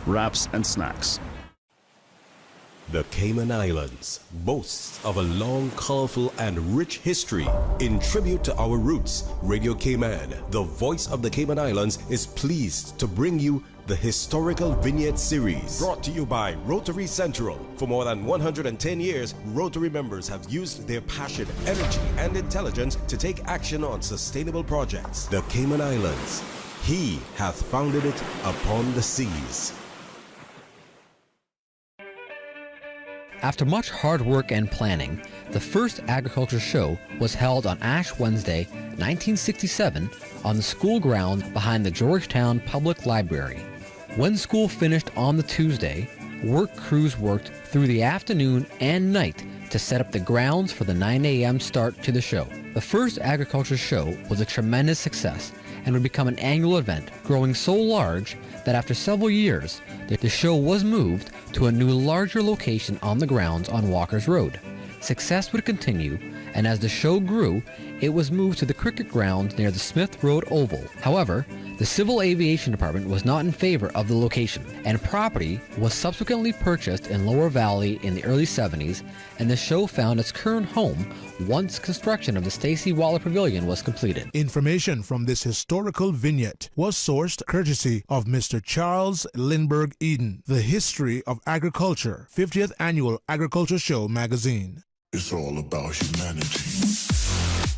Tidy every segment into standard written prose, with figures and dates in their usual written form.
wraps, and snacks. The Cayman Islands boasts of a long, colorful, and rich history. In tribute to our roots, Radio Cayman, the voice of the Cayman Islands, is pleased to bring you the Historical Vignette Series, brought to you by Rotary Central. For more than 110 years, Rotary members have used their passion, energy, and intelligence to take action on sustainable projects. The Cayman Islands, He hath founded it upon the seas. After much hard work and planning, the first agriculture show was held on Ash Wednesday, 1967, on the school ground behind the Georgetown Public Library. When school finished on the Tuesday, work crews worked through the afternoon and night to set up the grounds for the 9 a.m. start to the show. The first agriculture show was a tremendous success and would become an annual event, growing so large that after several years, the show was moved to a new larger location on the grounds on Walker's Road. Success would continue, and as the show grew, it was moved to the cricket grounds near the Smith Road Oval. However, the Civil Aviation Department was not in favor of the location, and property was subsequently purchased in Lower Valley in the early 70s, and the show found its current home once construction of the Stacy Waller Pavilion was completed. Information from this historical vignette was sourced courtesy of Mr. Charles Lindbergh Eden, The History of Agriculture, 50th Annual Agriculture Show magazine. It's all about humanity.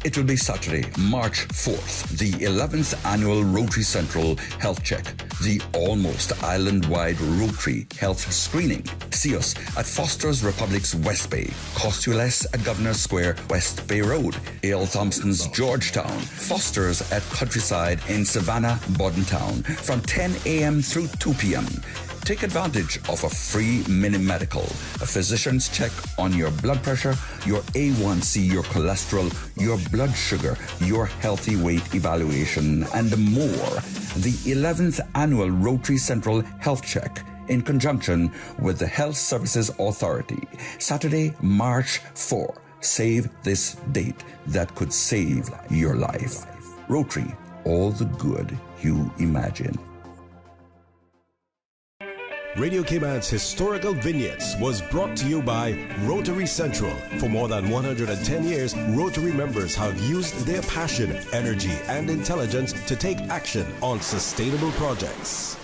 It will be Saturday, March 4th, the 11th Annual Rotary Central Health Check, the almost island-wide Rotary Health Screening. See us at Foster's Republic's West Bay, cost you less at Governor Square, West Bay Road, A.L. Thompson's Georgetown, Foster's at Countryside in Savannah, Bordentown, from 10 a.m. through 2 p.m. Take advantage of a free mini-medical, a physician's check on your blood pressure, your A1C, your cholesterol, your blood sugar, your healthy weight evaluation, and more. The 11th Annual Rotary Central Health Check in conjunction with the Health Services Authority. Saturday, March 4. Save this date that could save your life. Rotary, all the good you imagine. Radio Cayman's Historical Vignettes was brought to you by Rotary Central. For more than 110 years, Rotary members have used their passion, energy, and intelligence to take action on sustainable projects.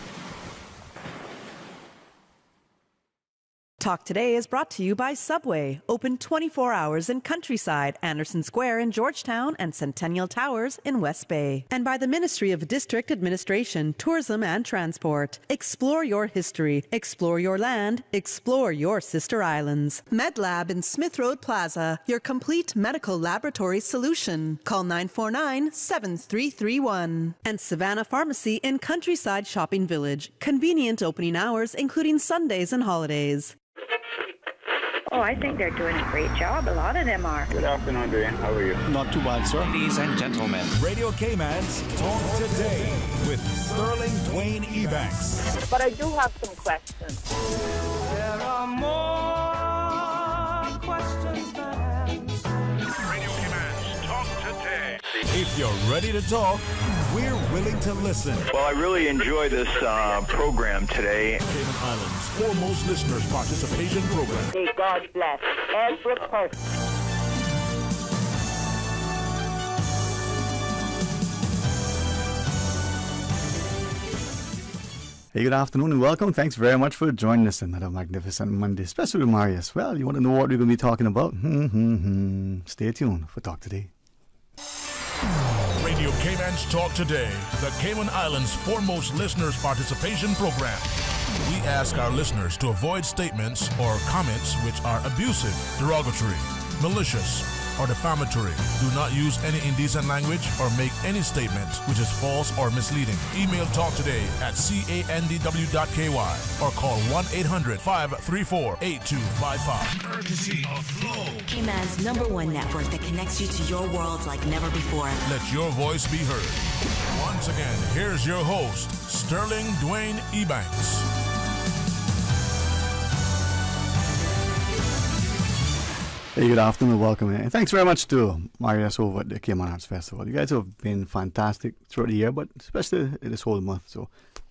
Talk Today is brought to you by Subway, open 24 hours in Countryside, Anderson Square in Georgetown, and Centennial Towers in West Bay. And by the Ministry of District Administration, Tourism and Transport. Explore your history, explore your land, explore your sister islands. MedLab in Smith Road Plaza, your complete medical laboratory solution. Call 949-7331. And Savannah Pharmacy in Countryside Shopping Village, convenient opening hours including Sundays and holidays. Oh, I think they're doing a great job. A lot of them are. Good afternoon, Dwayne. How are you? Not too bad, sir. Ladies and gentlemen, Radio Cayman's Talk Today with Sterling Dwayne Ebanks. But I do have some questions. There are more questions than answers. Radio Cayman's Talk Today. If you're ready to talk, we're willing to listen. Well, I really enjoy this program today. Cayman Islands' foremost listeners participation program. May God bless every person. Hey, good afternoon and welcome. Thanks very much for joining us on another magnificent Monday, especially with Marius. Well, you want to know what we're going to be talking about? Stay tuned for Talk Today. Radio Cayman's Talk Today, the Cayman Islands' foremost listeners participation program. We ask our listeners to avoid statements or comments which are abusive, derogatory, malicious, or defamatory. Do not use any indecent language or make any statement which is false or misleading. Email talktoday@candw.ky or call 1-800-534-8255. Courtesy of Flow, Cayman's #1 network that connects you to your world like never before. Let your voice be heard. Once again, here's your host, Sterling Dwayne Ebanks. Hey, good afternoon, welcome, and thanks very much to Marius over at the Cayman Arts Festival. You guys have been fantastic throughout the year, but especially this whole month. So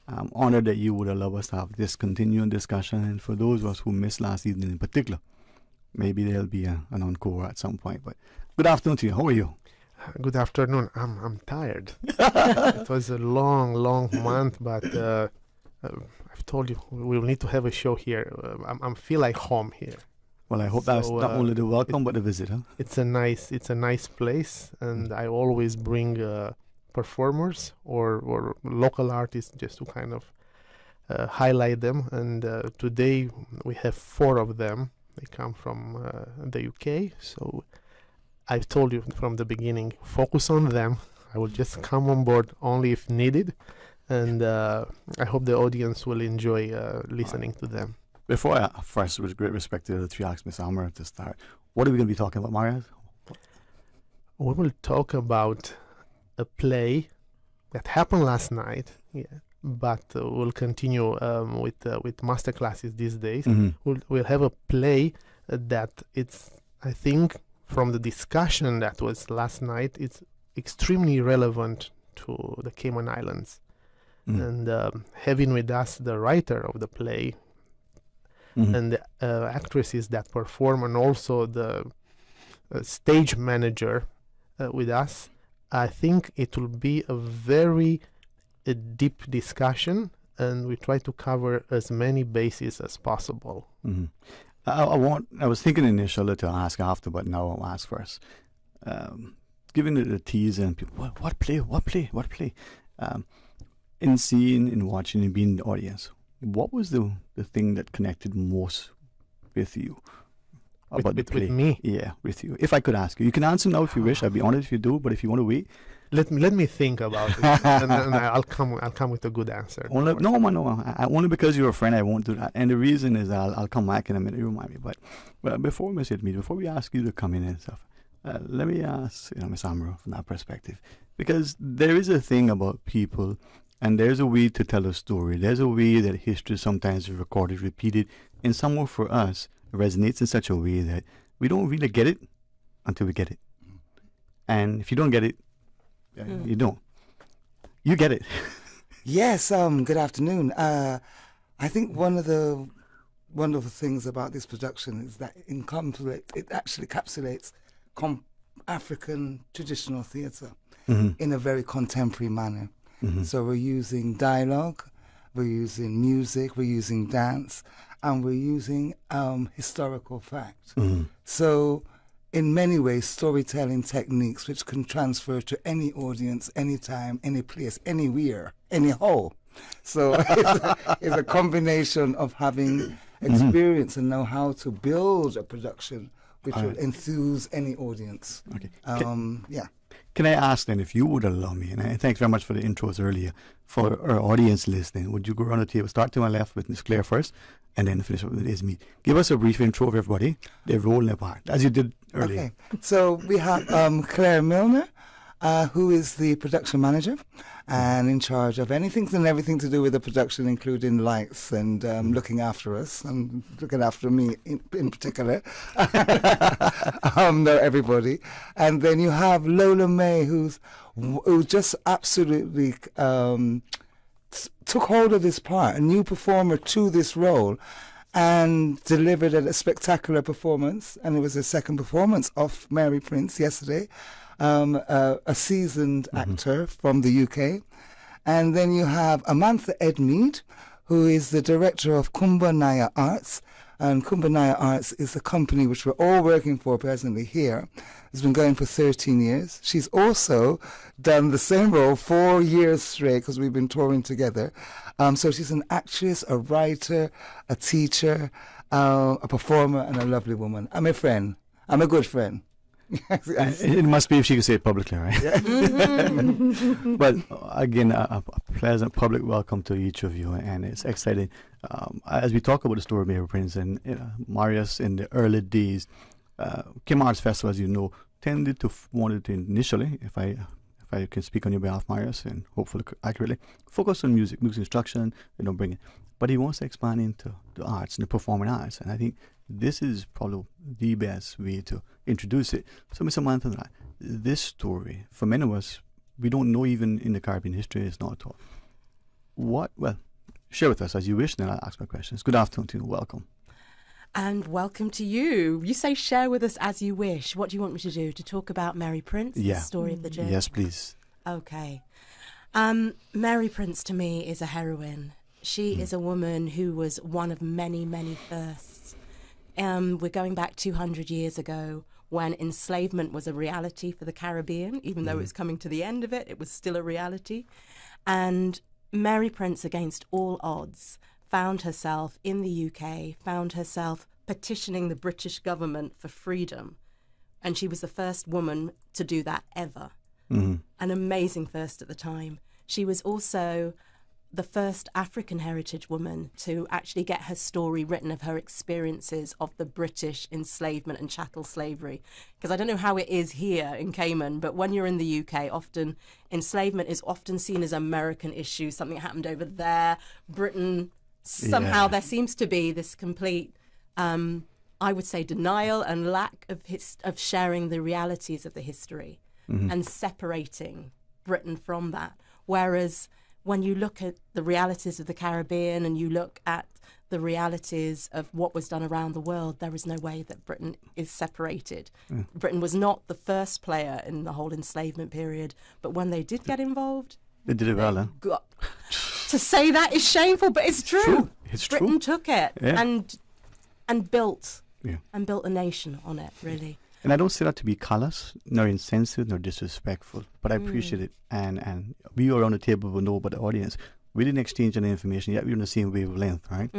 I'm honored that you would allow us to have this continuing discussion. And for those of us who missed last evening in particular, maybe there'll be an encore at some point. But good afternoon to you. How are you? Good afternoon. I'm tired. It was a long month, but I've told you we'll need to have a show here. I feel like home here. Well, I hope that's not only the welcome but the visit, huh? It's a nice place, and I always bring performers or local artists just to kind of highlight them. And today we have 4 of them. They come from the UK, so I've told you from the beginning, focus on them. I will just come on board only if needed, and I hope the audience will enjoy listening to them. Before I first, with great respect to the 3 acts, Miss Amber, to start, what are we going to be talking about, Marius? We will talk about a play that happened last night, but we'll continue with master classes these days. Mm-hmm. We'll have a play that it's, I think, from the discussion that was last night, it's extremely relevant to the Cayman Islands. And having with us the writer of the play, and the actresses that perform, and also the stage manager with us, I think it will be a very deep discussion, and we try to cover as many bases as possible. I was thinking initially to ask after, but now I'll ask first. Given the tease and people, what play? In seeing, in watching, and being in the audience, what was the thing that connected most with you about the play? With me? Yeah, with you. If I could ask you. You can answer now if you wish. I'd be honored if you do, but if you want to wait. Let me think about it, and then I'll come with a good answer. Only because you're a friend, I won't do that. And the reason is I'll come back in a minute. You remind me. But before we ask you to come in and stuff, let me ask Miss Amro from that perspective, because there is a thing about people, and there's a way to tell a story. There's a way that history sometimes is recorded, repeated, and somewhere for us it resonates in such a way that we don't really get it until we get it. And if you don't get it, you don't. You get it. Yes. Good afternoon. I think one of the wonderful things about this production is that it actually encapsulates African traditional theatre in a very contemporary manner. So we're using dialogue, we're using music, we're using dance, and we're using historical fact. So in many ways, storytelling techniques which can transfer to any audience, anytime, any place, anywhere, anyhow. So it's a combination of having experience and know how to build a production which will enthuse any audience. Okay. Can I ask then, if you would allow me, and thanks very much for the intros earlier, for our audience listening, would you go around the table, start to my left with Ms. Claire first, and then finish up with Ismeet. Give us a brief intro of everybody, their role and their part, as you did earlier. Okay, so we have Claire Milner, who is the production manager and in charge of anything and everything to do with the production, including lights and looking after us and looking after me in particular. No, everybody. And then you have Lola May, who just absolutely took hold of this part, a new performer to this role, and delivered a spectacular performance. And it was a second performance of Mary Prince yesterday. A seasoned actor from the UK. And then you have Amantha Edmead, who is the director of Kumbanaya Arts. And Kumbanaya Arts is a company which we're all working for presently here. It's been going for 13 years. She's also done the same role 4 years straight because we've been touring together. So she's an actress, a writer, a teacher, a performer, and a lovely woman. I'm a friend. I'm a good friend. It must be if she can say it publicly, right? Yeah. But again, a pleasant public welcome to each of you, and it's exciting. As we talk about the story of Mary Prince and Marius in the early days, Kim Arts Festival, as you know, tended to wanted to initially, if I can speak on your behalf, Marius, and hopefully accurately, focus on music instruction, bring it. But he wants to expand into the arts and the performing arts, and I think this is probably the best way to introduce it. So, Mr. Manton, this story, for many of us, we don't know even in the Caribbean history, it's not at all. share with us as you wish, and then I'll ask my questions. Good afternoon to you. Welcome. And welcome to you. You say share with us as you wish. What do you want me to do? To talk about Mary Prince, the story of the journey? Yes, please. Okay. Mary Prince to me is a heroine. She is a woman who was one of many, many firsts. We're going back 200 years ago when enslavement was a reality for the Caribbean. Even though it was coming to the end of it, it was still a reality. And Mary Prince, against all odds, found herself in the UK, found herself petitioning the British government for freedom. And she was the first woman to do that ever. An amazing first at the time. She was also the first African heritage woman to actually get her story written of her experiences of the British enslavement and chattel slavery. Because I don't know how it is here in Cayman, but when you're in the UK, often enslavement is often seen as an American issue, something happened over there. Britain, somehow there seems to be this complete, I would say, denial and lack of sharing the realities of the history and separating Britain from that. Whereas when you look at the realities of the Caribbean and you look at the realities of what was done around the world, there is no way that Britain is separated. Britain was not the first player in the whole enslavement period, but when they did get involved, they did it well, huh? To say that is shameful, but it's true. It's Britain true. took it and built a nation on it, really. And I don't say that to be callous, nor insensitive, nor disrespectful, but I appreciate it. And we around the table will know about the audience. We didn't exchange any information, yet we're on the same wavelength, right?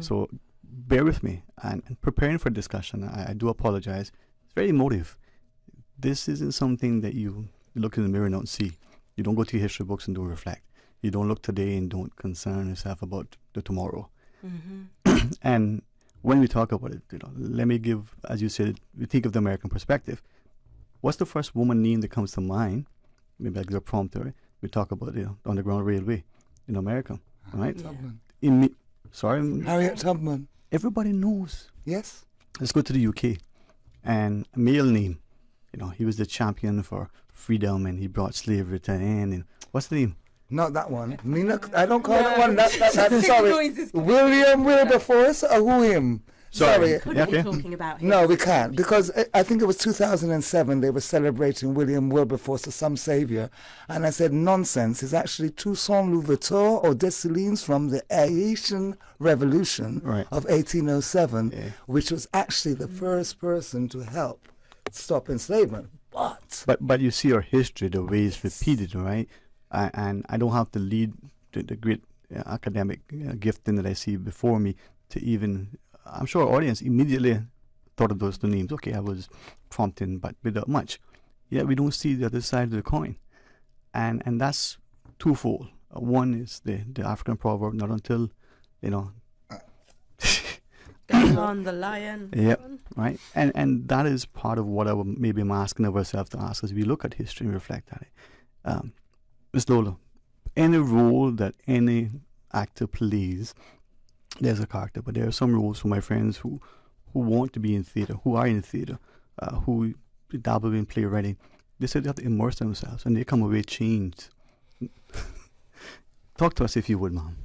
So bear with me. And preparing for discussion, I do apologize. It's very emotive. This isn't something that you look in the mirror and don't see. You don't go to your history books and don't reflect. You don't look today and don't concern yourself about the tomorrow. And when we talk about it, let me give, as you said, we think of the American perspective. What's the first woman name that comes to mind? Maybe I'll give a prompt there. We talk about the Underground Railway in America, right? Harriet Tubman. Everybody knows. Yes. Let's go to the UK. And a male name. He was the champion for freedom and he brought slavery to an end. And what's the name? Not that one. I don't call that one. That's sorry. William Wilberforce or who him? Sorry. Couldn't be talking about him. No, we can't. Because I think it was 2007 they were celebrating William Wilberforce, some savior. And I said, nonsense. It's actually Toussaint Louverture or Dessalines from the Haitian Revolution of 1807, which was actually the first person to help stop enslavement. But you see our history, the way it's repeated, right? And I don't have to lead the great academic gifting that I see before me to even, I'm sure our audience immediately thought of those two names. Okay, I was prompting, but without much. Yet we don't see the other side of the coin. And that's twofold. One is the African proverb, not until, Going on the lion. Yeah, right. And that is part of what maybe I'm asking of ourselves to ask as we look at history and reflect on it. Ms. Lola, any role that any actor plays, there's a character, but there are some roles for my friends who want to be in theatre, who are in theatre, who dabble in playwriting. They say they have to immerse themselves and they come away changed. Talk to us if you would, Mom.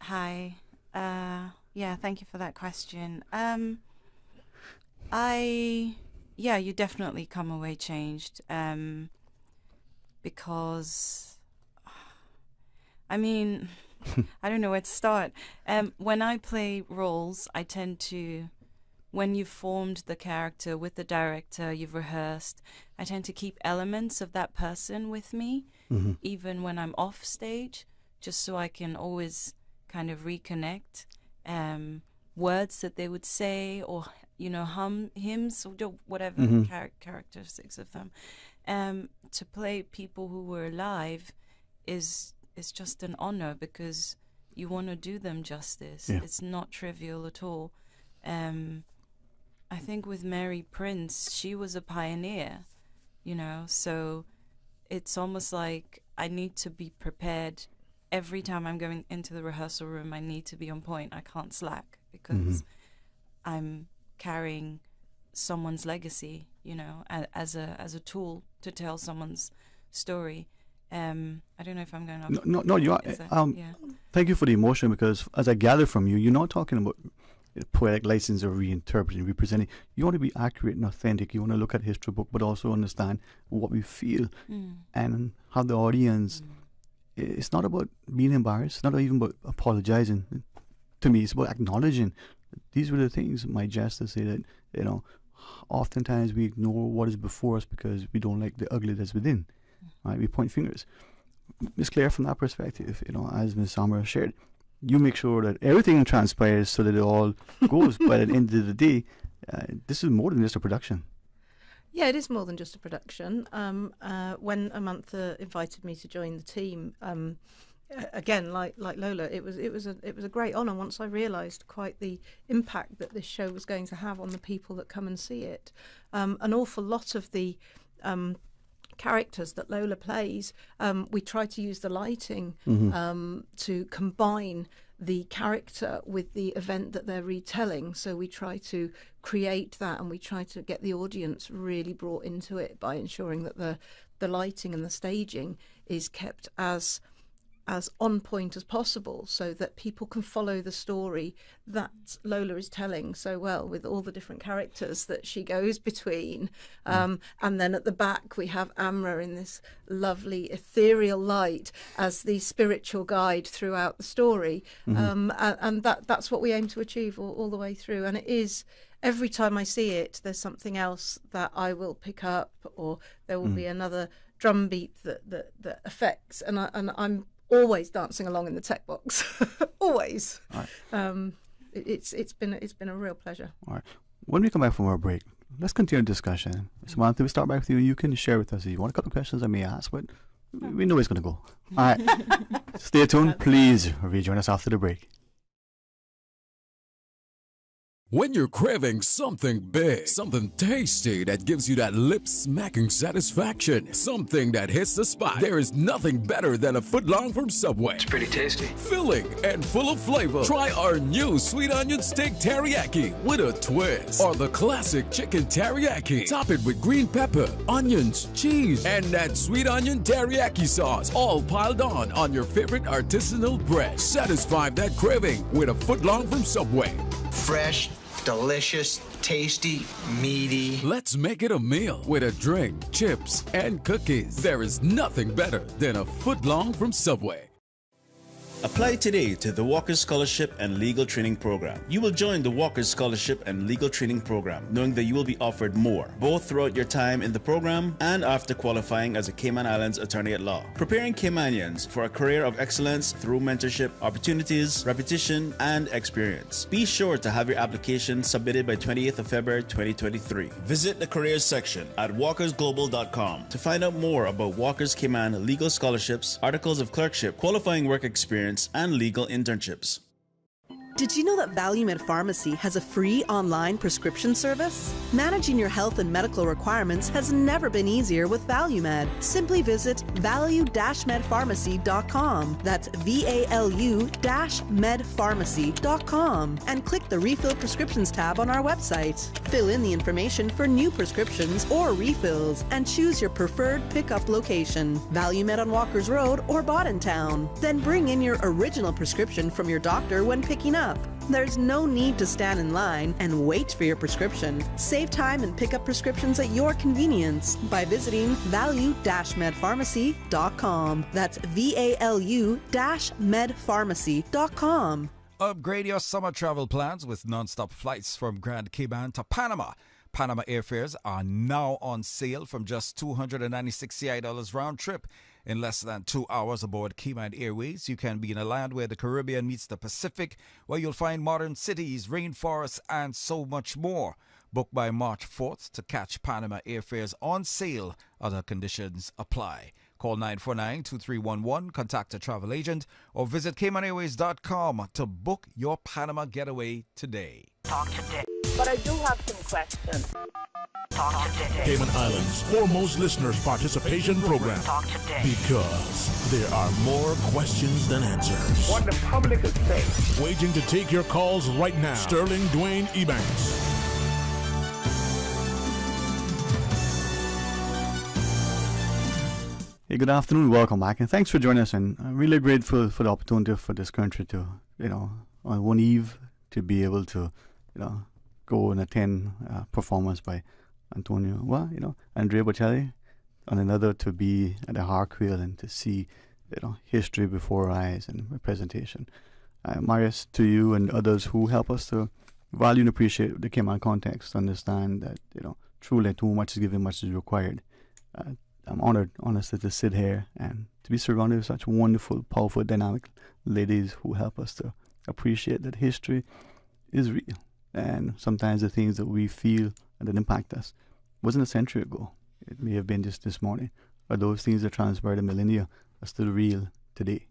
Hi. Thank you for that question. You definitely come away changed. Because, I don't know where to start. When I play roles, I tend to, when you've formed the character with the director, you've rehearsed, I tend to keep elements of that person with me, even when I'm off stage, just so I can always kind of reconnect words that they would say or, hymns or whatever characteristics of them. To play people who were alive is just an honor because you want to do them justice. Yeah. It's not trivial at all. I think with Mary Prince, she was a pioneer, so it's almost like I need to be prepared. Every time I'm going into the rehearsal room, I need to be on point. I can't slack because I'm carrying someone's legacy, as a tool to tell someone's story. I don't know if I'm going off. No, you are. Yeah. Thank you for the emotion, because as I gather from you, you're not talking about poetic license or reinterpreting, representing. You want to be accurate and authentic. You want to look at history book, but also understand what we feel and how the audience. It's not about being embarrassed. It's not even about apologizing. To me, it's about acknowledging. These were the things my jest say that, you know, oftentimes we ignore what is before us because we don't like the ugly that's within. Right? We point fingers. Miss Claire, from that perspective, you know, as Miss Samra shared, you make sure that everything transpires so that it all goes. But at the end of the day, this is more than just a production. Yeah, it is more than just a production. When Amantha invited me to join the team, again, like Lola, it was a great honour once I realised quite the impact that this show was going to have on the people that come and see it. An awful lot of the characters that Lola plays, we try to use the lighting to combine the character with the event that they're retelling. So we try to create that, and we try to get the audience really brought into it by ensuring that the lighting and the staging is kept as on point as possible, so that people can follow the story that Lola is telling so well, with all the different characters that she goes between. And then at the back we have Amra in this lovely ethereal light as the spiritual guide throughout the story. And that's what we aim to achieve all the way through. And it is, every time I see it, there's something else that I will pick up, or there will be another drum beat that affects, and I'm always dancing along in the tech box. Always. Right. It's been a real pleasure. All right. When we come back from our break, let's continue the discussion. Samantha, we start back with you. You can share with us if you want a couple of questions I may ask, but we know it's going to go. All right. Stay tuned. Please rejoin us after the break. When you're craving something big, something tasty that gives you that lip-smacking satisfaction, something that hits the spot, there is nothing better than a footlong from Subway. It's pretty tasty. Filling and full of flavor. Try our new sweet onion steak teriyaki with a twist, or the classic chicken teriyaki. Top it with green pepper, onions, cheese, and that sweet onion teriyaki sauce, all piled on your favorite artisanal bread. Satisfy that craving with a footlong from Subway. Fresh, delicious, tasty, meaty. Let's make it a meal with a drink, chips, and cookies. There is nothing better than a footlong from Subway. Apply today to the Walker Scholarship and Legal Training Program. You will join the Walker Scholarship and Legal Training Program, knowing that you will be offered more, both throughout your time in the program and after qualifying as a Cayman Islands attorney at law. Preparing Caymanians for a career of excellence through mentorship, opportunities, repetition, and experience. Be sure to have your application submitted by 28th of February 2023. Visit the careers section at walkersglobal.com to find out more about Walker's Cayman legal scholarships, articles of clerkship, qualifying work experience, and legal internships. Did you know that ValueMed Pharmacy has a free online prescription service? Managing your health and medical requirements has never been easier with ValueMed. Simply visit value-medpharmacy.com. That's VALU-medpharmacy.com and click the Refill Prescriptions tab on our website. Fill in the information for new prescriptions or refills and choose your preferred pickup location. ValueMed on Walkers Road or Town. Then bring in your original prescription from your doctor when picking up. There's no need to stand in line and wait for your prescription. Save time and pick up prescriptions at your convenience by visiting value-medpharmacy.com. That's VALU-medpharmacy.com. Upgrade your summer travel plans with non-stop flights from Grand Cayman to Panama. Panama airfares are now on sale from just $296 CI round trip. In less than 2 hours aboard Cayman Airways, you can be in a land where the Caribbean meets the Pacific, where you'll find modern cities, rainforests, and so much more. Book by March 4th to catch Panama airfares on sale. Other conditions apply. Call 949-2311, contact a travel agent, or visit CaymanAirways.com to book your Panama getaway today. Talk today. But I do have some questions. Talk today. Cayman Islands' foremost listeners participation program. Talk today. Because there are more questions than answers. What the public is saying. Waiting to take your calls right now. Sterling Dwayne Ebanks. Hey, good afternoon. Welcome back, and thanks for joining us. And I'm really grateful for the opportunity for this country to, on one eve to be able to, go and attend performance by Antonio, Andrea Bocelli, on another to be at the Hartwheel and to see, history before our eyes and a presentation. Marius, to you and others who help us to value and appreciate the Cayman context, understand that, truly too much is given, much is required. I'm honored, honestly, to sit here and to be surrounded with such wonderful, powerful, dynamic ladies who help us to appreciate that history is real. And sometimes the things that we feel that impact us wasn't a century ago. It may have been just this morning. Or those things that transpired a millennia are still real today.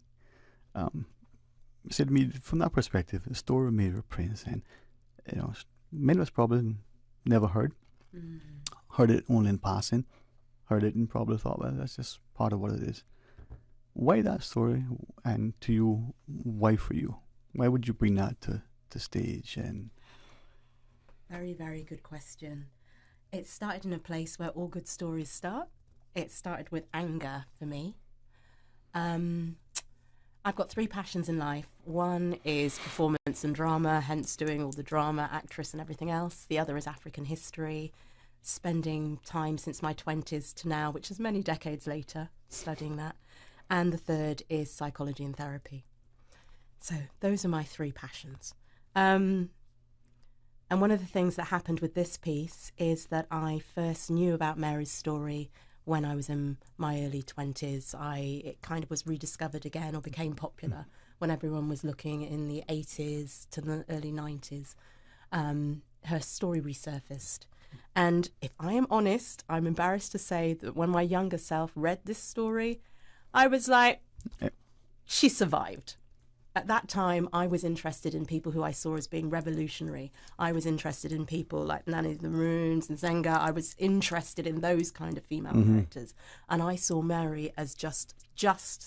Said me from that perspective, the story of Mary Prince, and many of us probably never heard it only in passing, heard it and probably thought, well, that's just part of what it is. Why that story, and to you, why for you? Why would you bring that to stage? And very, very good question. It started in a place where all good stories start. It started with anger for me. I've got three passions in life. One is performance and drama, hence doing all the drama, actress and everything else. The other is African history, spending time since my 20s to now, which is many decades later, studying that. And the third is psychology and therapy. So those are my three passions. And one of the things that happened with this piece is that I first knew about Mary's story when I was in my early 20s. It kind of was rediscovered again, or became popular when everyone was looking in the 80s to the early 90s. Her story resurfaced. And if I am honest, I'm embarrassed to say that when my younger self read this story, I was like, she survived. At that time, I was interested in people who I saw as being revolutionary. I was interested in people like Nanny the Maroons and Zenga. I was interested in those kind of female characters. And I saw Mary as just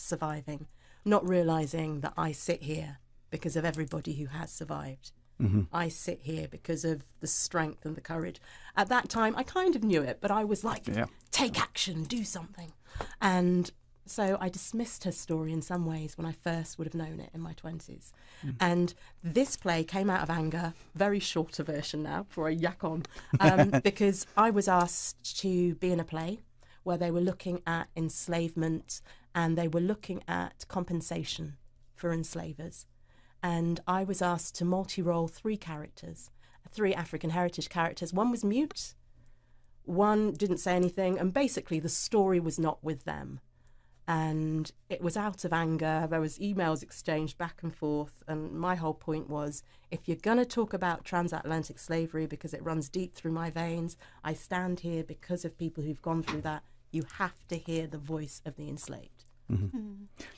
surviving, not realising that I sit here because of everybody who has survived. I sit here because of the strength and the courage. At that time, I kind of knew it, but I was like, take action, do something. And so I dismissed her story in some ways when I first would have known it in my 20s. And this play came out of anger, very shorter version now before I yak on, because I was asked to be in a play where they were looking at enslavement and they were looking at compensation for enslavers. And I was asked to multi-role three characters, three African heritage characters. One was mute, one didn't say anything, and basically the story was not with them. And it was out of anger. There was emails exchanged back and forth. And my whole point was, if you're going to talk about transatlantic slavery because it runs deep through my veins, I stand here because of people who've gone through that. You have to hear the voice of the enslaved.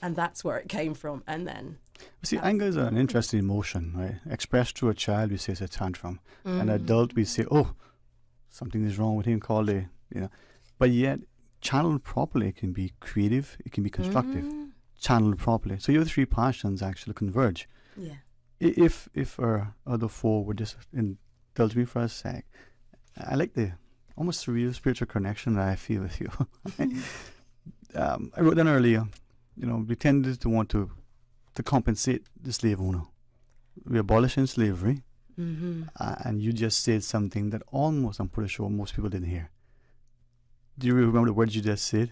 And that's where it came from. And then... See, anger is an interesting emotion, right? Expressed through a child, we say it's a tantrum. An adult, we say, oh, something is wrong with him, call it, But yet, channeled properly, it can be creative, it can be constructive. Channeled properly. So your three passions actually converge. Yeah. If our other four would just indulge me for a sec, I like the almost surreal spiritual connection that I feel with you. I wrote down earlier, we tended to want to compensate the slave owner. We're abolishing slavery, and you just said something that almost, I'm pretty sure, most people didn't hear. Do you remember the words you just said?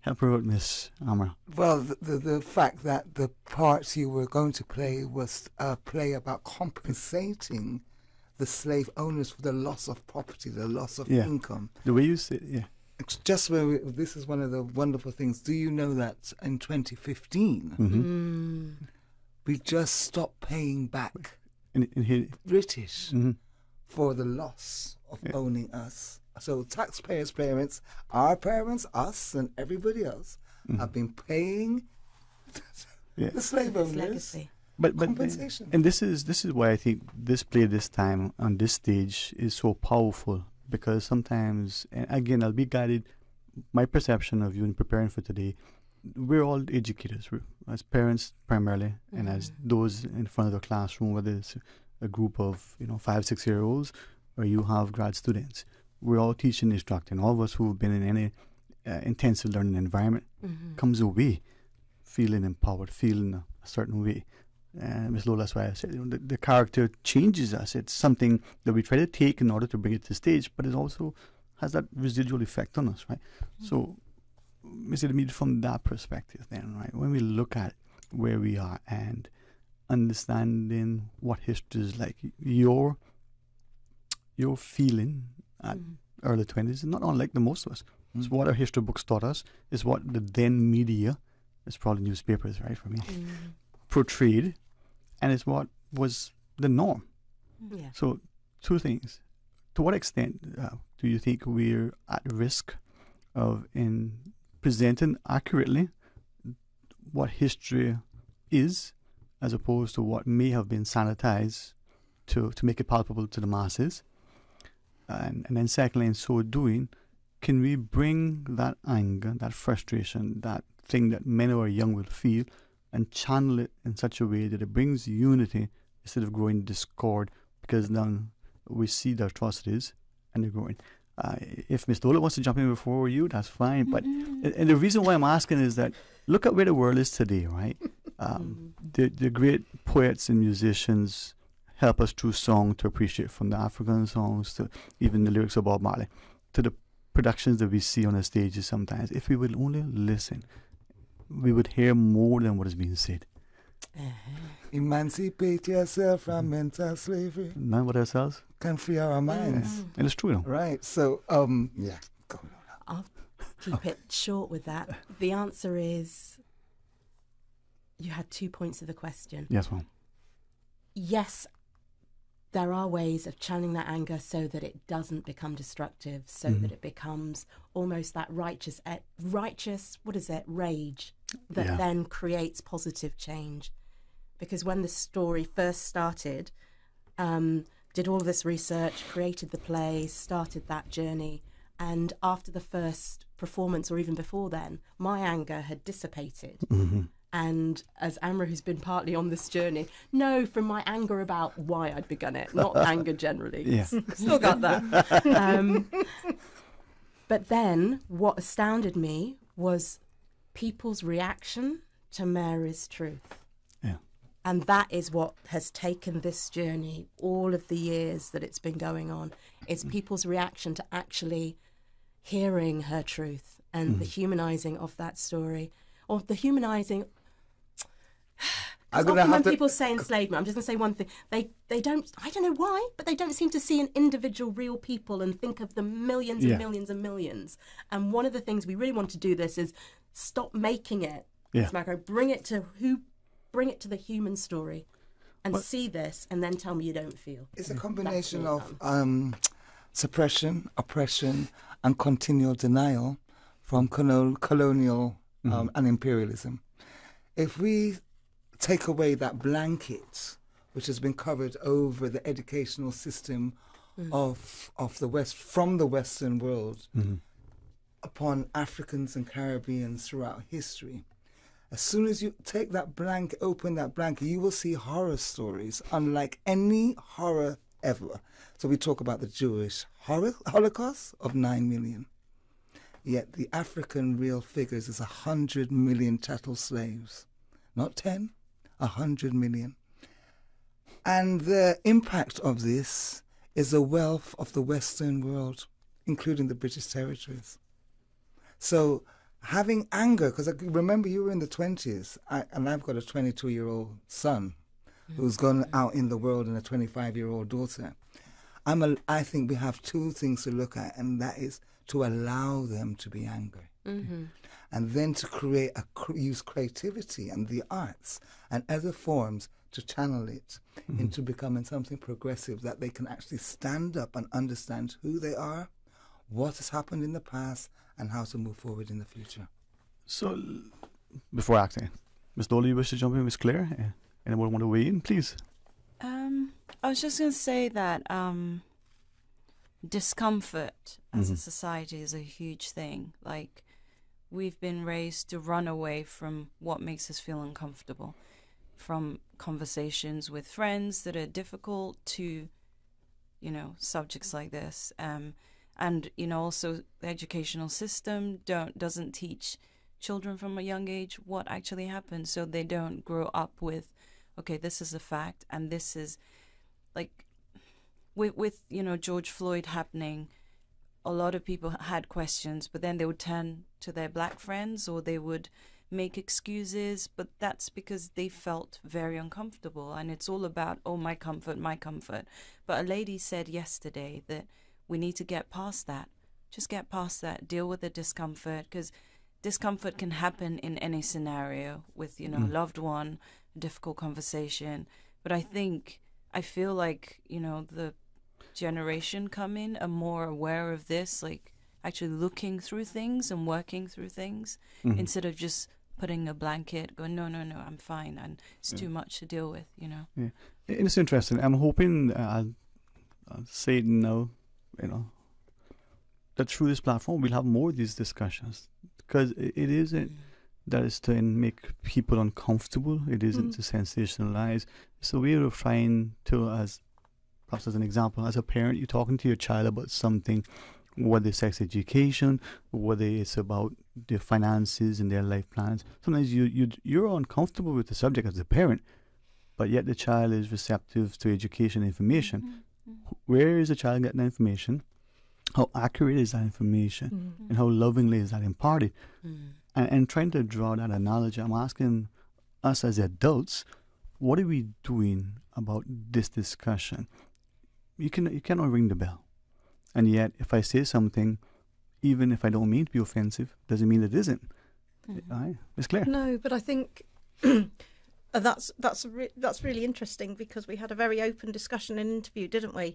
Help her out, Miss Amara. Well, the fact that the part you were going to play was a play about compensating the slave owners for the loss of property, the loss of income. The way you said, It's just where this is one of the wonderful things. Do you know that in 2015, we just stopped paying back British for the loss of owning us? So taxpayers' parents, our parents, us, and everybody else have been paying the slave owners compensation. And this is why I think this play this time on this stage is so powerful, because sometimes, and again, I'll be guided. My perception of you in preparing for today, we're all educators, as parents primarily, and as those in front of the classroom, whether it's a group of 5-6-year-olds or you have grad students. We're all teaching, instructing. All of us who've been in any intensive learning environment, comes away feeling empowered, feeling a certain way. Miss Lola, that's why I said the character changes us. It's something that we try to take in order to bring it to the stage, but it also has that residual effect on us, right? So, Miss Edmund, from that perspective, then, right, when we look at where we are and understanding what history is like, your feeling at early 20s is not unlike the most of us. It's what our history books taught us. It's what the then media, it's probably newspapers, right, for me, portrayed, and it's what was the norm. Yeah. So, two things. To what extent do you think we're at risk of in presenting accurately what history is, as opposed to what may have been sanitized to make it palpable to the masses? And then secondly, in so doing, can we bring that anger, that frustration, that thing that men who are young will feel, and channel it in such a way that it brings unity instead of growing discord, because then we see the atrocities and they're growing. If Ms. Lola wants to jump in before you, that's fine. But and the reason why I'm asking is that look at where the world is today, right? The great poets and musicians help us through song to appreciate, from the African songs to even the lyrics of Bob Marley to the productions that we see on the stages sometimes. If we would only listen, we would hear more than what is being said. Emancipate yourself from mental slavery. None but ourselves can free our minds. And it's true, though. Right. So, yeah. Go on. I'll keep it short with that. The answer is, you had 2 points of the question. Yes, ma'am. Yes, there are ways of channeling that anger so that it doesn't become destructive, so that it becomes almost that righteous, rage that then creates positive change. Because when the story first started, did all of this research, created the play, started that journey, and after the first performance, or even before then, my anger had dissipated. And as Amra, who's been partly on this journey, know from my anger about why I'd begun it, not anger generally. Yeah. Still got that. But then what astounded me was people's reaction to Mary's truth. Yeah. And that is what has taken this journey, all of the years that it's been going on, is people's reaction to actually hearing her truth and the humanizing of that story, or the humanizing. Often when people say enslavement, I'm just going to say one thing. They don't, I don't know why, but they don't seem to see an individual real people and think of the millions and millions and millions. And one of the things we really want to do this is stop making it. Bring it to the human story and see this, and then tell me you don't feel. It's a combination of suppression, oppression, and continual denial from colonial and imperialism. If we take away that blanket which has been covered over the educational system of the West, from the Western world, upon Africans and Caribbeans throughout history, as soon as you take that blanket, open that blanket, you will see horror stories unlike any horror ever. So we talk about the Jewish Holocaust of 9 million. Yet the African real figures is 100 million chattel slaves. Not 10, 100 million. And the impact of this is the wealth of the Western world, including the British territories. So having anger, because I remember you were in the 20s, and I've got a 22-year-old son who's gone out in the world and a 25-year-old daughter. I think we have two things to look at, and that is to allow them to be angry. And then to use creativity and the arts and other forms to channel it into becoming something progressive, that they can actually stand up and understand who they are, what has happened in the past, and how to move forward in the future. So, before acting, Ms. Dolly, you wish to jump in, Ms. Claire? Anyone want to weigh in, please? I was just going to say that discomfort as a society is a huge thing. Like, we've been raised to run away from what makes us feel uncomfortable, from conversations with friends that are difficult to, subjects like this. And, also the educational system doesn't teach children from a young age what actually happened, so they don't grow up with, okay, this is a fact, and this is like with George Floyd happening. A lot of people had questions, but then they would turn to their black friends or they would make excuses, but that's because they felt very uncomfortable. And it's all about, oh, my comfort, my comfort. But a lady said yesterday that we need to get past that. Just get past that. Deal with the discomfort, because discomfort can happen in any scenario with, a loved one, a difficult conversation. But I feel like, the generation coming are more aware of this, like actually looking through things and working through things instead of just putting a blanket, going, no, I'm fine, and it's too much to deal with, Yeah, it's interesting. I'm hoping I'll say it now, that through this platform we'll have more of these discussions, because it isn't that is to make people uncomfortable. It isn't to sensationalize. It's a way of trying to, as perhaps as an example, as a parent, you're talking to your child about something, whether it's sex education, whether it's about their finances and their life plans. Sometimes you're uncomfortable with the subject as a parent, but yet the child is receptive to education information. Where is the child getting that information? How accurate is that information? And how lovingly is that imparted? And trying to draw that analogy, I'm asking us as adults, what are we doing about this discussion? You cannot ring the bell. And yet, if I say something, even if I don't mean to be offensive, doesn't mean it isn't. Right? It's clear. No, but I think that's really interesting, because we had a very open discussion and interview, didn't we?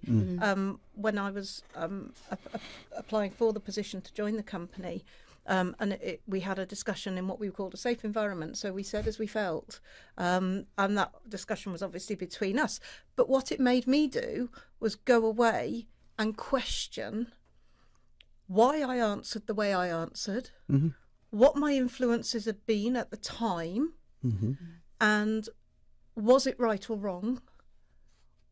When I was applying for the position to join the company. And we had a discussion in what we called a safe environment. So we said as we felt, and that discussion was obviously between us. But what it made me do was go away and question why I answered the way I answered, what my influences had been at the time, and was it right or wrong?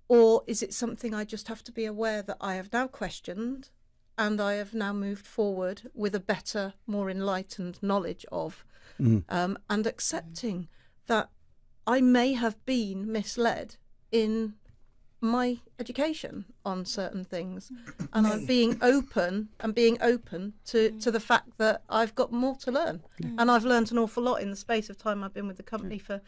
Or is it something I just have to be aware that I have now questioned, and I have now moved forward with a better, more enlightened knowledge of, and accepting that I may have been misled in my education on certain things, and I'm being open to the fact that I've got more to learn, and I've learned an awful lot in the space of time I've been with the company for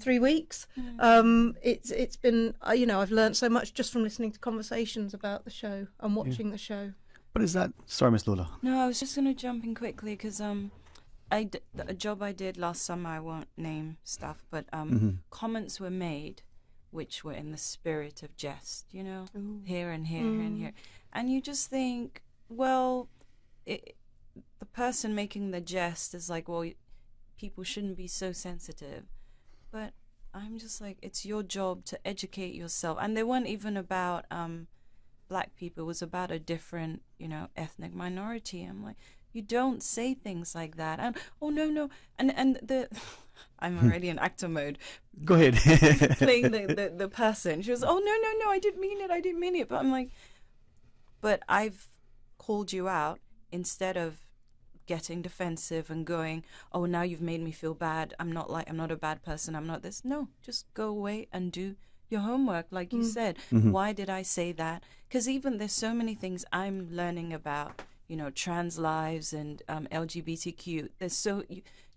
3 weeks. It's been I've learned so much just from listening to conversations about the show and watching the show. But is that... Sorry, Miss Lola. No, I was just going to jump in quickly, because a job I did last summer, I won't name stuff, but comments were made which were in the spirit of jest, here and here and here. And you just think, well, the person making the jest is like, well, people shouldn't be so sensitive. But I'm just like, it's your job to educate yourself. And they weren't even about... black people. It was about a different, ethnic minority. I'm like, you don't say things like that. And no, and the I'm already in actor mode. Go ahead. Playing the person. She was, no, I didn't mean it. But I'm like, but I've called you out instead of getting defensive and going, oh, now you've made me feel bad. I'm not a bad person. I'm not this. No, just go away and do your homework, like you said. Why did I say that? Because even there's so many things I'm learning about, trans lives and LGBTQ. There's so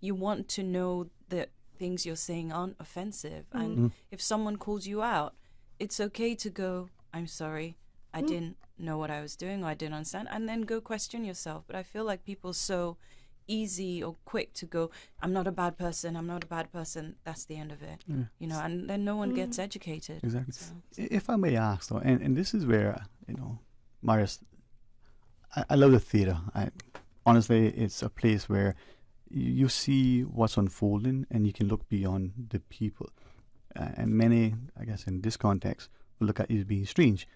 you want to know that things you're saying aren't offensive, and if someone calls you out, it's okay to go, I'm sorry, I didn't know what I was doing, or I didn't understand, and then go question yourself. But I feel like people are so easy or quick to go, I'm not a bad person, that's the end of it. And then no one gets educated. Exactly. So. If I may ask though, and this is where, Marius, I love the theatre. Honestly, it's a place where you see what's unfolding and you can look beyond the people. And many, I guess in this context, will look at you as being strange.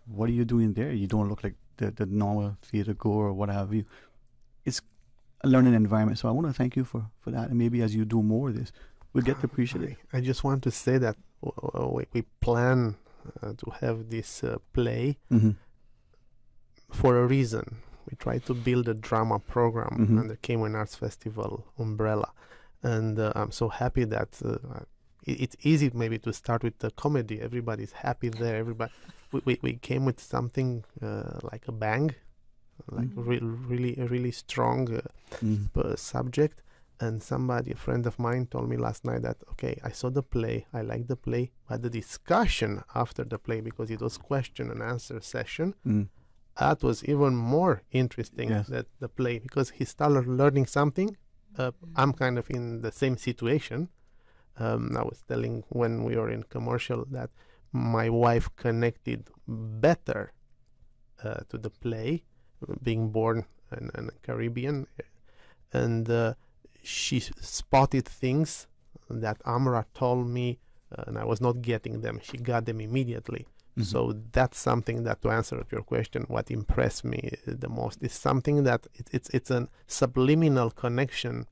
What are you doing there? You don't look like the normal theatre goer or what have you. It's a learning environment. So I want to thank you for that. And maybe as you do more of this, we'll get to appreciate it. I just want to say that we plan to have this play for a reason. we tried to build a drama program under Cayman Arts Festival umbrella. And I'm so happy that it's easy maybe to start with the comedy. Everybody's happy there. Everybody, we came with something like a bang, like a really strong subject. And a friend of mine, told me last night that, okay, I saw the play, I liked the play, but the discussion after the play, because it was question and answer session, that was even more interesting than the play, because he started learning something. I'm kind of in the same situation. I was telling when we were in commercial that my wife connected better to the play, being born in Caribbean, and she spotted things that Amra told me, and I was not getting them. She got them immediately. So that's something that, to answer your question, what impressed me the most is something that it's a subliminal connection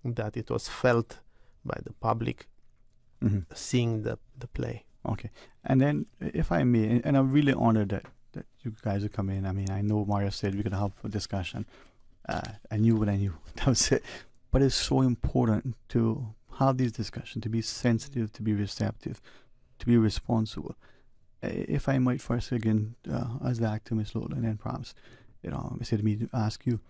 that it was felt by the public seeing the play. Okay. And then, if I may, and I'm really honored that you guys would come in. I mean, I know Mario said we could have a discussion. I knew what I knew. That was it. But it's so important to have these discussions, to be sensitive, to be receptive, to be responsible. If I might first again, as the actor, Ms. Lola, and then perhaps, Ms. Edmi, to ask you,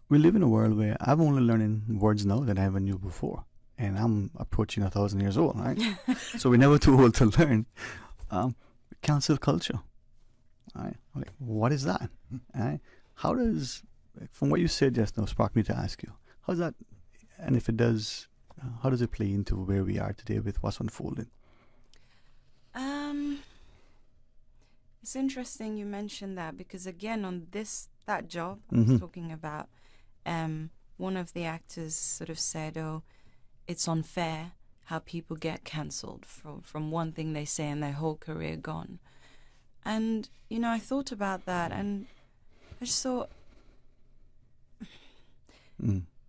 we live in a world where I'm only learning words now that I never knew before. And I'm approaching 1,000 years old, right? So we're never too old to learn. Cancel culture. Right? Like, what is that? Right? How does, from what you said just now, sparked me to ask you, how's that, and if it does, how does it play into where we are today with what's unfolding? It's interesting you mentioned that, because again, on that job I was talking about, one of the actors sort of said, "Oh, it's unfair how people get cancelled from one thing they say and their whole career gone." And I thought about that, and I just thought,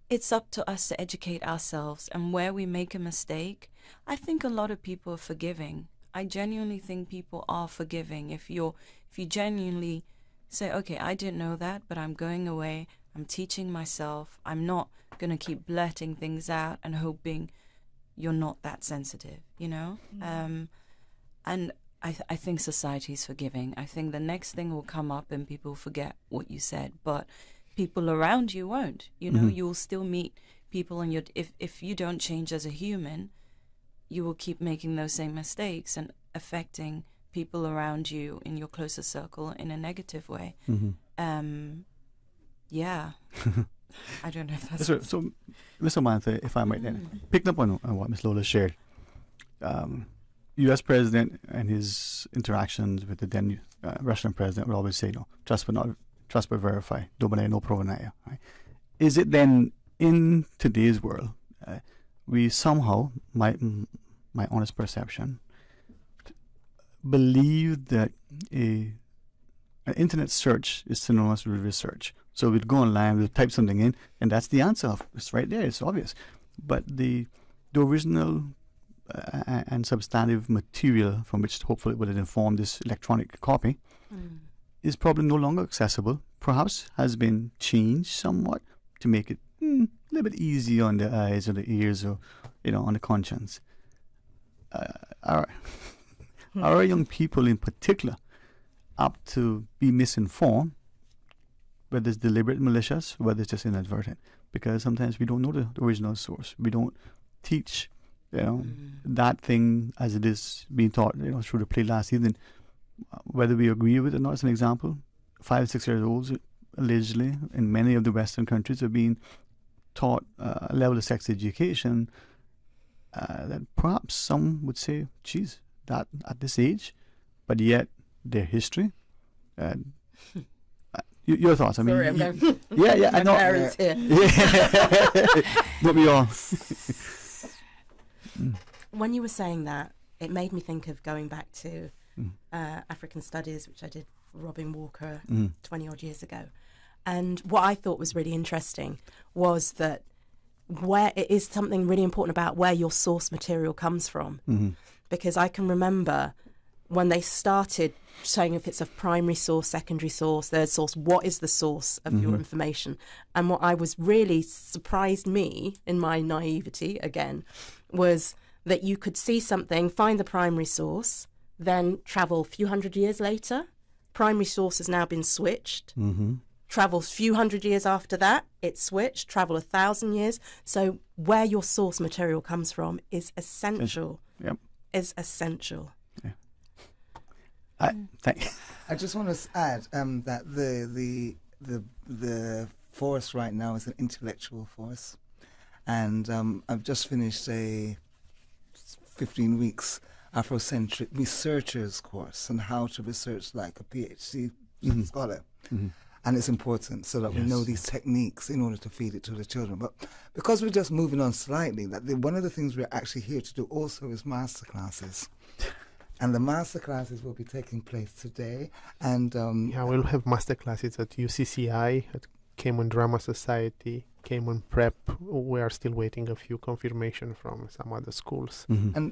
it's up to us to educate ourselves, and where we make a mistake, I think a lot of people are forgiving. I genuinely think people are forgiving. If you genuinely say, okay, I didn't know that, but I'm going away, I'm teaching myself, I'm not going to keep blurting things out and hoping you're not that sensitive, And I think society's forgiving. I think the next thing will come up and people forget what you said, but people around you won't. You'll still meet people, and if you don't change as a human, you will keep making those same mistakes and affecting people around you in your closer circle in a negative way. Yeah. I don't know if that's... So, Mr. Mantha, if I might then, picking up on what Ms. Lola shared, U.S. President and his interactions with the then Russian president would always say, trust but verify, no provenaya. Right? Is it then, in today's world, we somehow, my honest perception, believe that an internet search is synonymous with research. So we'd go online, we'd type something in, and that's the answer. It's right there, it's obvious. But the original and substantive material from which hopefully would inform this electronic copy is probably no longer accessible, perhaps has been changed somewhat to make it a little bit easier on the eyes or the ears or, on the conscience. Our young people in particular apt to be misinformed, whether it's deliberate, malicious, whether it's just inadvertent, because sometimes we don't know the original source. We don't teach, that thing as it is being taught, through the play last evening, whether we agree with it or not. As an example, 5 6 years olds, allegedly, in many of the Western countries, are being taught a level of sex education that perhaps some would say, geez, that at this age, but yet their history. Your thoughts? I mean, sorry, I'm going. Yeah, I know. Parents here. But we all. When you were saying that, it made me think of going back to African Studies, which I did for Robin Walker 20 odd years ago. And what I thought was really interesting was that where it is something really important about where your source material comes from. Because I can remember when they started saying if it's a primary source, secondary source, third source, what is the source of your information? And what I was really surprised me in my naivety, again, was that you could see something, find the primary source, then travel a few hundred years later. Primary source has now been switched. Travel a few hundred years after that, it's switched. Travel 1,000 years. So where your source material comes from is essential. Yep. Is essential. I just want to add that the force right now is an intellectual force, and I've just finished a 15 weeks Afrocentric researchers course on how to research like a PhD scholar. And it's important so that we know these techniques in order to feed it to the children. But because we're just moving on slightly, one of the things we're actually here to do also is masterclasses. And the masterclasses will be taking place today. And we'll have masterclasses at UCCI, at Cayman Drama Society, Cayman Prep. We are still waiting a few confirmation from some other schools. And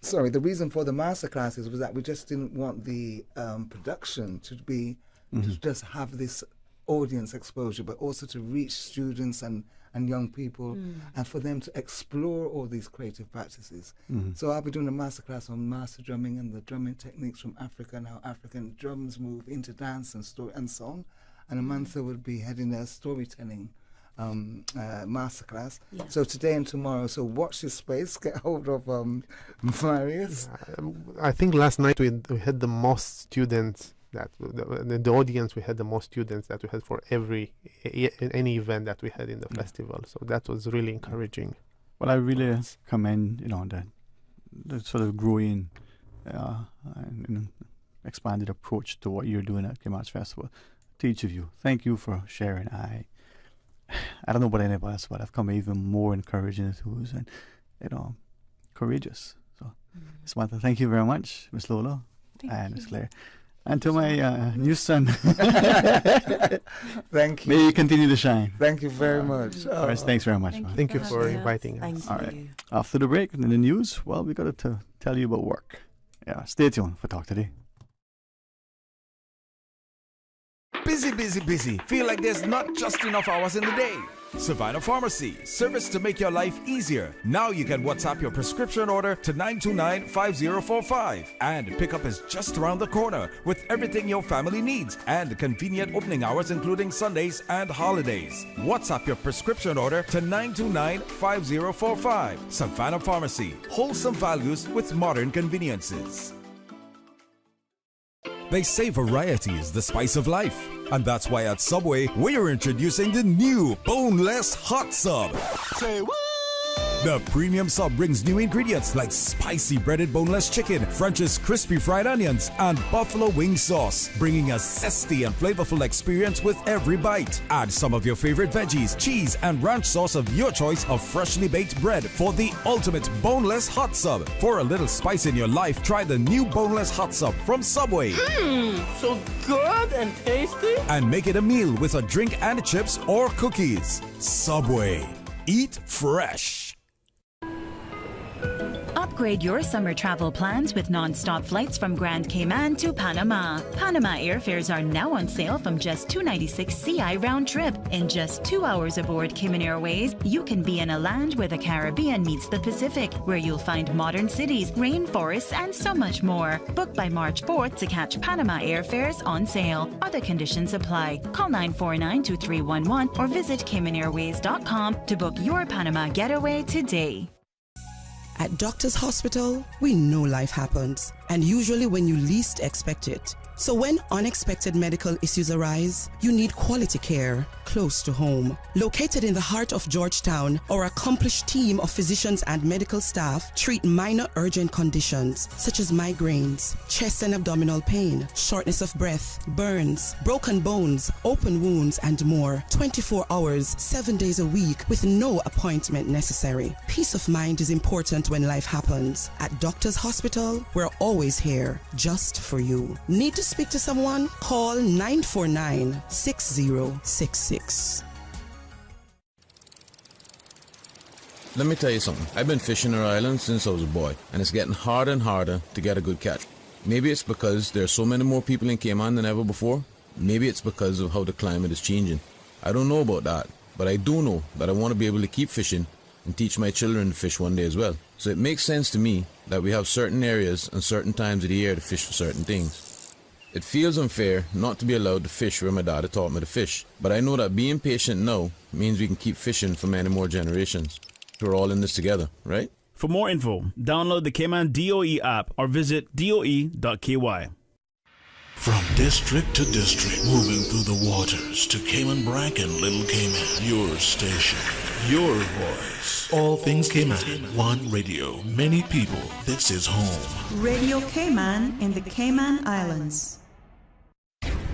sorry, the reason for the masterclasses was that we just didn't want the production to be to just have this audience exposure, but also to reach students and young people and for them to explore all these creative practices. So I'll be doing a masterclass on master drumming and the drumming techniques from Africa and how African drums move into dance and story and song. And Amantha will be heading a storytelling masterclass. So today and tomorrow, so watch this space, get hold of Marius. I think last night we had the most students that the audience, we had the most students that we had for any event that we had in the festival. So that was really encouraging. Well, I really commend the sort of growing and expanded approach to what you're doing at Cayman Arts Festival. To each of you, thank you for sharing. I don't know about anybody else, but I've come even more encouraging enthused and courageous. So, Samantha, thank you very much, Miss Lola and Miss Claire. And to my new son, thank you. May you continue to shine. Thank you very much. All right, thanks very much. Thank you for inviting us. All right. After the break, in the news, well, we got to tell you about work. Yeah, stay tuned for Talk Today. Busy, busy, busy. Feel like there's not just enough hours in the day. Savannah Pharmacy, service to make your life easier. Now you can WhatsApp your prescription order to 929-5045. And pickup is just around the corner with everything your family needs and convenient opening hours including Sundays and holidays. WhatsApp your prescription order to 929-5045. Savannah Pharmacy, wholesome values with modern conveniences. They say variety is the spice of life. And that's why at Subway, we're introducing the new Boneless Hot Sub. Say what? The premium sub brings new ingredients like spicy breaded boneless chicken, French's crispy fried onions, and buffalo wing sauce, bringing a zesty and flavorful experience with every bite. Add some of your favorite veggies, cheese, and ranch sauce of your choice of freshly baked bread for the ultimate boneless hot sub. For a little spice in your life, try the new boneless hot sub from Subway. So good and tasty. And make it a meal with a drink and chips or cookies. Subway. Eat fresh. Upgrade your summer travel plans with non-stop flights from Grand Cayman to Panama. Panama airfares are now on sale from just $296 CI round trip. In just 2 hours aboard Cayman Airways, you can be in a land where the Caribbean meets the Pacific, where you'll find modern cities, rainforests, and so much more. Book by March 4th to catch Panama airfares on sale. Other conditions apply. Call 949-2311 or visit CaymanAirways.com to book your Panama getaway today. At Doctors Hospital, we know life happens, and usually when you least expect it. So when unexpected medical issues arise, you need quality care close to home. Located in the heart of Georgetown, our accomplished team of physicians and medical staff treat minor urgent conditions such as migraines, chest and abdominal pain, shortness of breath, burns, broken bones, open wounds, and more. 24 hours, 7 days a week with no appointment necessary. Peace of mind is important when life happens. At Doctors Hospital, we're always here just for you. Need to speak to someone? Call 949-6066. Let me tell you something. I've been fishing our island since I was a boy, and it's getting harder and harder to get a good catch. Maybe it's because there are so many more people in Cayman than ever before. Maybe it's because of how the climate is changing. I don't know about that, but I do know that I want to be able to keep fishing and teach my children to fish one day as well. So it makes sense to me that we have certain areas and certain times of the year to fish for certain things. It feels unfair not to be allowed to fish where my dad had taught me to fish, but I know that being patient now means we can keep fishing for many more generations. We're all in this together, right? For more info, download the Cayman DOE app or visit doe.ky. From district to district, moving through the waters to Cayman Brac and Little Cayman. Your station, your voice. All things Cayman. One radio, many people. This is home. Radio Cayman in the Cayman Islands.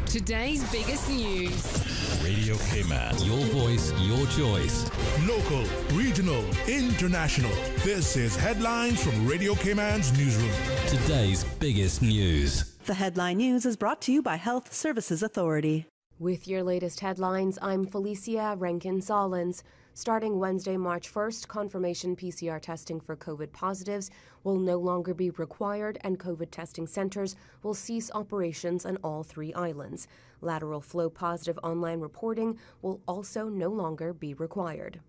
Today's biggest news. Radio Cayman. Your voice, your choice. Local, regional, international. This is headlines from Radio Cayman's newsroom. Today's biggest news. The headline news is brought to you by Health Services Authority. With your latest headlines, I'm Felicia Rankin-Solins. Starting Wednesday, March 1st, confirmation PCR testing for COVID positives will no longer be required and COVID testing centers will cease operations on all 3 islands. Lateral flow positive online reporting will also no longer be required.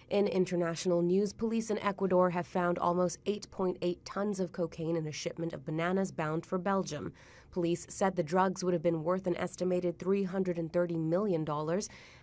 In international news, police in Ecuador have found almost 8.8 tons of cocaine in a shipment of bananas bound for Belgium. Police said the drugs would have been worth an estimated $330 million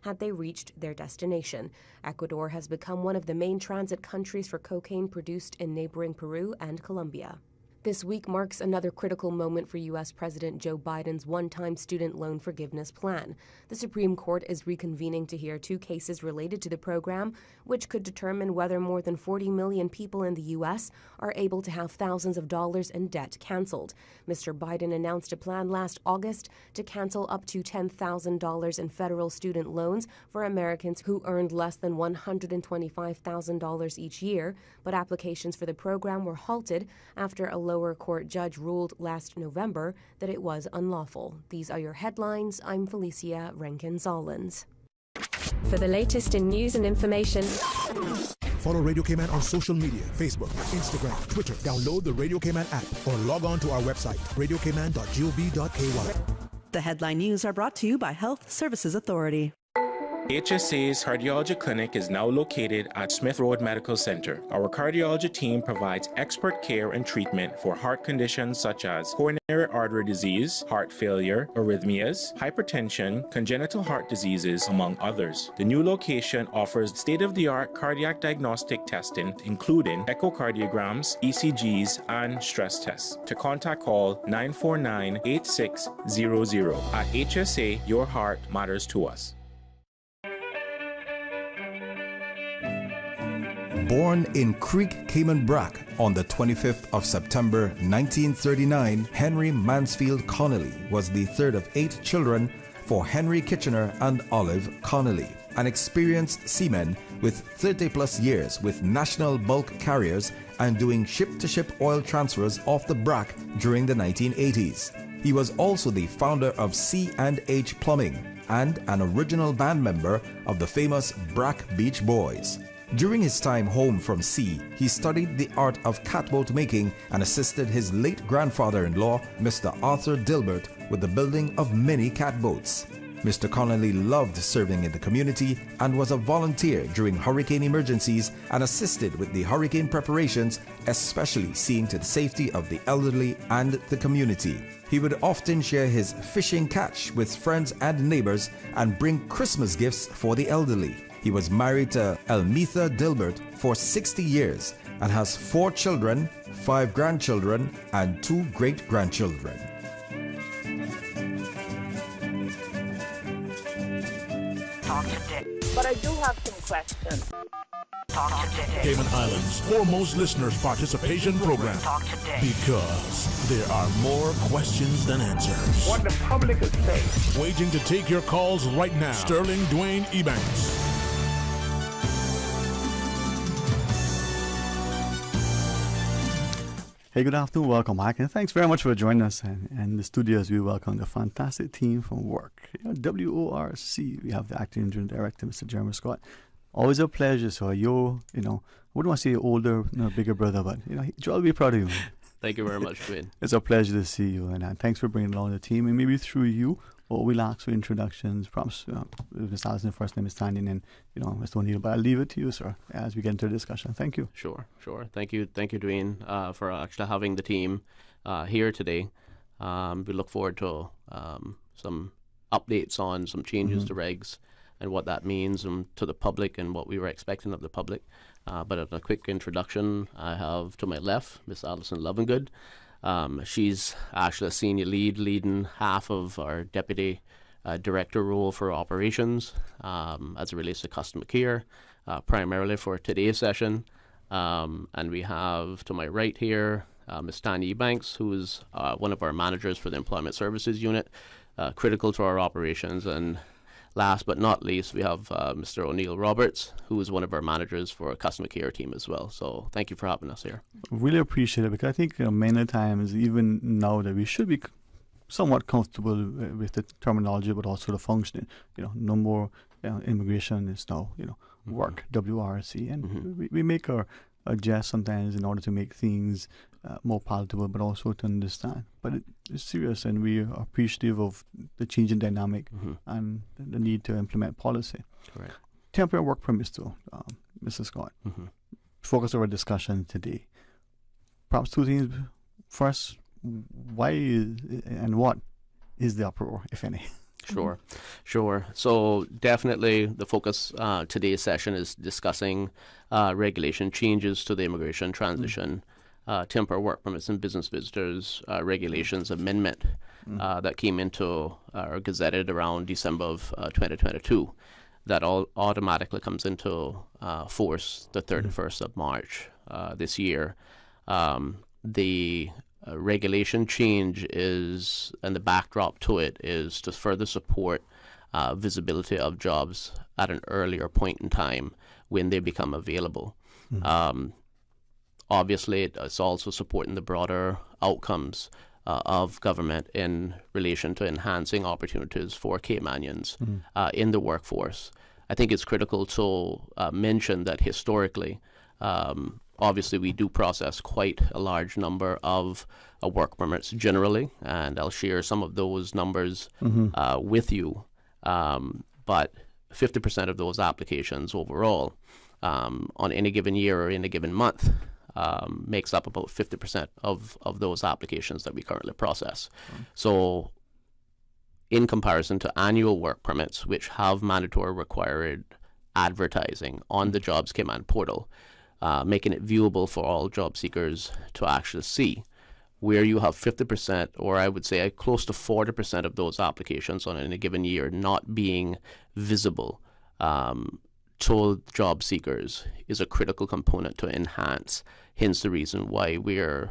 had they reached their destination. Ecuador has become one of the main transit countries for cocaine produced in neighboring Peru and Colombia. This week marks another critical moment for U.S. President Joe Biden's one-time student loan forgiveness plan. The Supreme Court is reconvening to hear 2 cases related to the program, which could determine whether more than 40 million people in the U.S. are able to have thousands of dollars in debt canceled. Mr. Biden announced a plan last August to cancel up to $10,000 in federal student loans for Americans who earned less than $125,000 each year, but applications for the program were halted after a lower court judge ruled last November that it was unlawful. These are your headlines. I'm Felicia Rankin-Solins. For the latest in news and information, follow Radio Cayman on social media, Facebook, Instagram, Twitter. Download the Radio Cayman app or log on to our website, radiocayman.gov.ky. The headline news are brought to you by Health Services Authority. HSA's cardiology clinic is now located at Smith Road Medical Center. Our cardiology team provides expert care and treatment for heart conditions such as coronary artery disease, heart failure, arrhythmias, hypertension, congenital heart diseases, among others. The new location offers state-of-the-art cardiac diagnostic testing, including echocardiograms, ECGs, and stress tests. To contact, call 949-8600. At HSA, your heart matters to us. Born in Creek, Cayman Brac on the 25th of September 1939, Henry Mansfield Connolly was the third of 8 children for Henry Kitchener and Olive Connolly, an experienced seaman with 30-plus years with national bulk carriers and doing ship-to-ship oil transfers off the Brac during the 1980s. He was also the founder of C&H Plumbing and an original band member of the famous Brac Beach Boys. During his time home from sea, he studied the art of catboat making and assisted his late grandfather-in-law, Mr. Arthur Dilbert, with the building of many catboats. Mr. Connolly loved serving in the community and was a volunteer during hurricane emergencies and assisted with the hurricane preparations, especially seeing to the safety of the elderly and the community. He would often share his fishing catch with friends and neighbors and bring Christmas gifts for the elderly. He was married to Elmitha Dilbert for 60 years and has 4 children, 5 grandchildren, and 2 great-grandchildren. But I do have some questions. Cayman Islands' foremost listeners' participation program. Because there are more questions than answers. What the public is saying. Waiting to take your calls right now. Sterling Dwayne Ebanks. Hey, good afternoon. Welcome back, and thanks very much for joining us. And in the studios, we welcome the fantastic team from work. WORC, we have the acting engineer director, Mr. Jeremy Scott. Always a pleasure. So I wouldn't want to say older, bigger brother, but Joel will be proud of you. Thank you very much, Dwayne. It's a pleasure to see you, and thanks for bringing along the team. And maybe through you, we'll ask for introductions. Perhaps Ms. Allison first name is standing, and Mr. O'Neill. But I'll leave it to you, sir, as we get into the discussion. Thank you. Sure. Thank you, Dwayne, for actually having the team here today. We look forward to some updates on some changes to regs and what that means to the public and what we were expecting of the public. But as a quick introduction, I have to my left Miss Alison Lovingood. She's actually a senior leading half of our deputy director role for operations as it relates to customer care, primarily for today's session. And we have to my right here Ms. Dwayne Ebanks, who is one of our managers for the Employment Services Unit, critical to our operations. And last but not least, we have Mr. O'Neill Roberts, who is one of our managers for a customer care team as well. So thank you for having us here. Really appreciate it, because I think many times, even now, that we should be somewhat comfortable with the terminology, but also the functioning. No more immigration is now work, WRC, and we make our jest sometimes in order to make things more palatable, but also to understand. But it's serious, and we are appreciative of the changing dynamic and the need to implement policy. Correct. Temporary work permits, though, Mr. Scott. Focus of our discussion today. Perhaps two things. First, why and what is the uproar, if any? Sure. So definitely the focus today's session is discussing regulation changes to the immigration transition, temporary work permits and business visitors regulations amendment that came into or gazetted around December of 2022. That all automatically comes into force the 31st of March this year. The regulation change is, and the backdrop to it is to further support visibility of jobs at an earlier point in time when they become available. Obviously, it's also supporting the broader outcomes of government in relation to enhancing opportunities for Caymanians in the workforce. I think it's critical to mention that historically, obviously, we do process quite a large number of work permits generally, and I'll share some of those numbers with you. But 50% of those applications overall on any given year or any given month makes up about 50% of those applications that we currently process. So in comparison to annual work permits, which have mandatory required advertising on the Jobs Cayman portal, making it viewable for all job seekers to actually see, where you have 50%, or I would say close to 40% of those applications on any given year not being visible to job seekers is a critical component to enhance. Hence the reason why we're,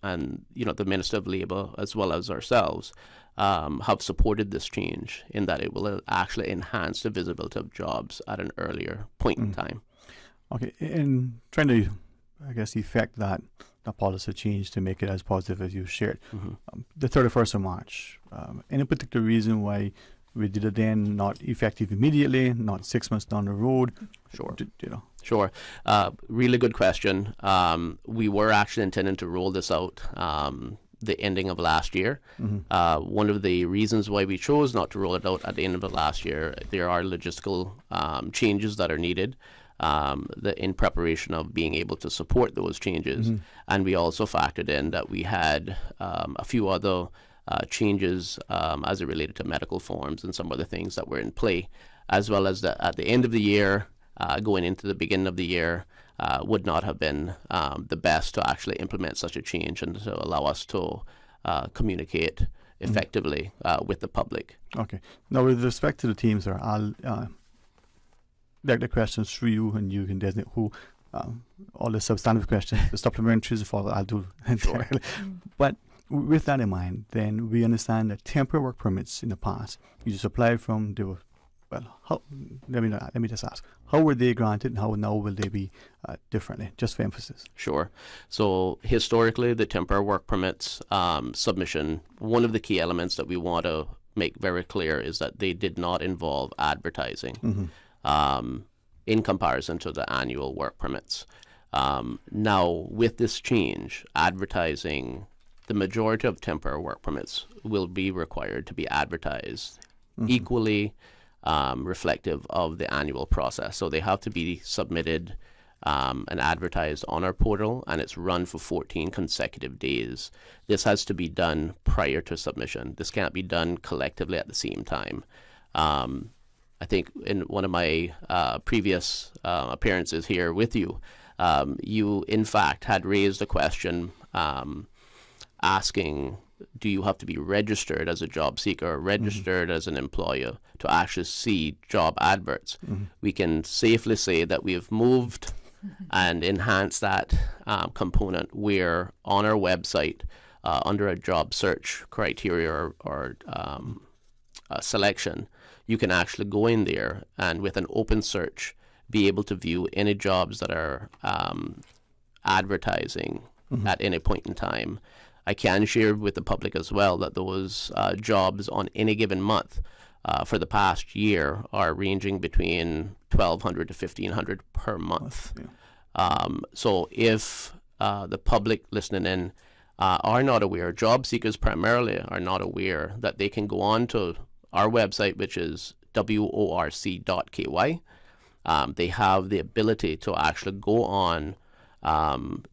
and the Minister of Labour as well as ourselves, have supported this change in that it will actually enhance the visibility of jobs at an earlier point in time. Okay, and trying to, I guess, effect that policy change to make it as positive as you shared. The 31st of March, any particular reason why we did it then, not effective immediately, not 6 months down the road? Sure. Really good question. We were actually intending to roll this out the ending of last year. One of the reasons why we chose not to roll it out at the end of the last year, there are logistical changes that are needed in preparation of being able to support those changes. And we also factored in that we had a few other changes as it related to medical forms and some other things that were in play, as well as at the end of the year, going into the beginning of the year, would not have been the best to actually implement such a change and to allow us to communicate effectively with the public. Okay. Now, with respect to the teams, sir, I'll direct the questions through you, and you can designate who. All the substantive questions, the supplementaries, I'll do entirely. But with that in mind, then we understand that temporary work permits in the past, you just applied from, they were, let me just ask, how were they granted and how now will they be differently, just for emphasis? Sure. So historically, the temporary work permits submission, one of the key elements that we want to make very clear is that they did not involve advertising in comparison to the annual work permits. Now, with this change, advertising, the majority of temporary work permits will be required to be advertised equally reflective of the annual process. So they have to be submitted and advertised on our portal, and it's run for 14 consecutive days. This has to be done prior to submission. This can't be done collectively at the same time. I think in one of my previous appearances here with you, you in fact had raised a question asking, do you have to be registered as a job seeker or registered as an employer to actually see job adverts? We can safely say that we have moved and enhanced that component where on our website, under a job search criteria or selection, you can actually go in there and with an open search be able to view any jobs that are advertising at any point in time. I can share with the public as well that those jobs on any given month for the past year are ranging between 1,200 to 1,500 per month. So if the public listening in are not aware, job seekers primarily are not aware that they can go on to our website, which is worc.ky. They have the ability to actually go on.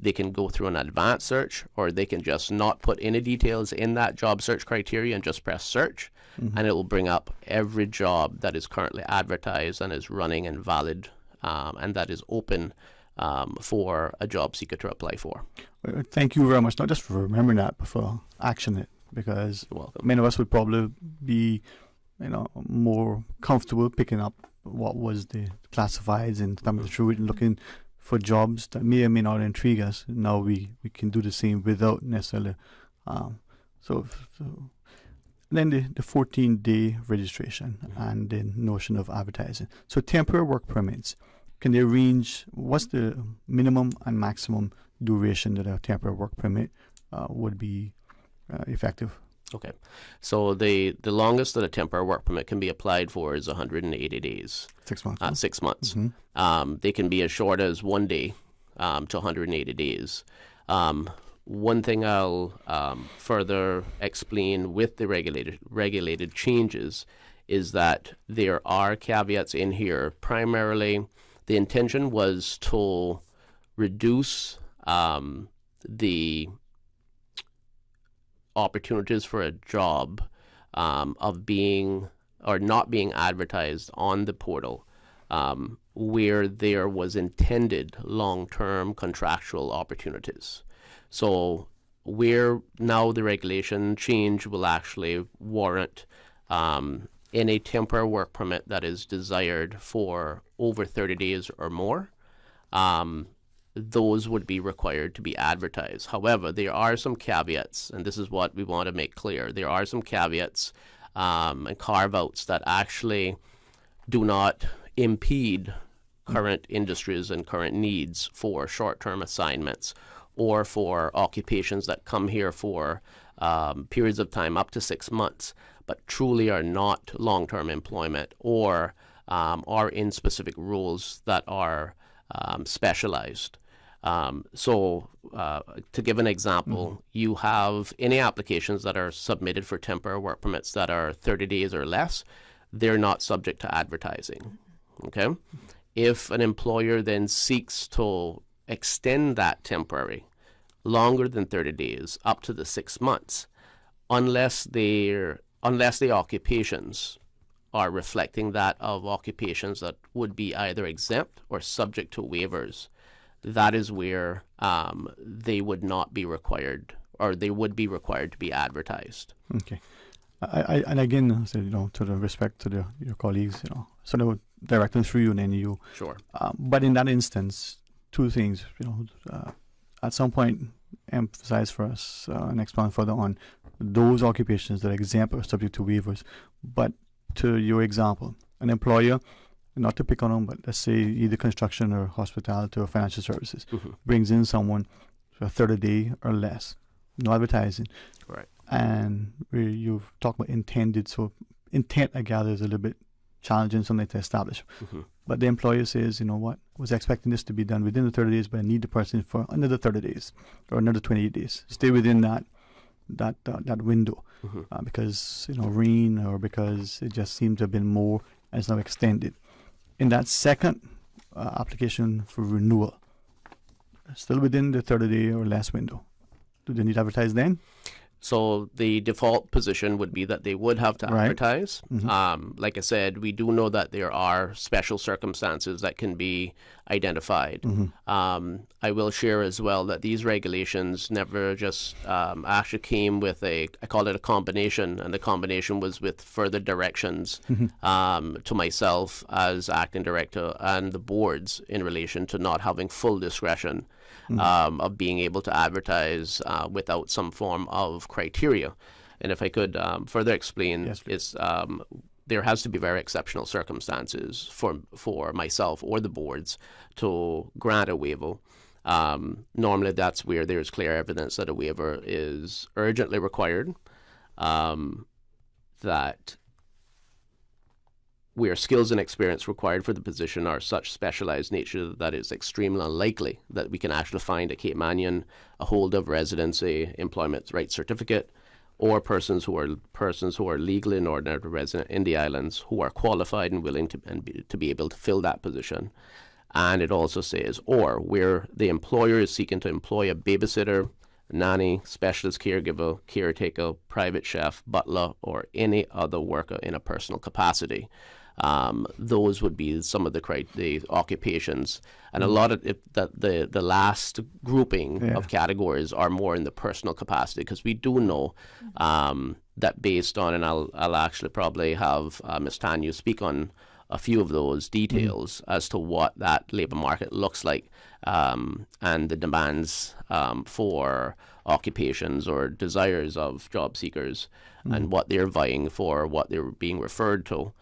They can go through an advanced search, or they can just not put any details in that job search criteria and just press search, and it will bring up every job that is currently advertised and is running and valid, and that is open for a job seeker to apply for. Thank you very much, not just for remembering that, but for actioning it, because many of us would probably be more comfortable picking up what was the classifieds and thumbing through it and looking for jobs that may or may not intrigue us. Now we can do the same without necessarily. So then the 14-day registration and the notion of advertising. So temporary work permits, can they range? What's the minimum and maximum duration that a temporary work permit would be effective? Okay, so the longest that a temporary work permit can be applied for is 180 days. 6 months. 6 months. They can be as short as 1 day to 180 days. One thing I'll further explain with the regulated changes is that there are caveats in here. Primarily, the intention was to reduce the opportunities for a job of being or not being advertised on the portal where there was intended long-term contractual opportunities. So where now the regulation change will actually warrant any temporary work permit that is desired for over 30 days or more, those would be required to be advertised. However, there are some caveats, and this is what we want to make clear. There are some caveats and carve-outs that actually do not impede current industries and current needs for short-term assignments or for occupations that come here for periods of time up to 6 months, but truly are not long-term employment or are in specific roles that are specialized. So to give an example, you have any applications that are submitted for temporary work permits that are 30 days or less, they're not subject to advertising. Okay? If an employer then seeks to extend that temporary longer than 30 days up to the 6 months, unless the occupations are reflecting that of occupations that would be either exempt or subject to waivers, that is where they would not be required, or they would be required to be advertised. Okay. And again, so, to the respect to your colleagues, so they would direct them through you and then you. Sure. But in that instance, two things, at some point emphasize for us and expand further on those occupations that are exempt or subject to waivers. But to your example, an employer, not to pick on them, but let's say either construction or hospitality or financial services, brings in someone for a 30 day or less, no advertising. Right. And you've talked about intended, so intent, I gather, is a little bit challenging, something to establish. but the employer says, you know what, I was expecting this to be done within the 30 days, but I need the person for another 30 days or another 28 days. Stay within that window because, you know, rain or because it just seems to have been more and it's now extended. In that second application for renewal, still within the 30-day or less window, do they need to advertise then? So the default position would be that they would have to advertise. Like I said, we do know that there are special circumstances that can be identified. I will share as well that these regulations never just actually came with I call it a combination, and the combination was with further directions to myself as acting director and the boards in relation to not having full discretion of being able to advertise without some form of criteria. And if I could further explain, there has to be very exceptional circumstances for myself or the boards to grant a waiver. Normally that's where there's clear evidence that a waiver is urgently required, that where skills and experience required for the position are such specialized nature that it's extremely unlikely that we can actually find a Caymanian, a holder of residency, employment rights certificate, or persons who are legally and ordinarily resident in the islands who are qualified and willing to be able to fill that position. And it also says, or where the employer is seeking to employ a babysitter, nanny, specialist caregiver, caretaker, private chef, butler, or any other worker in a personal capacity. Those would be some of the occupations, and a lot of the last grouping of categories are more in the personal capacity, because we do know that based on, and I'll actually probably have Ms. Tanya speak on a few of those details as to what that labour market looks like, and the demands for occupations or desires of job seekers and what they're vying for, what they're being referred to.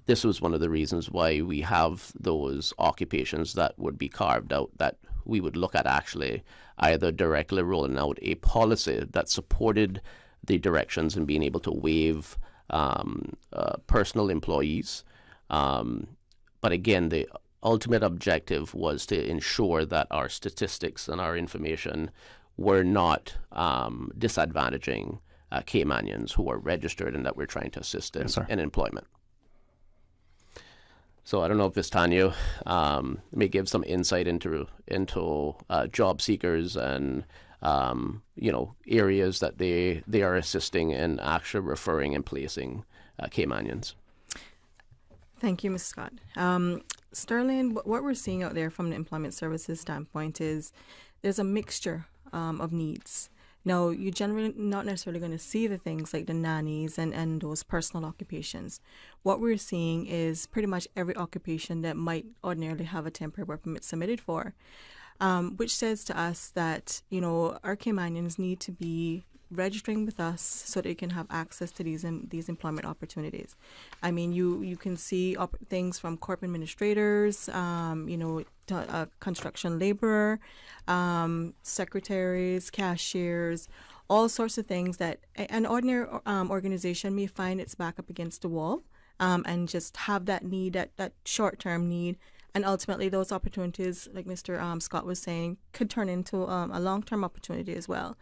This was one of the reasons why we have those occupations that would be carved out, that we would look at actually either directly rolling out a policy that supported the directions and being able to waive personal employees. But again, the ultimate objective was to ensure that our statistics and our information were not disadvantaging Caymanians who are registered and that we're trying to assist in employment. So I don't know if Ms. Tanya may give some insight into job seekers and areas that they are assisting in actually referring and placing Caymanians. Thank you, Ms. Scott. Sterling, what we're seeing out there from the employment services standpoint is there's a mixture of needs. Now, you're generally not necessarily going to see the things like the nannies and those personal occupations. What we're seeing is pretty much every occupation that might ordinarily have a temporary work permit submitted for, which says to us that, our Caymanians need to be registering with us so that you can have access to these employment opportunities. I mean, you can see things from corp administrators, construction laborer, secretaries, cashiers, all sorts of things that an ordinary organization may find its back up against the wall, and just have that need, that short-term need. And ultimately, those opportunities, like Mr. Scott was saying, could turn into a long-term opportunity as well.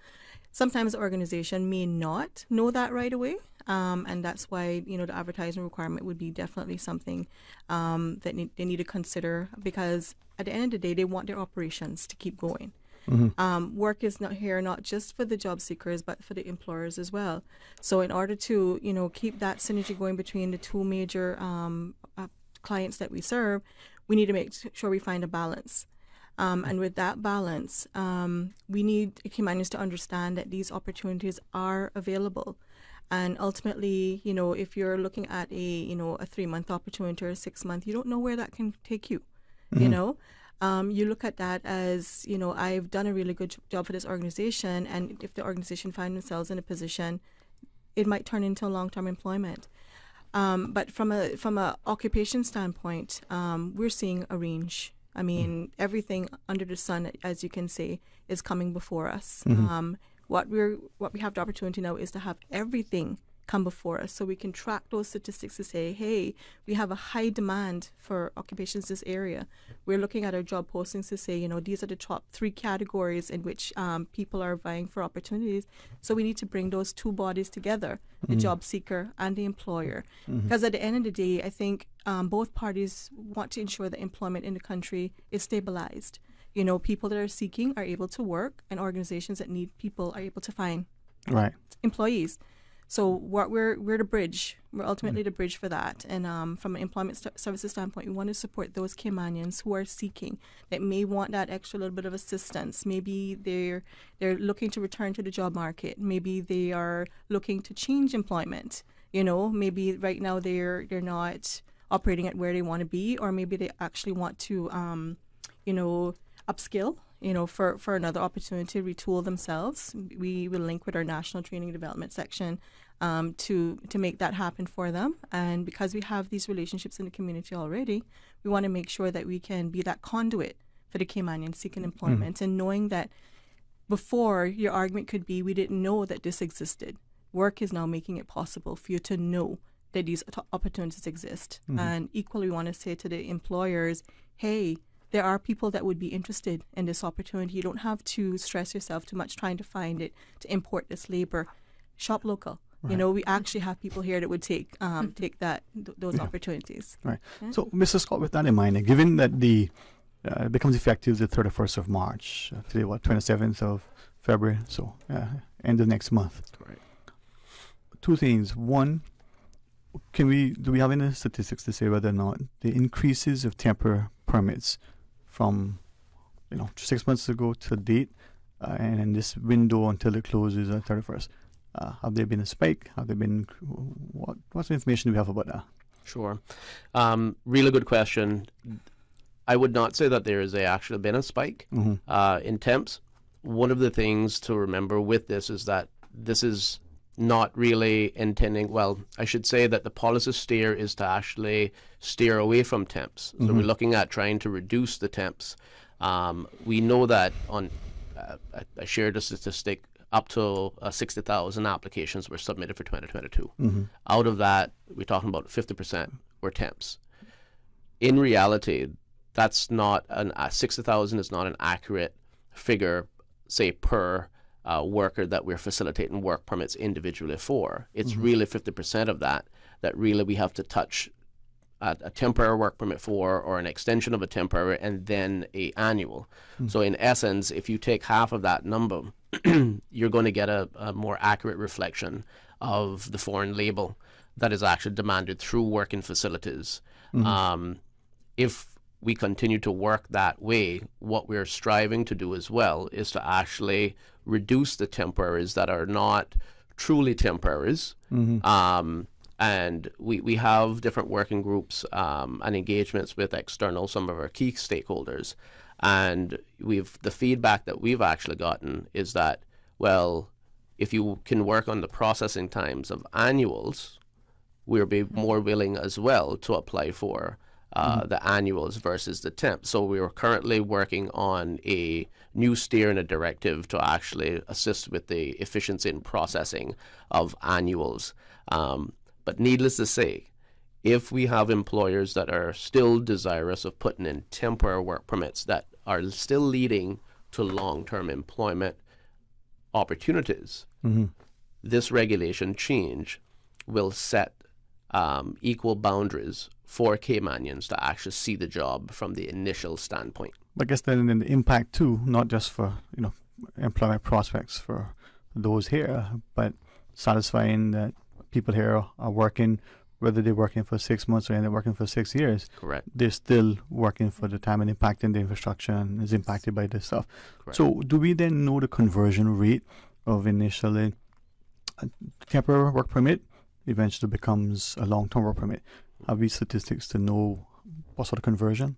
Sometimes the organization may not know that right away, and that's why the advertising requirement would be definitely something that they need to consider, because at the end of the day, they want their operations to keep going. Work is not here not just for the job seekers, but for the employers as well. So in order to keep that synergy going between the two major clients that we serve, we need to make sure we find a balance. And with that balance, we need Caymanians to understand that these opportunities are available. And ultimately, if you're looking at a 3-month opportunity or a 6-month, you don't know where that can take you. You look at that as, I've done a really good job for this organization, and if the organization finds themselves in a position, it might turn into long-term employment. But from a occupation standpoint, we're seeing a range. I mean, everything under the sun, as you can say, is coming before us. What we have the opportunity now is to have everything come before us, so we can track those statistics to say, hey, we have a high demand for occupations this area. We're looking at our job postings to say, these are the top 3 categories in which people are vying for opportunities. So we need to bring those two bodies together, the job seeker and the employer. Because at the end of the day, I think both parties want to ensure that employment in the country is stabilized. People that are seeking are able to work, and organizations that need people are able to find employees. So we're the bridge. We're ultimately the bridge for that. And from an employment services standpoint, we want to support those Caymanians who are seeking, that may want that extra little bit of assistance. Maybe they're looking to return to the job market. Maybe they are looking to change employment. Maybe right now they're not operating at where they want to be, or maybe they actually want to upskill, for another opportunity, retool themselves. We will link with our National Training Development section to make that happen for them. And because we have these relationships in the community already, we want to make sure that we can be that conduit for the Caymanians seeking employment. And knowing that before, your argument could be, we didn't know that this existed. Work is now making it possible for you to know that these opportunities exist. And equally, we want to say to the employers, hey, there are people that would be interested in this opportunity. You don't have to stress yourself too much trying to find it, to import this labor. Shop local. We actually have people here that would take those opportunities. Right. Yeah. So, Mr. Scott, with that in mind, given that it becomes effective the 31st of March, today 27th of February, so end of next month. Correct. 2 things. One, do we have any statistics to say whether or not the increases of temporary permits from 6 months ago to date, and in this window until it closes on 31st, have there been a spike? Have there been what's the information we have about that? Sure, really good question. I would not say that there has actually been a spike in temps. One of the things to remember with this is that this is not really intending, I should say that the policy steer is to actually steer away from temps. So we're looking at trying to reduce the temps. We know that I shared a statistic, up to 60,000 applications were submitted for 2022. Out of that, we're talking about 50% were temps. In reality, that's not 60,000 is not an accurate figure, say, per worker that we're facilitating work permits individually for. It's really 50% of that really we have to touch a temporary work permit for, or an extension of a temporary, and then a annual. So in essence, if you take half of that number, you're going to get a more accurate reflection of the foreign labor that is actually demanded through working facilities. If we continue to work that way, what we're striving to do as well is to actually reduce the temporaries that are not truly temporaries. And we have different working groups and engagements with some of our key stakeholders. And the feedback that we've actually gotten is that, if you can work on the processing times of annuals, we'll be more willing as well to apply for the annuals versus the temp. So we are currently working on a new steer and a directive to actually assist with the efficiency in processing of annuals. But needless to say, if we have employers that are still desirous of putting in temporary work permits that are still leading to long-term employment opportunities, this regulation change will set equal boundaries for Caymanians to actually see the job from the initial standpoint. I guess then the impact too, not just for employment prospects for those here, but satisfying that people here are working, whether they're working for 6 months or they're working for 6 years. Correct. They're still working for the time and impacting the infrastructure and is impacted by this stuff. Correct. So do we then know the conversion rate of initially a temporary work permit eventually becomes a long-term work permit? Have we statistics to know what sort of conversion?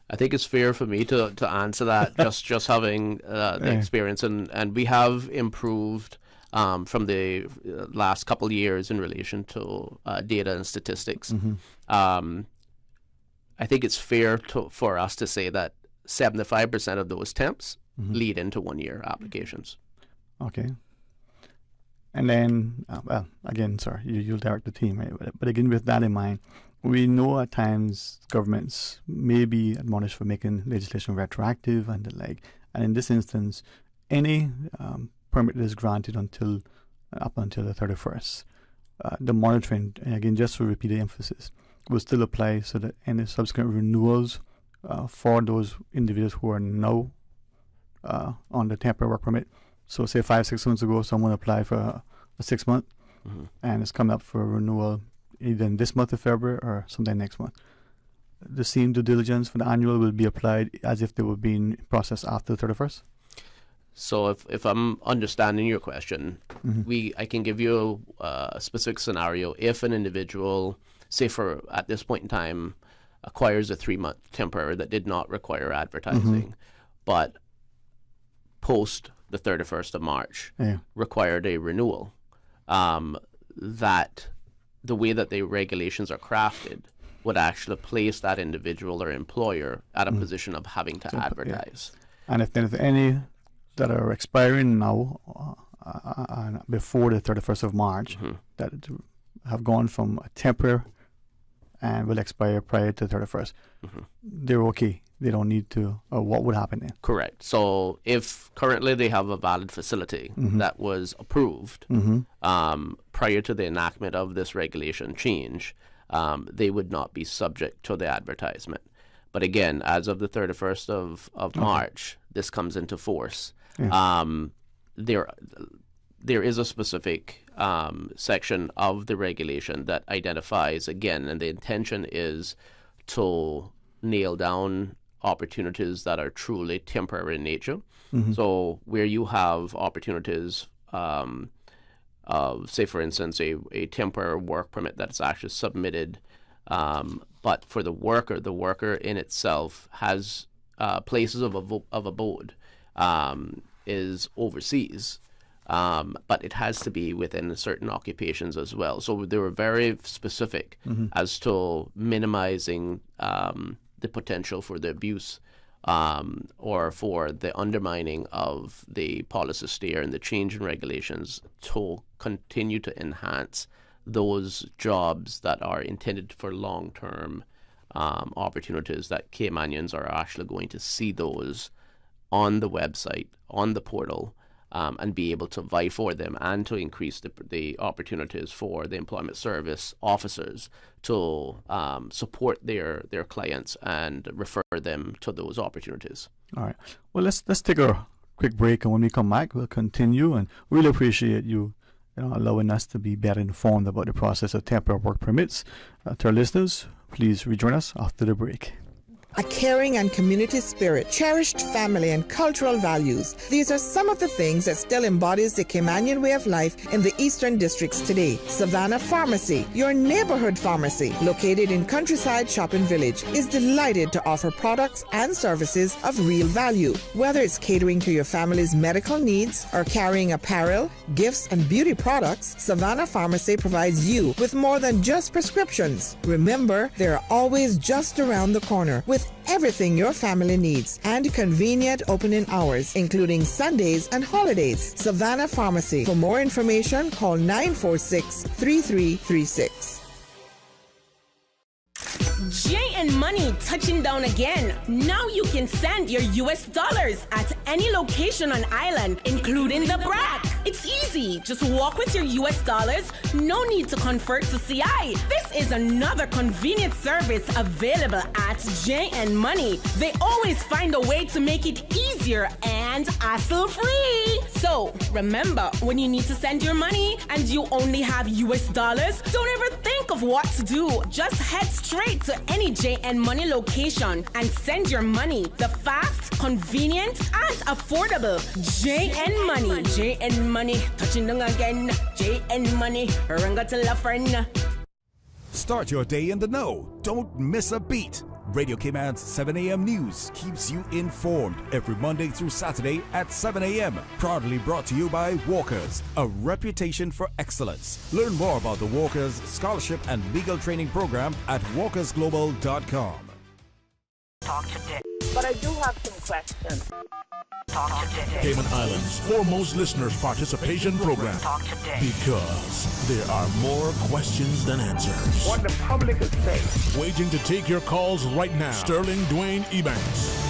I think it's fair for me to answer that, just having the experience. And we have improved from the last couple of years in relation to data and statistics. I think it's fair for us to say that 75% of those temps lead into 1-year applications. Okay. And then, again, sorry, you'll direct the team, right? But again, with that in mind, we know at times governments may be admonished for making legislation retroactive and the like. And in this instance, any permit that is granted up until the 31st, the monitoring, and again, just to repeat the emphasis, will still apply so that any subsequent renewals for those individuals who are now on the temporary work permit. So say 5-6 months ago, someone applied for a 6 month and it's coming up for renewal either in this month of February or sometime next month. The same due diligence for the annual will be applied as if they were being processed after the 31st? So if I'm understanding your question, I can give you a specific scenario. If an individual, say at this point in time, acquires a 3-month temporary that did not require advertising, but post the 31st of March required a renewal, that the way that the regulations are crafted would actually place that individual or employer at a position of having to advertise. Yeah. And if there's any that are expiring now before the 31st of March that have gone from a temporary and will expire prior to the 31st, they're okay. They don't need to, or what would happen then? Correct. So if currently they have a valid facility that was approved prior to the enactment of this regulation change, they would not be subject to the advertisement. But again, as of the 31st of March, this comes into force. There is a specific section of the regulation that identifies, again, and the intention is to nail down opportunities that are truly temporary in nature. So where you have opportunities of, say, for instance, a temporary work permit that's actually submitted, but for the worker in itself has places of abode, is overseas, but it has to be within certain occupations as well. So they were very specific as to minimizing the potential for the abuse or for the undermining of the policy steer and the change in regulations to continue to enhance those jobs that are intended for long-term opportunities, that Caymanians are actually going to see those on the website, on the portal, and be able to vie for them and to increase the opportunities for the employment service officers to support their clients and refer them to those opportunities. All right. Well, let's take a quick break, and when we come back, we'll continue. And really appreciate you allowing us to be better informed about the process of temporary work permits. To our listeners, please rejoin us after the break. A caring and community spirit, cherished family and cultural values. These are some of the things that still embodies the Caymanian way of life in the Eastern Districts today. Savannah Pharmacy, your neighborhood pharmacy, located in Countryside Shopping Village, is delighted to offer products and services of real value. Whether it's catering to your family's medical needs or carrying apparel, gifts, and beauty products, Savannah Pharmacy provides you with more than just prescriptions. Remember, they're always just around the corner with everything your family needs and convenient opening hours, including Sundays and holidays. Savannah Pharmacy. For more information, call 946-3336. J&M Money touching down again. Now you can send your US dollars at any location on island, including the BRAC. It's easy. Just walk with your US dollars. No need to convert to CI. This is another convenient service available at J&M Money. They always find a way to make it easier and hassle-free. So remember, when you need to send your money and you only have US dollars, don't ever think of what to do. Just head straight to any J&M Money location and send your money the fast, convenient, and affordable. J&M Money. J&M Money. Touching down again. J&M Money. Ranga to la friend. Start your day in the know. Don't miss a beat. Radio Cayman's 7 a.m. news keeps you informed every Monday through Saturday at 7 a.m. Proudly brought to you by Walkers, a reputation for excellence. Learn more about the Walkers Scholarship and Legal Training Program at walkersglobal.com. Talk today. But I do have some question. Cayman Islands' foremost listeners participation program. Because there are more questions than answers. What the public is saying. Waiting to take your calls right now. Sterling Dwayne Ebanks.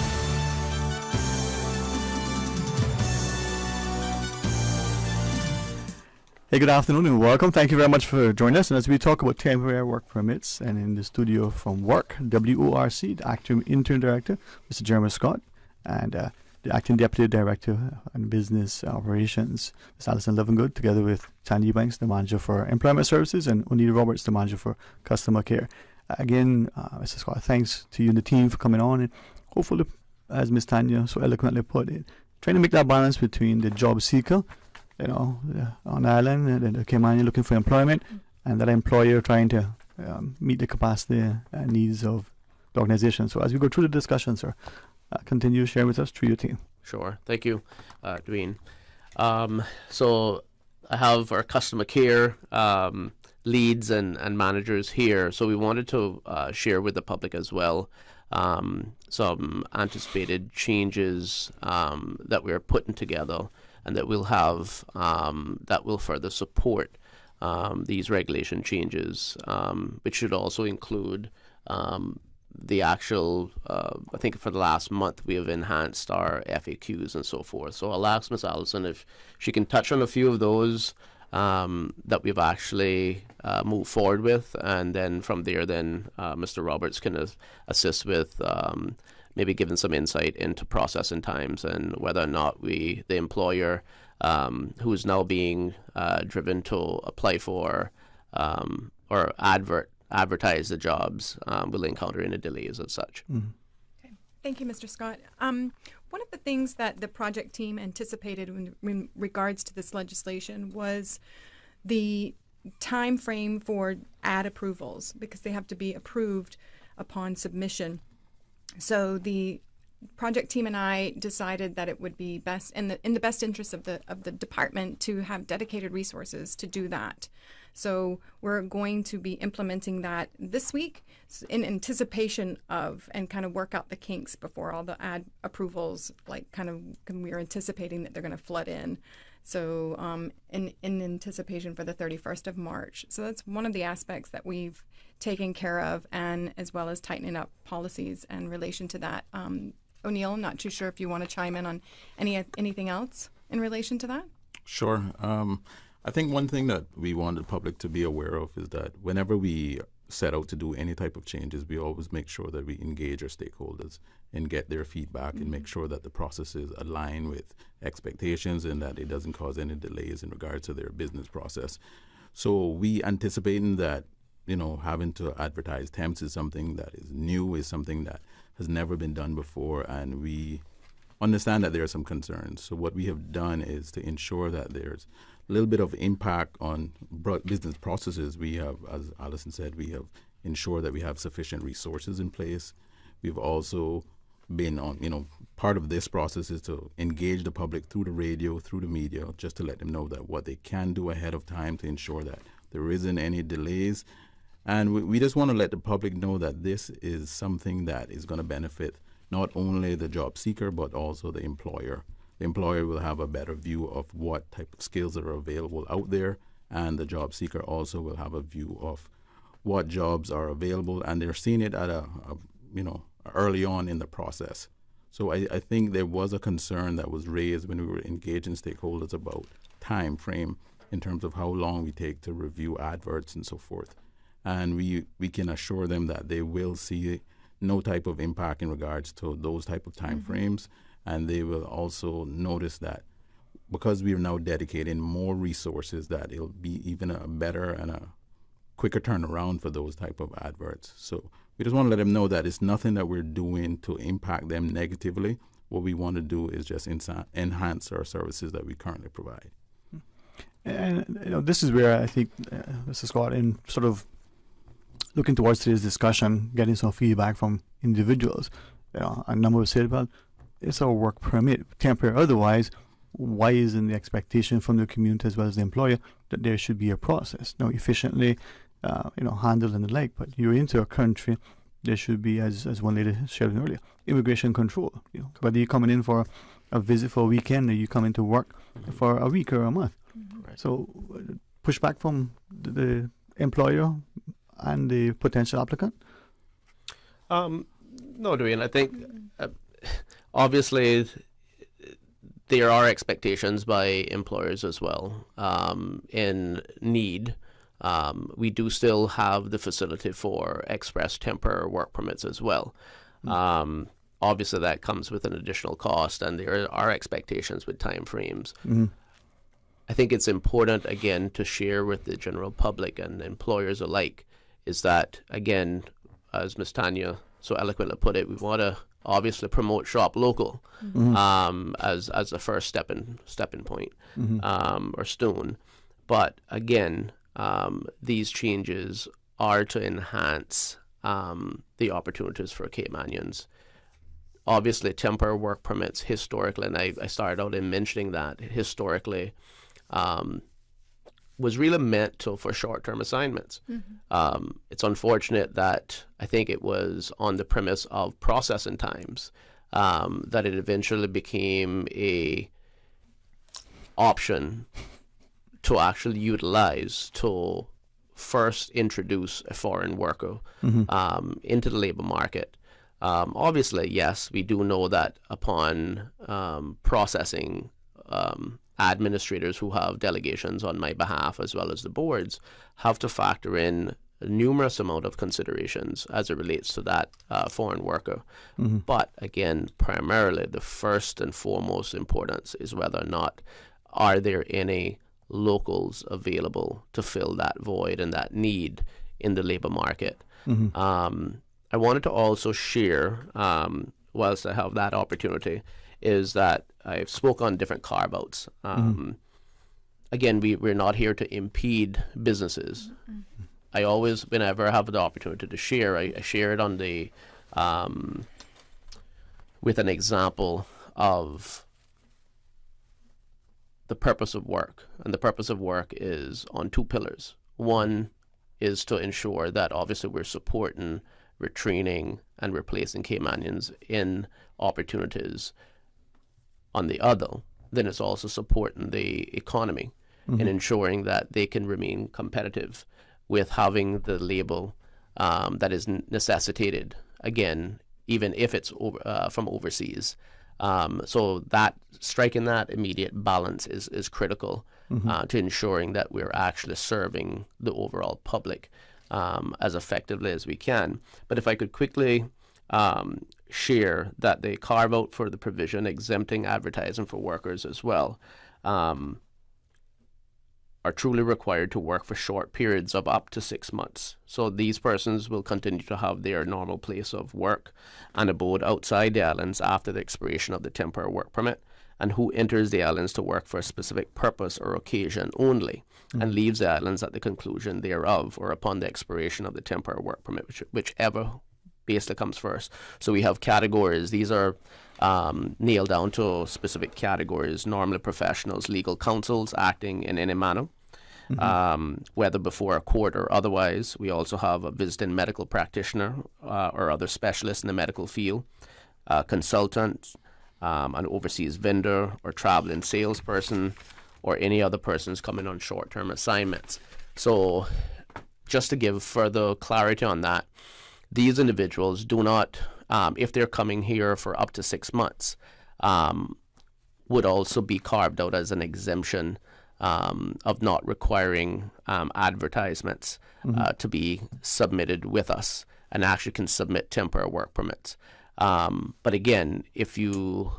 Hey, good afternoon and welcome. Thank you very much for joining us. And as we talk about temporary work permits, and in the studio from WORC, W-O-R-C, the acting intern director, Mr. Jeremy Scott, and the acting deputy director on business operations, Ms. Alison Lovingood, together with Dwayne Ebanks, the manager for employment services, and O'Neill Roberts, the manager for customer care. Again, Mr. Scott, thanks to you and the team for coming on. And hopefully, as Ms. Tanya so eloquently put it, trying to make that balance between the job seeker, on island, and the Caymanian looking for employment, and that employer trying to meet the capacity and needs of the organization. So as we go through the discussion, sir, continue sharing with us through your team. Sure. Thank you, Dwayne. So I have our customer care leads and managers here. So we wanted to share with the public as well some anticipated changes that we're putting together and that we'll have that will further support these regulation changes, which should also include the actual, I think for the last month, we have enhanced our FAQs and so forth. So I'll ask Ms. Allison if she can touch on a few of those that we've actually moved forward with. And then from there, Mr. Roberts can assist with maybe giving some insight into processing times and whether or not the employer who is now being driven to apply for or advertise the jobs will encounter any delays and such. Okay. Thank you, Mr. Scott. One of the things that the project team anticipated in regards to this legislation was the time frame for ad approvals, because they have to be approved upon submission. So the project team and I decided that it would be best in the best interest of the department to have dedicated resources to do that. So we're going to be implementing that this week in anticipation of, and kind of work out the kinks before all the ad approvals, we're anticipating that they're going to flood in. So in anticipation for the 31st of March. So that's one of the aspects that we've taken care of, and as well as tightening up policies in relation to that. O'Neill, I'm not too sure if you want to chime in on anything else in relation to that? Sure. I think one thing that we want the public to be aware of is that whenever we set out to do any type of changes, we always make sure that we engage our stakeholders and get their feedback and make sure that the processes align with expectations and that it doesn't cause any delays in regards to their business process. So we anticipating that, having to advertise temps is something that is new, is something that has never been done before, and we understand that there are some concerns. So what we have done is to ensure that there's a little bit of impact on business processes. We have, as Alison said, we have ensured that we have sufficient resources in place. We've also been on, part of this process is to engage the public through the radio, through the media, just to let them know that what they can do ahead of time to ensure that there isn't any delays. And we just want to let the public know that this is something that is going to benefit not only the job seeker, but also the employer. The employer will have a better view of what type of skills that are available out there, and the job seeker also will have a view of what jobs are available, and they're seeing it at early on in the process. So I think there was a concern that was raised when we were engaging stakeholders about time frame in terms of how long we take to review adverts and so forth. And we can assure them that they will see no type of impact in regards to those type of time frames. And they will also notice that because we are now dedicating more resources, that it'll be even a better and a quicker turnaround for those type of adverts. So we just want to let them know that it's nothing that we're doing to impact them negatively. What we want to do is just enhance our services that we currently provide. And this is where I think, Mr. Scott, in sort of looking towards today's discussion, getting some feedback from individuals, a number have said, well, it's our work permit, temporary. Otherwise, why isn't the expectation from the community as well as the employer that there should be a process, efficiently, handled and the like? But you're into a country there should be, as one lady shared earlier, immigration control. Whether you're coming in for a visit for a weekend or you come into work for a week or a month. Right. So pushback from the employer and the potential applicant? No, Dwayne, I think obviously there are expectations by employers as well in need. We do still have the facility for express temporary work permits as well. Obviously, that comes with an additional cost, and there are expectations with time frames. I think it's important, again, to share with the general public and employers alike is that, again, as Ms. Tanya so eloquently put it, we want to obviously promote shop local as the first stepping point or stone. But again, these changes are to enhance the opportunities for Caymanians. Obviously, temporary work permits historically, and I started out in mentioning that historically, was really meant for short-term assignments. It's unfortunate that I think it was on the premise of processing times that it eventually became a option to actually utilize to first introduce a foreign worker into the labor market. Obviously, yes, we do know that upon processing, administrators who have delegations on my behalf as well as the boards have to factor in a numerous amount of considerations as it relates to that foreign worker. But again, primarily the first and foremost importance is whether or not are there any locals available to fill that void and that need in the labor market. I wanted to also share, whilst I have that opportunity, is that I've spoke on different carve-outs. Again, we're not here to impede businesses. I always, whenever I have the opportunity to share, I share it on the with an example of the purpose of work. And the purpose of work is on two pillars. One is to ensure that obviously we're supporting, we're training, and we're placing Caymanians in opportunities. On the other, then it's also supporting the economy and ensuring that they can remain competitive with having the labor that is necessitated, again, even if it's from overseas. So that striking that immediate balance is critical to ensuring that we're actually serving the overall public as effectively as we can. But if I could quickly share that they carve out for the provision exempting advertising for workers as well are truly required to work for short periods of up to 6 months. So these persons will continue to have their normal place of work and abode outside the islands after the expiration of the temporary work permit, and who enters the islands to work for a specific purpose or occasion only and leaves the islands at the conclusion thereof or upon the expiration of the temporary work permit, whichever basically comes first. So we have categories. These are nailed down to specific categories, normally professionals, legal counsels acting in any manner, whether before a court or otherwise. We also have a visiting medical practitioner or other specialist in the medical field, consultant, an overseas vendor or traveling salesperson, or any other persons coming on short-term assignments. So just to give further clarity on that, these individuals do not, if they're coming here for up to 6 months, would also be carved out as an exemption of not requiring advertisements to be submitted with us, and actually can submit temporary work permits. But again, if you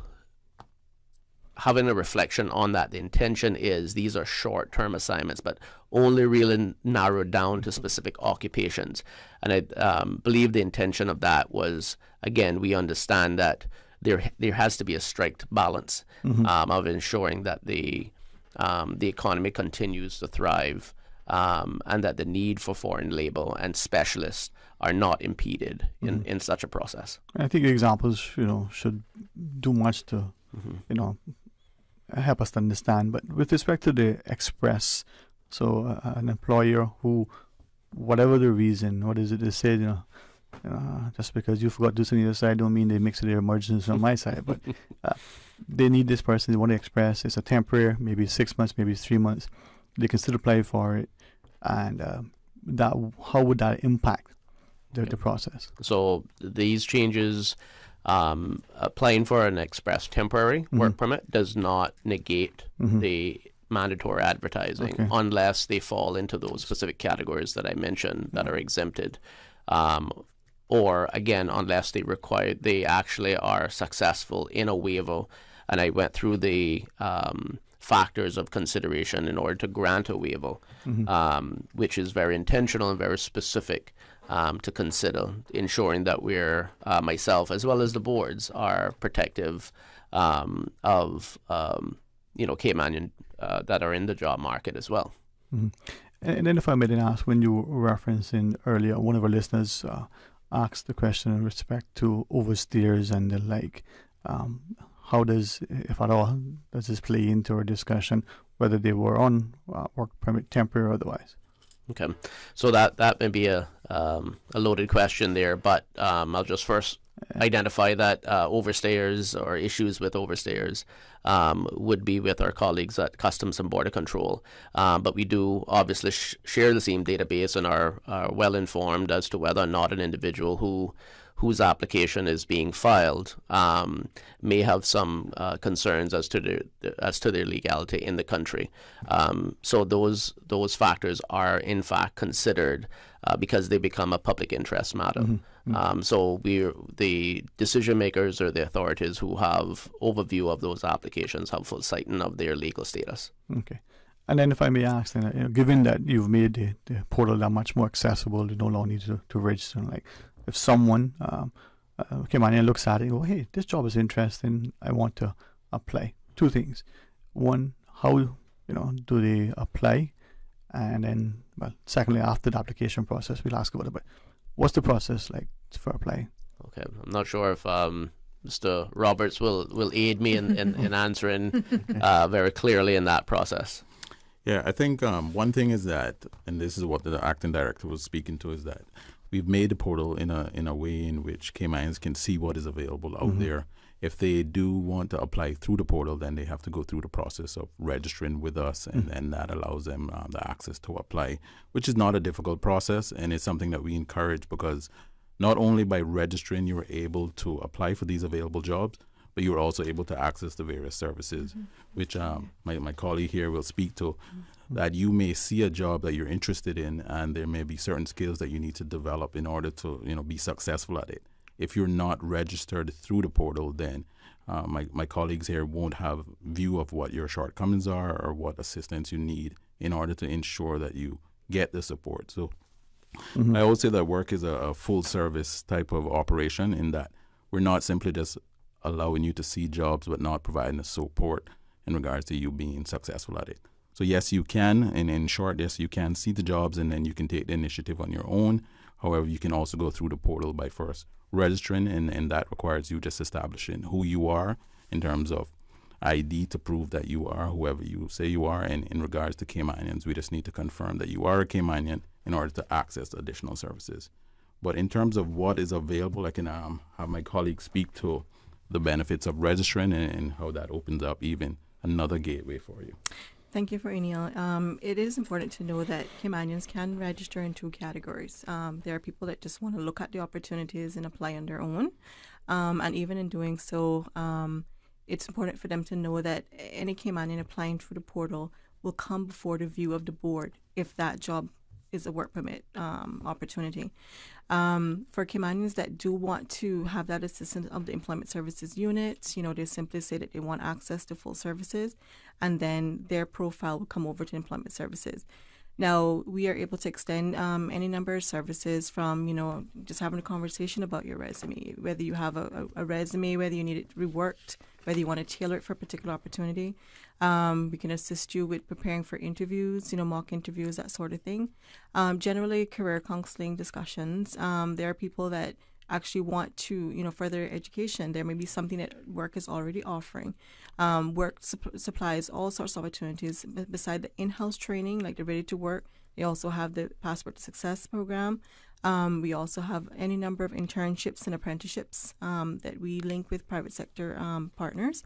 having a reflection on that, the intention is these are short-term assignments, but only really narrowed down to specific occupations. And I believe the intention of that was, again, we understand that there has to be a strict balance of ensuring that the economy continues to thrive, and that the need for foreign labor and specialists are not impeded in such a process. I think examples, should do much to, help us to understand. But with respect to the express, so an employer who, whatever the reason, what is it they say, Just because you forgot to do something on the other side don't mean they mix it their emergency on my side. But they need this person. They want to express. It's a temporary, maybe 6 months, maybe 3 months. They can still apply for it. And how would that impact the process? So these changes, applying for an express temporary work permit does not negate the mandatory advertising unless they fall into those specific categories that I mentioned that are exempted. Or again, unless they actually are successful in a waiver. And I went through the factors of consideration in order to grant a waiver, which is very intentional and very specific to consider, ensuring that we're, myself as well as the boards, are protective of Caymanian that are in the job market as well. And then if I may then ask, when you were referencing earlier, one of our listeners asked the question in respect to oversteers and the like. How does, if at all, does this play into our discussion, whether they were on work permit, temporary or otherwise? Okay, so that may be a loaded question there, but I'll just first identify that overstayers or issues with overstayers would be with our colleagues at Customs and Border Control. But we do obviously share the same database and are well informed as to whether or not an individual whose application is being filed may have some concerns as to their legality in the country. So those factors are in fact considered because they become a public interest matter. So the decision makers or the authorities who have overview of those applications have full sight of their legal status. Okay. And then if I may ask, then, given that you've made the portal that much more accessible, you no longer need to register, like if someone came on and looks at it and go, hey, this job is interesting, I want to apply. Two things. One, how do they apply? And then, well, secondly, after the application process, we'll ask about it. But what's the process like for applying? Okay, I'm not sure if Mr. Roberts will aid me in answering very clearly in that process. Yeah, I think one thing is that, and this is what the acting director was speaking to, is that we've made the portal in a way in which Caymanians can see what is available out there. If they do want to apply through the portal, then they have to go through the process of registering with us, and that allows them the access to apply, which is not a difficult process, and it's something that we encourage because not only by registering you are able to apply for these available jobs, but you're also able to access the various services, which my colleague here will speak to, that you may see a job that you're interested in, and there may be certain skills that you need to develop in order to be successful at it. If you're not registered through the portal, then my colleagues here won't have view of what your shortcomings are or what assistance you need in order to ensure that you get the support. So I always say that work is a full service type of operation, in that we're not simply just allowing you to see jobs but not providing the support in regards to you being successful at it. So yes, you can, and in short, yes, you can see the jobs and then you can take the initiative on your own. However, you can also go through the portal by first registering, and that requires you just establishing who you are in terms of ID to prove that you are whoever you say you are. And in regards to Caymanians, we just need to confirm that you are a Caymanian in order to access additional services. But in terms of what is available, I can have my colleagues speak to the benefits of registering and how that opens up even another gateway for you. Thank you for Eniel. It is important to know that Caymanians can register in two categories. There are people that just want to look at the opportunities and apply on their own. And even in doing so, it's important for them to know that any Caymanian applying through the portal will come before the view of the board if that job is a work permit opportunity. For Caymanians that do want to have that assistance of the Employment Services Unit, they simply say that they want access to full services, and then their profile will come over to Employment Services. Now, we are able to extend any number of services from, just having a conversation about your resume, whether you have a resume, whether you need it reworked, whether you want to tailor it for a particular opportunity. We can assist you with preparing for interviews, mock interviews, that sort of thing. Generally, career counseling discussions. There are people that actually want to, further education. There may be something that work is already offering. Work supplies all sorts of opportunities. Beside the in-house training, like the Ready to Work, they also have the Passport to Success program. We also have any number of internships and apprenticeships that we link with private sector partners.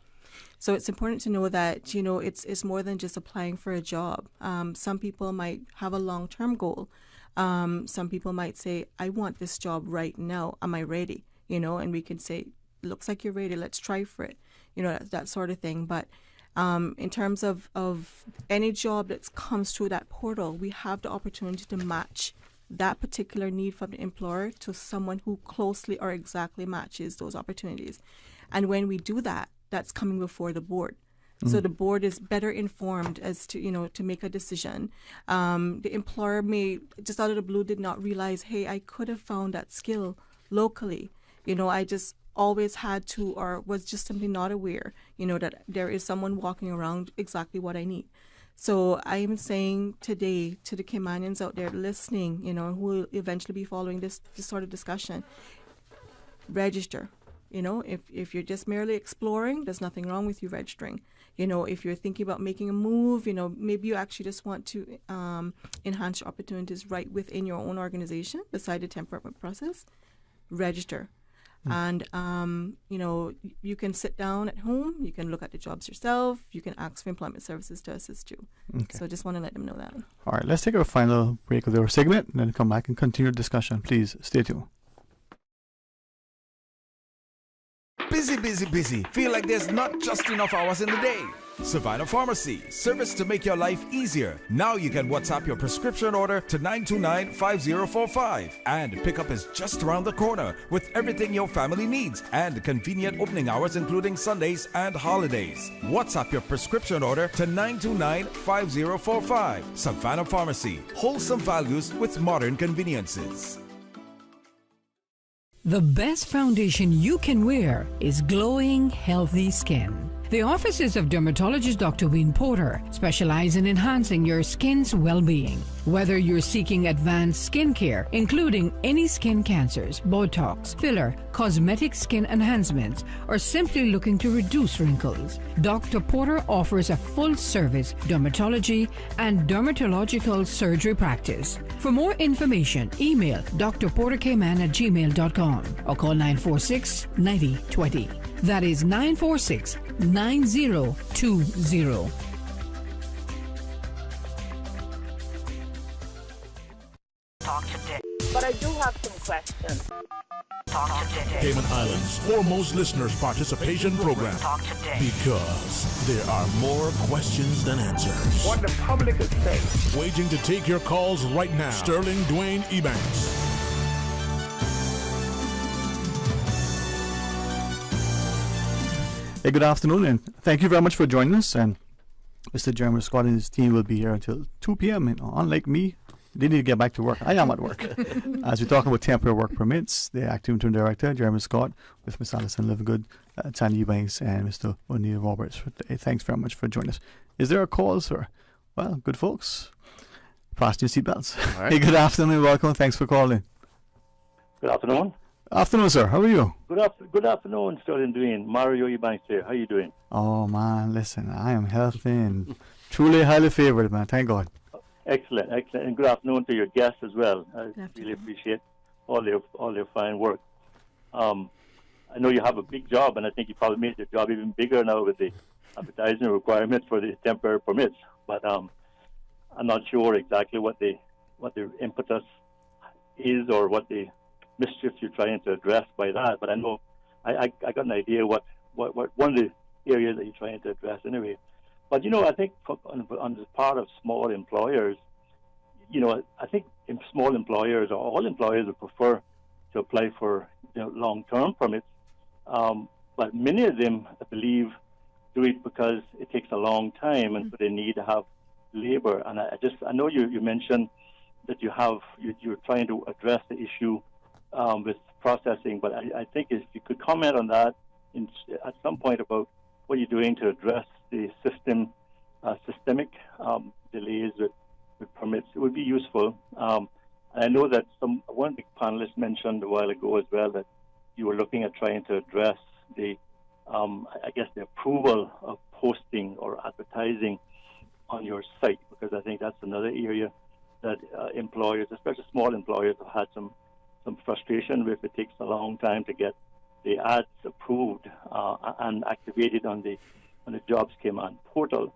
So it's important to know that, it's more than just applying for a job. Some people might have a long-term goal. Some people might say, I want this job right now. Am I ready? And we can say, looks like you're ready. Let's try for it. That sort of thing. But in terms of any job that comes through that portal, we have the opportunity to match that particular need from the employer to someone who closely or exactly matches those opportunities. And when we do that, that's coming before the board. So the board is better informed as to, to make a decision. The employer may, just out of the blue, did not realize, hey, I could have found that skill locally. I just always had to, or was just simply not aware, that there is someone walking around exactly what I need. So I am saying today to the Caymanians out there listening, who will eventually be following this sort of discussion, register. If you're just merely exploring, there's nothing wrong with you registering. If you're thinking about making a move, maybe you actually just want to enhance your opportunities right within your own organization, beside the temperament process, register. And, you can sit down at home, you can look at the jobs yourself, you can ask for employment services to assist you. Okay. So I just want to let them know that. All right, let's take our final break of our segment and then come back and continue the discussion. Please stay tuned. Busy, busy, busy. Feel like there's not just enough hours in the day. Savannah Pharmacy, service to make your life easier. Now you can WhatsApp your prescription order to 929-5045. And pickup is just around the corner with everything your family needs and convenient opening hours including Sundays and holidays. WhatsApp your prescription order to 929-5045. Savannah Pharmacy, wholesome values with modern conveniences. The best foundation you can wear is glowing, healthy skin. The offices of dermatologist Dr. Wayne Porter specialize in enhancing your skin's well-being. Whether you're seeking advanced skincare, including any skin cancers, Botox, filler, cosmetic skin enhancements, or simply looking to reduce wrinkles, Dr. Porter offers a full-service dermatology and dermatological surgery practice. For more information, email drporterkman@gmail.com or call 946-9020. That is 946-9020. Talk today. But I do have some questions. Talk today. Cayman Islands' foremost listeners participation program. Talk today. Because there are more questions than answers. What the public is saying. Waiting to take your calls right now. Sterling Dwayne Ebanks. Hey, good afternoon, and thank you very much for joining us. And Mr. Jeremy Scott and his team will be here until 2 p.m. Unlike me, they need to get back to work. I am at work. As we talk about temporary work permits, the Acting Interim Director, Jeremy Scott, with Ms. Alison Livegood, Dwayne Ebanks, and Mr. O'Neill Roberts. Thanks very much for joining us. Is there a call, sir? Well, good folks. Fasten your seatbelts. Right. Hey, good afternoon, welcome. Thanks for calling. Good afternoon. Afternoon, sir. How are you? Good afternoon, Sterling Dwayne. Mario Ebanks here. How you doing? Oh, man, listen, I am healthy and truly highly favored, man. Thank God. Excellent. And good afternoon to your guests as well. I really appreciate all their fine work. I know you have a big job, and I think you probably made your job even bigger now with the advertising requirements for the temporary permits. But I'm not sure exactly what the impetus is or what the mischief you're trying to address by that. But I know I got an idea what one of the areas that you're trying to address anyway. But, I think on the part of small employers, I think small employers or all employers would prefer to apply for long-term permits. But many of them, I believe, do it because it takes a long time and so they need to have labor. And I know you mentioned that you're trying to address the issue with processing, but I think if you could comment on that at some point about what you're doing to address the systemic delays with permits, it would be useful. And I know that one of the panelists mentioned a while ago as well that you were looking at trying to address the approval of posting or advertising on your site, because I think that's another area that employers, especially small employers, have had some some frustration with it takes a long time to get the ads approved and activated on the Jobs Came On portal.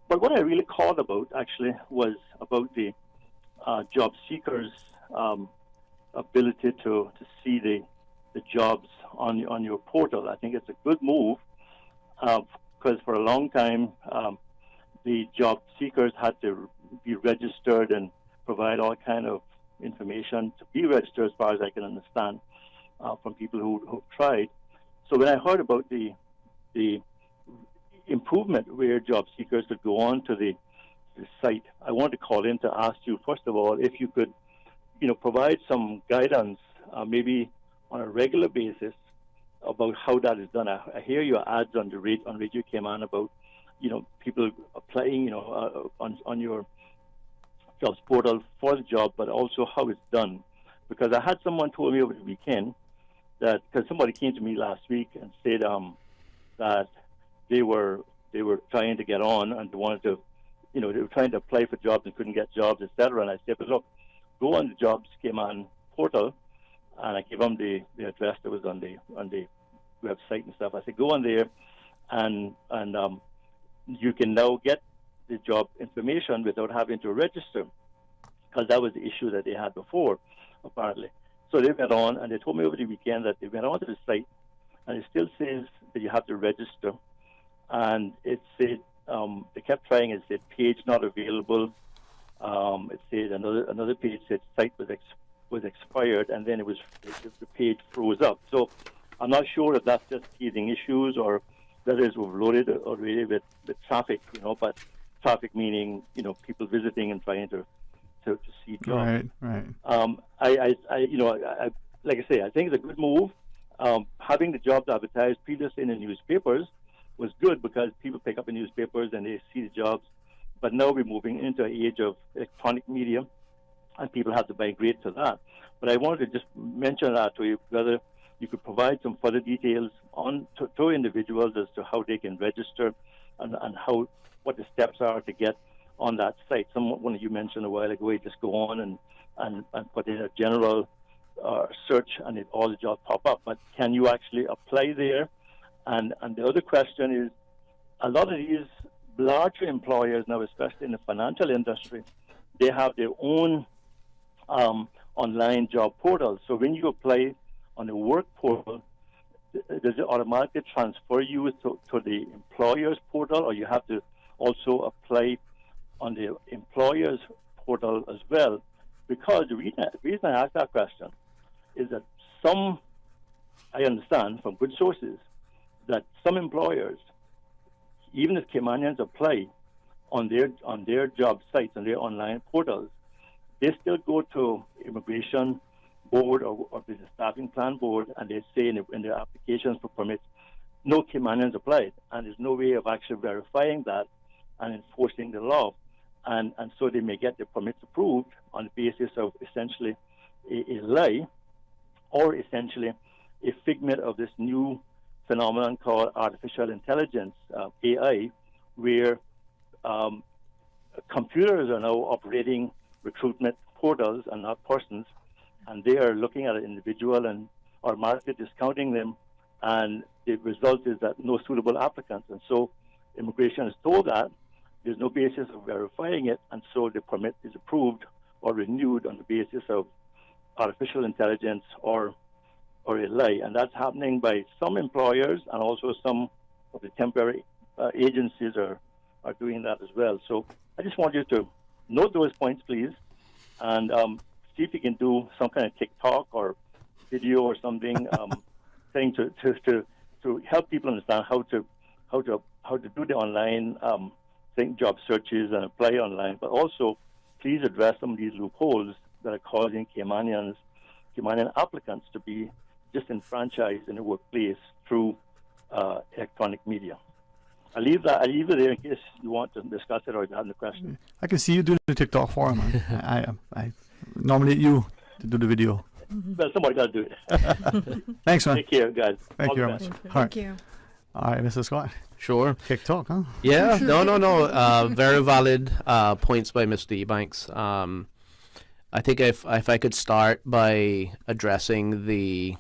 But what I really called about actually was about the job seekers' ability to see the jobs on your portal. I think it's a good move because for a long time the job seekers had to be registered and provide all kind of information to be registered, as far as I can understand, from people who've tried. So when I heard about the improvement where job seekers could go on to the site, I wanted to call in to ask you, first of all, if you could, provide some guidance, maybe on a regular basis, about how that is done. I hear your ads on Radio Came On about, people applying, on your jobs portal for the job, but also how it's done. Because I had someone told me over the weekend that, because somebody came to me last week and said that they were trying to get on and they wanted to, they were trying to apply for jobs and couldn't get jobs, etc. And I said, but look, go on the Jobs Came On portal, and I gave them the address that was on the website and stuff. I said, go on there, and you can now get the job information without having to register, because that was the issue that they had before, apparently. So they went on, and they told me over the weekend that they went onto the site, and it still says that you have to register. And it said, they kept trying, it said page not available. It said another page said site was expired, and then the page froze up. So I'm not sure if that's just teething issues or whether it's overloaded already with traffic, but traffic meaning, people visiting and trying to see jobs. Right. Like I say, I think it's a good move. Having the jobs advertised previously in the newspapers was good because people pick up the newspapers and they see the jobs. But now we're moving into an age of electronic media, and people have to migrate to that. But I wanted to just mention that to you, whether you could provide some further details to individuals as to how they can register and what the steps are to get on that site. One of you mentioned a while ago, you just go on and put in a general search, and all the jobs pop up. But can you actually apply there? And the other question is, a lot of these larger employers now, especially in the financial industry, they have their own online job portals. So when you apply on the work portal, does it automatically transfer you to the employer's portal, or you have to also apply on the employer's portal as well? Because the reason I ask that question is that I understand from good sources that some employers, even if Caymanians apply on their job sites, on their online portals, they still go to immigration board or business staffing plan board, and they say in their applications for permits, no Caymanians applied, and there's no way of actually verifying that and enforcing the law. And so they may get their permits approved on the basis of essentially a lie, or essentially a figment of this new phenomenon called artificial intelligence, AI, where computers are now operating recruitment portals and not persons, and they are looking at an individual or market discounting them, and the result is that no suitable applicants. And so immigration is told that there's no basis of verifying it, and so the permit is approved or renewed on the basis of artificial intelligence or a lie. And that's happening by some employers, and also some of the temporary agencies are doing that as well. So I just want you to note those points, please, and see if you can do some kind of TikTok or video or something, thing to help people understand how to do the online job searches and apply online. But also, please address some of these loopholes that are causing Caymanian applicants to be disenfranchised in the workplace through electronic media. I'll leave it there in case you want to discuss it or you have any questions. I can see you doing the TikTok for him. I nominate you to do the video. Well, somebody got to do it. Thanks, man. Take care, guys. Thank you very much. Thank you. All right, Mr. Scott. Sure. TikTok, huh? Yeah. No. Very valid points by Mr. Ebanks. I think if I could start by addressing the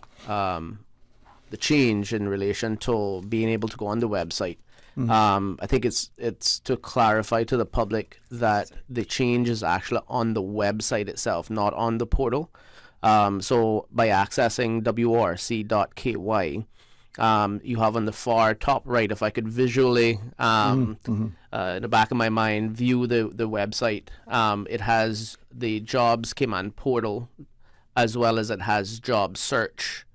change in relation to being able to go on the website. I think it's to clarify to the public that the change is actually on the website itself, not on the portal. So by accessing wrc.ky, you have on the far top right, if I could visually, in the back of my mind, view the website, it has the Jobs Command portal, as well as it has job search.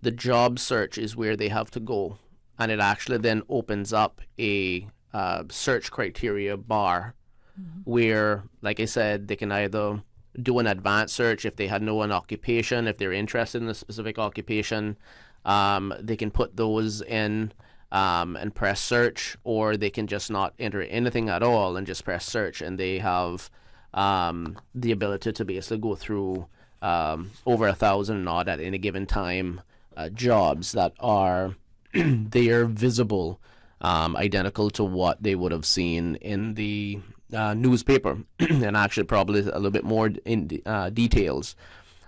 The job search is where they have to go, and it actually then opens up a search criteria bar where, like I said, they can either do an advanced search if they had no occupation, if they're interested in a specific occupation. They can put those in and press search, or they can just not enter anything at all and just press search, and they have the ability to basically go through over 1,000 and odd at any given time jobs that are they are visible, identical to what they would have seen in the newspaper, and actually probably a little bit more in details.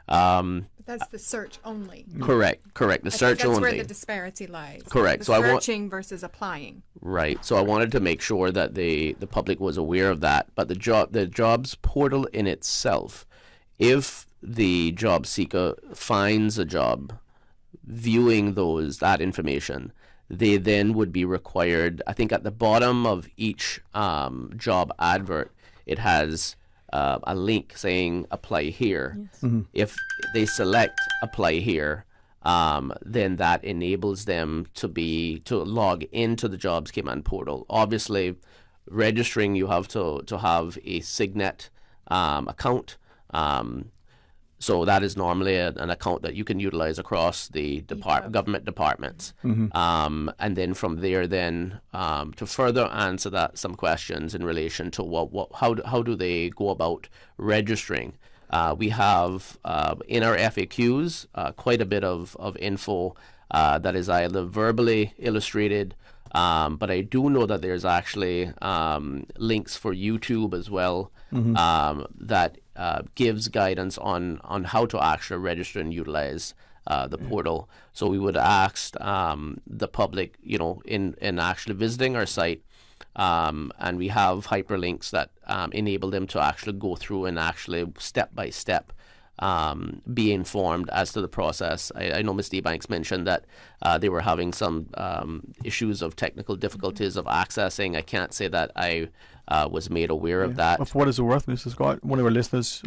That's the search only. Correct. The search that's only. where the disparity lies. Correct. So searching versus applying. Right. So I wanted to make sure that the public was aware of that. But the jobs portal in itself, if the job seeker finds a job, viewing that information, they then would be required. I think at the bottom of each job advert, it has a link saying apply here. Yes. If they select apply here, then that enables them to log into the Jobs Command portal. Obviously, registering, you have to have a Signet account. So that is normally an account that you can utilize across the government departments. And then from there, to further answer some questions in relation to how do they go about registering, we have in our FAQs quite a bit of info that is either verbally illustrated, but I do know that there's actually links for YouTube as well that gives guidance on how to actually register and utilize the portal. So we would ask the public, in actually visiting our site, and we have hyperlinks that enable them to actually go through and actually step by step be informed as to the process. I know Ms. Ebanks mentioned that they were having some issues of technical difficulties of accessing. I can't say that I was made aware of that. For what it's worth, Mrs. Scott, one of our listeners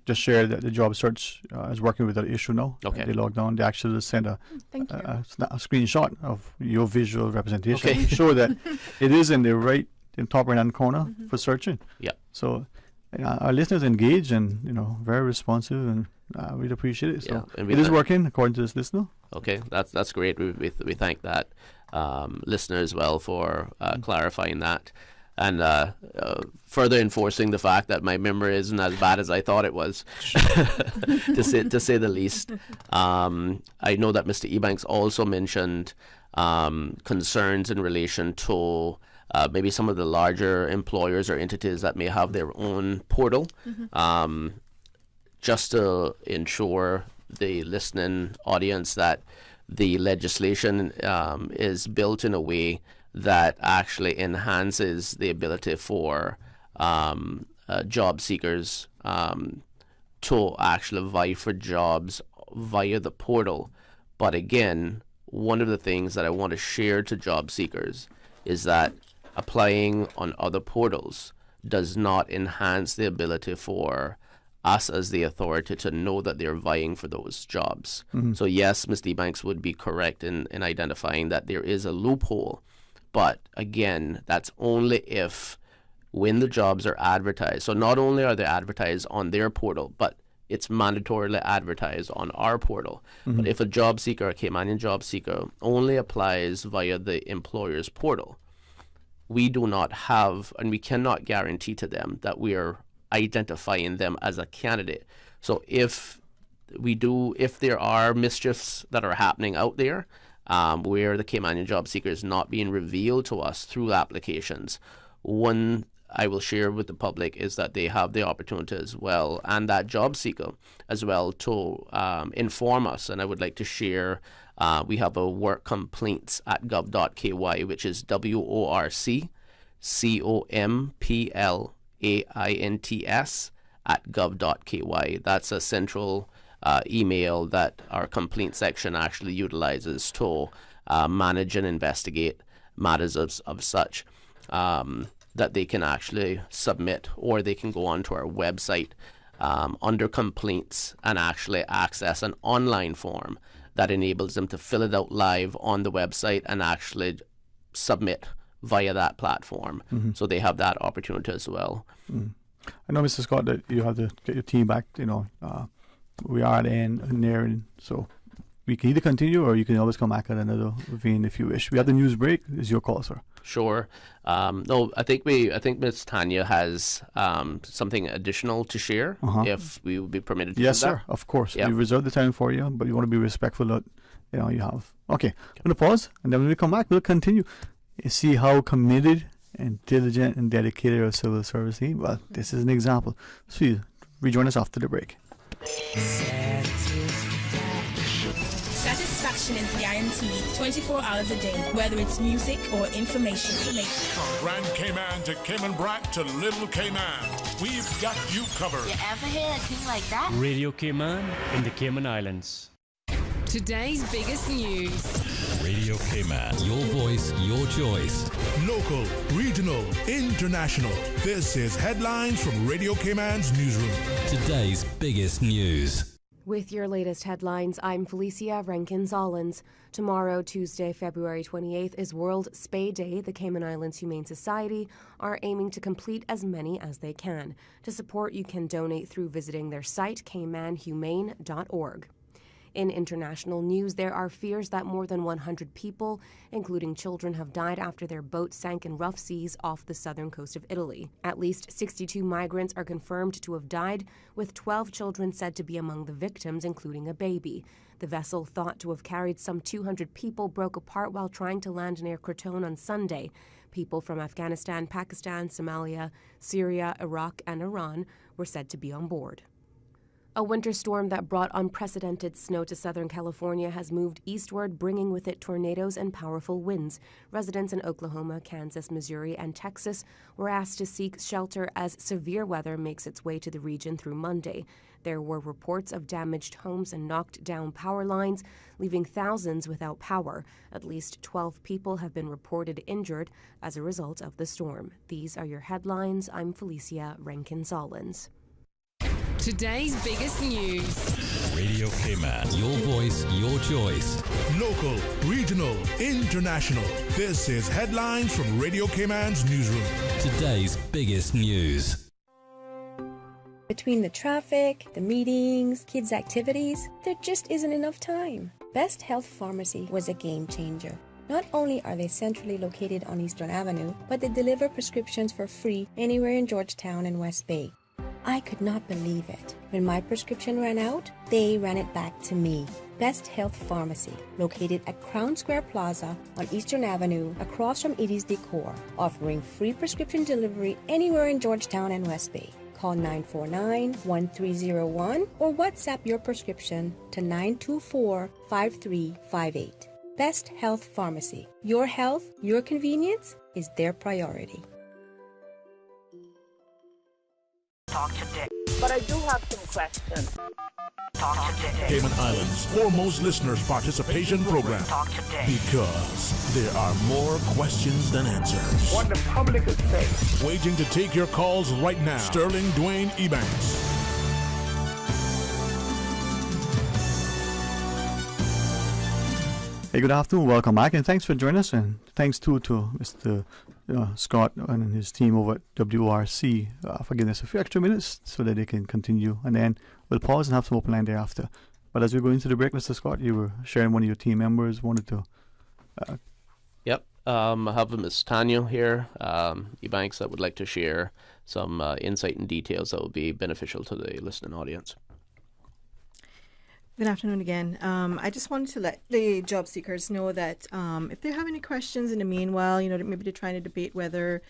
just shared that the job search is working with that issue now. Okay. They logged on. They actually sent a screenshot of your visual representation Okay. to show that it is in the top right-hand corner for searching. Yeah. So our listeners engaged and very responsive, and we'd appreciate it. So it is working according to this listener. Okay, that's great. We thank that listener as well for clarifying that. And further enforcing the fact that my memory isn't as bad as I thought it was, to say the least. I know that Mr. Ebanks also mentioned concerns in relation to maybe some of the larger employers or entities that may have their own portal, just to ensure the listening audience that the legislation is built in a way that actually enhances the ability for job seekers to actually vie for jobs via the portal. But again, one of the things that I want to share to job seekers is that applying on other portals does not enhance the ability for us as the authority to know that they're vying for those jobs. So yes, Ms. Ebanks would be correct in identifying that there is a loophole. But again, that's only if when the jobs are advertised. So not only are they advertised on their portal, but it's mandatorily advertised on our portal. But if a job seeker, a Caymanian job seeker, only applies via the employer's portal, we do not have, and we cannot guarantee to them that we are identifying them as a candidate. So if there are mischiefs that are happening out there, where the Caymanian job seeker is not being revealed to us through applications, one I will share with the public is that they have the opportunity as well, and that job seeker as well, to inform us. And I would like to share, we have a work complaints at gov.ky, which is WORKCOMPLAINTS at gov.ky. That's a central email that our complaint section actually utilizes to manage and investigate matters of such, that they can actually submit, or they can go onto our website under complaints and actually access an online form that enables them to fill it out live on the website and actually submit via that platform. Mm-hmm. So they have that opportunity as well. Mm. I know, Mr. Scott, that you have to get your team back. We are at the end there, and so we can either continue or you can always come back at another vein if you wish. We have the news break. It's your call, sir. Sure. No, I think Ms. Tanya has something additional to share, if we would be permitted to do that. Yes, sir. Of course. Yeah. We reserve the time for you, but we want to be respectful that you have. Okay. I'm going to pause, and then when we come back, we'll continue. You see how committed and diligent and dedicated our civil service team. Well, this is an example. So you rejoin us after the break. Satisfaction is guaranteed 24 hours a day, whether it's music or information. From Grand Cayman to Cayman Brac to Little Cayman, we've got you covered. You ever hear a thing like that? Radio Cayman in the Cayman Islands. Today's biggest news. Radio Cayman, your voice, your choice. Local, regional, international. This is Headlines from Radio Cayman's newsroom. Today's biggest news. With your latest headlines, I'm Felicia Rankin-Zollins. Tomorrow, Tuesday, February 28th, is World Spay Day. The Cayman Islands Humane Society are aiming to complete as many as they can. To support, you can donate through visiting their site, caymanhumane.org. In international news, there are fears that more than 100 people, including children, have died after their boat sank in rough seas off the southern coast of Italy. At least 62 migrants are confirmed to have died, with 12 children said to be among the victims, including a baby. The vessel, thought to have carried some 200 people, broke apart while trying to land near Crotone on Sunday. People from Afghanistan, Pakistan, Somalia, Syria, Iraq, and Iran were said to be on board. A winter storm that brought unprecedented snow to Southern California has moved eastward, bringing with it tornadoes and powerful winds. Residents in Oklahoma, Kansas, Missouri, and Texas were asked to seek shelter as severe weather makes its way to the region through Monday. There were reports of damaged homes and knocked down power lines, leaving thousands without power. At least 12 people have been reported injured as a result of the storm. These are your headlines. I'm Felicia Rankin-Zollins. Today's biggest news. Radio Cayman, your voice, your choice. Local, regional, international. This is Headlines from Radio Cayman's newsroom. Today's biggest news. Between the traffic, the meetings, kids' activities, there just isn't enough time. Best Health Pharmacy was a game changer. Not only are they centrally located on Eastern Avenue, but they deliver prescriptions for free anywhere in Georgetown and West Bay. I could not believe it. When my prescription ran out, they ran it back to me. Best Health Pharmacy, located at Crown Square Plaza on Eastern Avenue, across from Edie's Decor, offering free prescription delivery anywhere in Georgetown and West Bay. Call 949-1301 or WhatsApp your prescription to 924-5358. Best Health Pharmacy. Your health, your convenience is their priority. Talk today. But I do have some questions. Talk today. Cayman Islands' foremost listeners participation program. Talk today. Because there are more questions than answers. What the public is saying. Waiting to take your calls right now. Sterling Dwayne Ebanks. Hey, good afternoon. Welcome back, and thanks for joining us. And thanks too to Mr. Scott and his team over at WRC for giving us a few extra minutes so that they can continue. And then we'll pause and have some open line thereafter. But as we go into the break, Mr. Scott, you were sharing one of your team members wanted to. Yep. I have Ms. Tanya here, Ebanks, that would like to share some insight and details that will be beneficial to the listening audience. Good afternoon again. I just wanted to let the job seekers know that if they have any questions in the meanwhile, maybe they're trying to debate whether,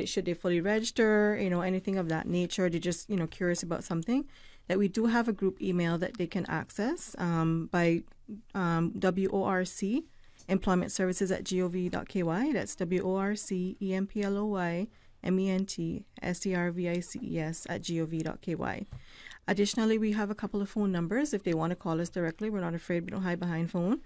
should they fully register, anything of that nature. They're just, curious about something, that we do have a group email that they can access by WORC, employmentservices@gov.ky. That's WORCEMPLOYMENTSERVICES@gov.ky. Additionally, we have a couple of phone numbers if they want to call us directly. We're not afraid. We don't hide behind phone.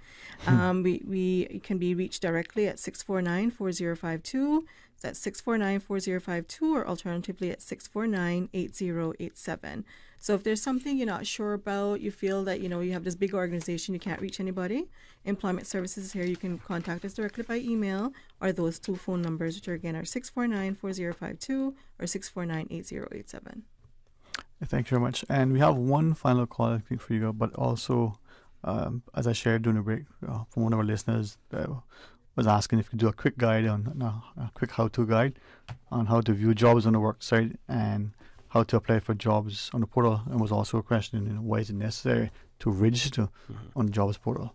We can be reached directly at 649-4052. That's 649-4052, or alternatively at 649-8087. So if there's something you're not sure about, you feel that, you have this big organization, you can't reach anybody, Employment Services is here. You can contact us directly by email, or those two phone numbers, which are 649-4052 or 649-8087. Thank you very much. And we have one final call, I think, for you, but also, as I shared during the break, from one of our listeners was asking if you could do a quick guide a quick how-to guide on how to view jobs on the work site and how to apply for jobs on the portal, and was also a question, why is it necessary to register on the jobs portal?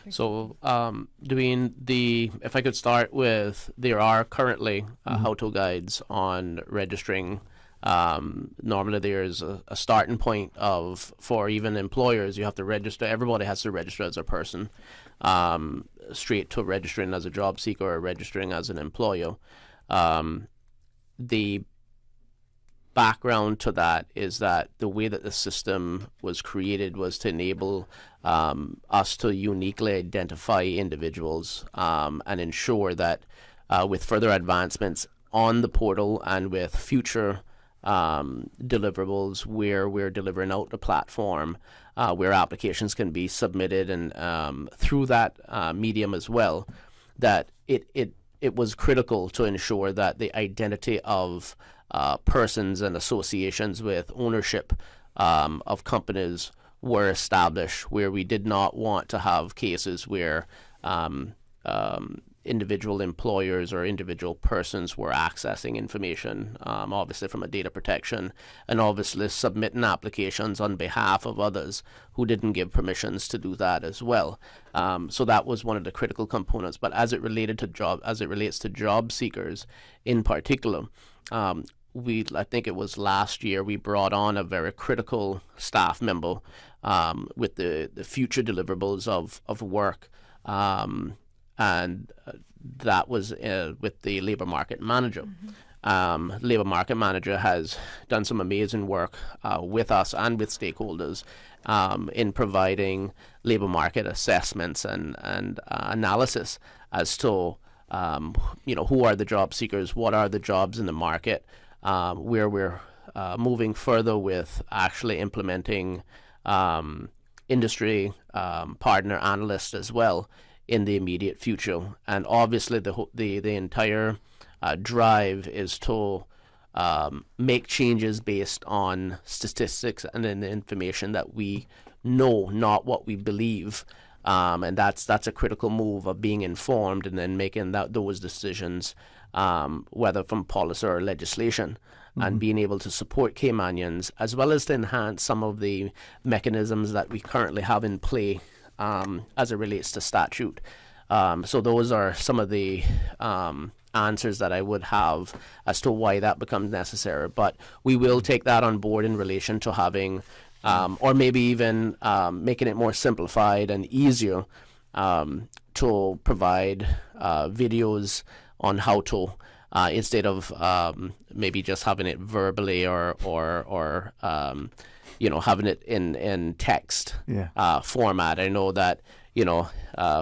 So, if I could start with, there are currently how-to guides on registering. Normally there's a starting point for even employers, you have to register. Everybody has to register as a person, straight to registering as a job seeker or registering as an employer. The background to that is that the way that the system was created was to enable us to uniquely identify individuals and ensure that with further advancements on the portal and with future deliverables where we're delivering out the platform, where applications can be submitted, and through that medium as well, that it was critical to ensure that the identity of persons and associations with ownership of companies were established, where we did not want to have cases where individual employers or individual persons were accessing information, obviously from a data protection, and obviously submitting applications on behalf of others who didn't give permissions to do that as well. So that was one of the critical components. But as it relates to job seekers in particular, I think it was last year, we brought on a very critical staff member with the future deliverables of work. And that was with the labor market manager. Labor market manager has done some amazing work with us and with stakeholders in providing labor market assessments and analysis as to who are the job seekers, what are the jobs in the market, where we're moving further with actually implementing industry partner analysts as well in the immediate future. And obviously the entire drive is to make changes based on statistics and the information that we know, not what we believe. And that's a critical move of being informed and then making those decisions, whether from policy or legislation, and being able to support Caymanians, as well as to enhance some of the mechanisms that we currently have in play as it relates to statute. So those are some of the answers that I would have as to why that becomes necessary. But we will take that on board in relation to having, or maybe even making it more simplified and easier to provide videos on how to, instead of maybe just having it verbally or having it in text format. I know that,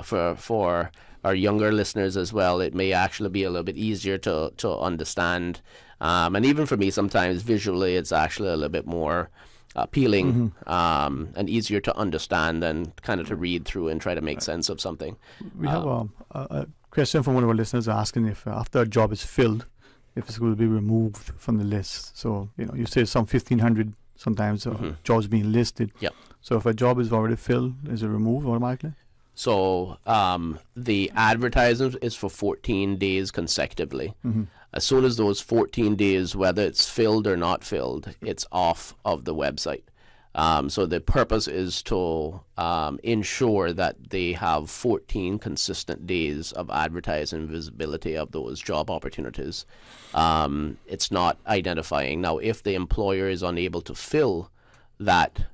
for our younger listeners as well, it may actually be a little bit easier to understand. And even for me, sometimes visually, it's actually a little bit more appealing and easier to understand than kind of to read through and try to make sense of something. We have a question from one of our listeners asking if after a job is filled, if it's going to be removed from the list. So, you say some 1,500 sometimes jobs being listed. Yep. So if a job is already filled, is it removed automatically? So the advertisement is for 14 days consecutively. As soon as those 14 days, whether it's filled or not filled, it's off of the website. So the purpose is to ensure that they have 14 consistent days of advertising visibility of those job opportunities. It's not identifying. Now, if the employer is unable to fill that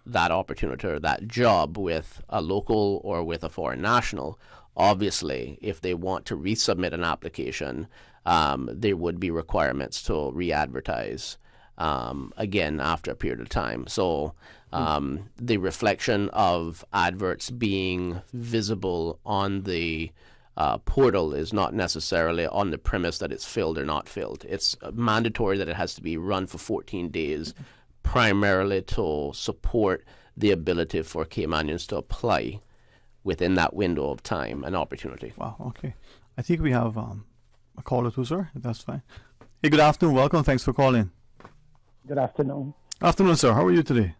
that opportunity or that job with a local or with a foreign national, obviously, if they want to resubmit an application, there would be requirements to re-advertise again after a period of time. So the reflection of adverts being visible on the portal is not necessarily on the premise that it's filled or not filled. It's mandatory that it has to be run for 14 days, primarily to support the ability for Caymanians to apply within that window of time and opportunity. Wow, okay. I think we have a call or two, sir, if that's fine. Hey, good afternoon. Welcome. Thanks for calling. Good afternoon. Afternoon, sir. How are you today?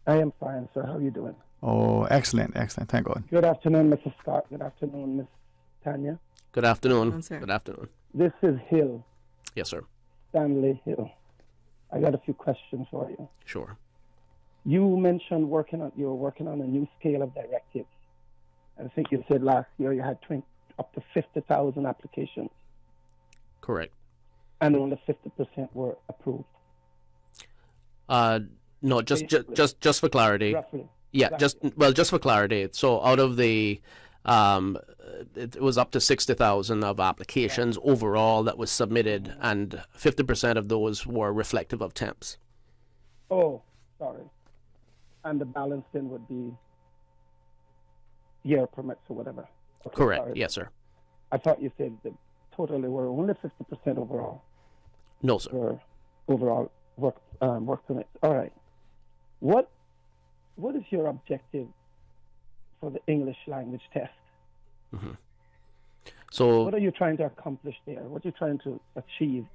I am fine, sir. How are you doing? Oh, excellent, excellent. Thank God. Good afternoon, Mrs. Scott. Good afternoon, Miss Tanya. Good afternoon. Good afternoon. This is Hill. Yes, sir. Stanley Hill. I got a few questions for you. Sure. You mentioned you were working on a new scale of directives. I think you said last year you had up to 50,000 applications. Correct. And only 50% were approved. No, just for clarity. Roughly. Yeah, just for clarity. So out of the, it was up to 60,000 of applications overall that was submitted, and 50% of those were reflective of temps. Oh, sorry. And the balance then would be year permits or whatever. Okay, correct. Sorry. Yes, sir. I thought you said that totally were only 50% overall. No, sir. Were overall work permits. All right. What is your objective for the English language test? Mm-hmm. So what are you trying to accomplish there? What are you trying to achieve?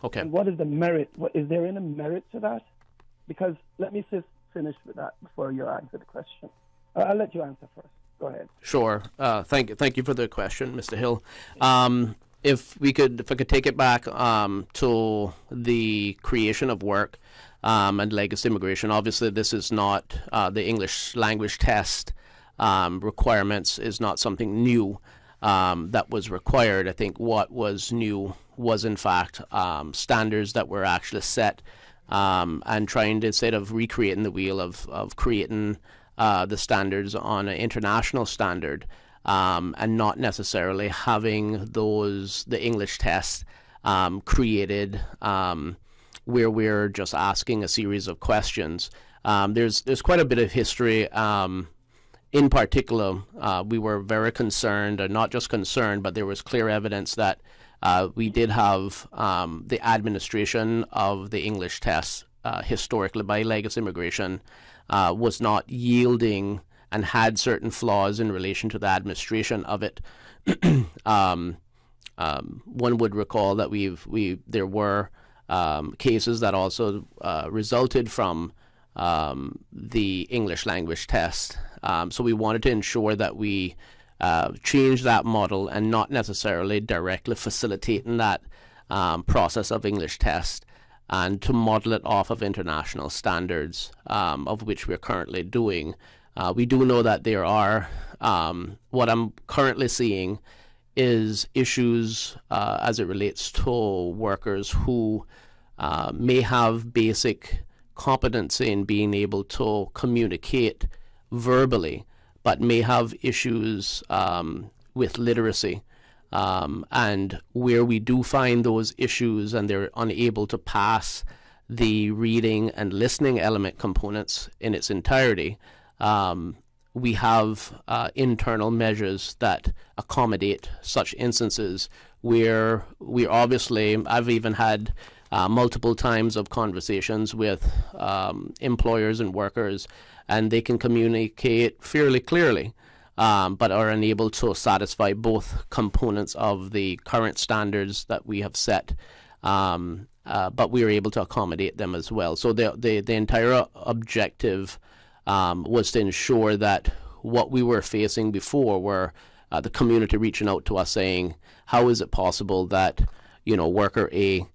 Okay. And what is the merit? Is there any merit to that? Because let me just finish with that before you answer the question. I'll let you answer first. Go ahead. Sure. Thank you for the question, Mr. Hill. If I could take it back to the creation of work and legacy immigration. Obviously, this is not the English language test requirements is not something new that was required. I think what was new was in fact standards that were actually set and trying to, instead of recreating the wheel of creating the standards on an international standard and not necessarily having the English test created where we're just asking a series of questions. There's quite a bit of history. In particular, we were very concerned, or not just concerned, but there was clear evidence that we did have the administration of the English test historically by legacy immigration was not yielding and had certain flaws in relation to the administration of it. One would recall that there were cases that also resulted from the English language test. So we wanted to ensure that we change that model and not necessarily directly facilitating that process of English test, and to model it off of international standards, of which we're currently doing. We do know that there are, what I'm currently seeing is issues as it relates to workers who may have basic competency in being able to communicate verbally, but may have issues with literacy. And where we do find those issues and they're unable to pass the reading and listening element components in its entirety, we have internal measures that accommodate such instances where I've even had multiple times of conversations with employers and workers, and they can communicate fairly clearly, but are unable to satisfy both components of the current standards that we have set, but we are able to accommodate them as well. So the entire objective was to ensure that what we were facing before were the community reaching out to us saying, how is it possible that worker A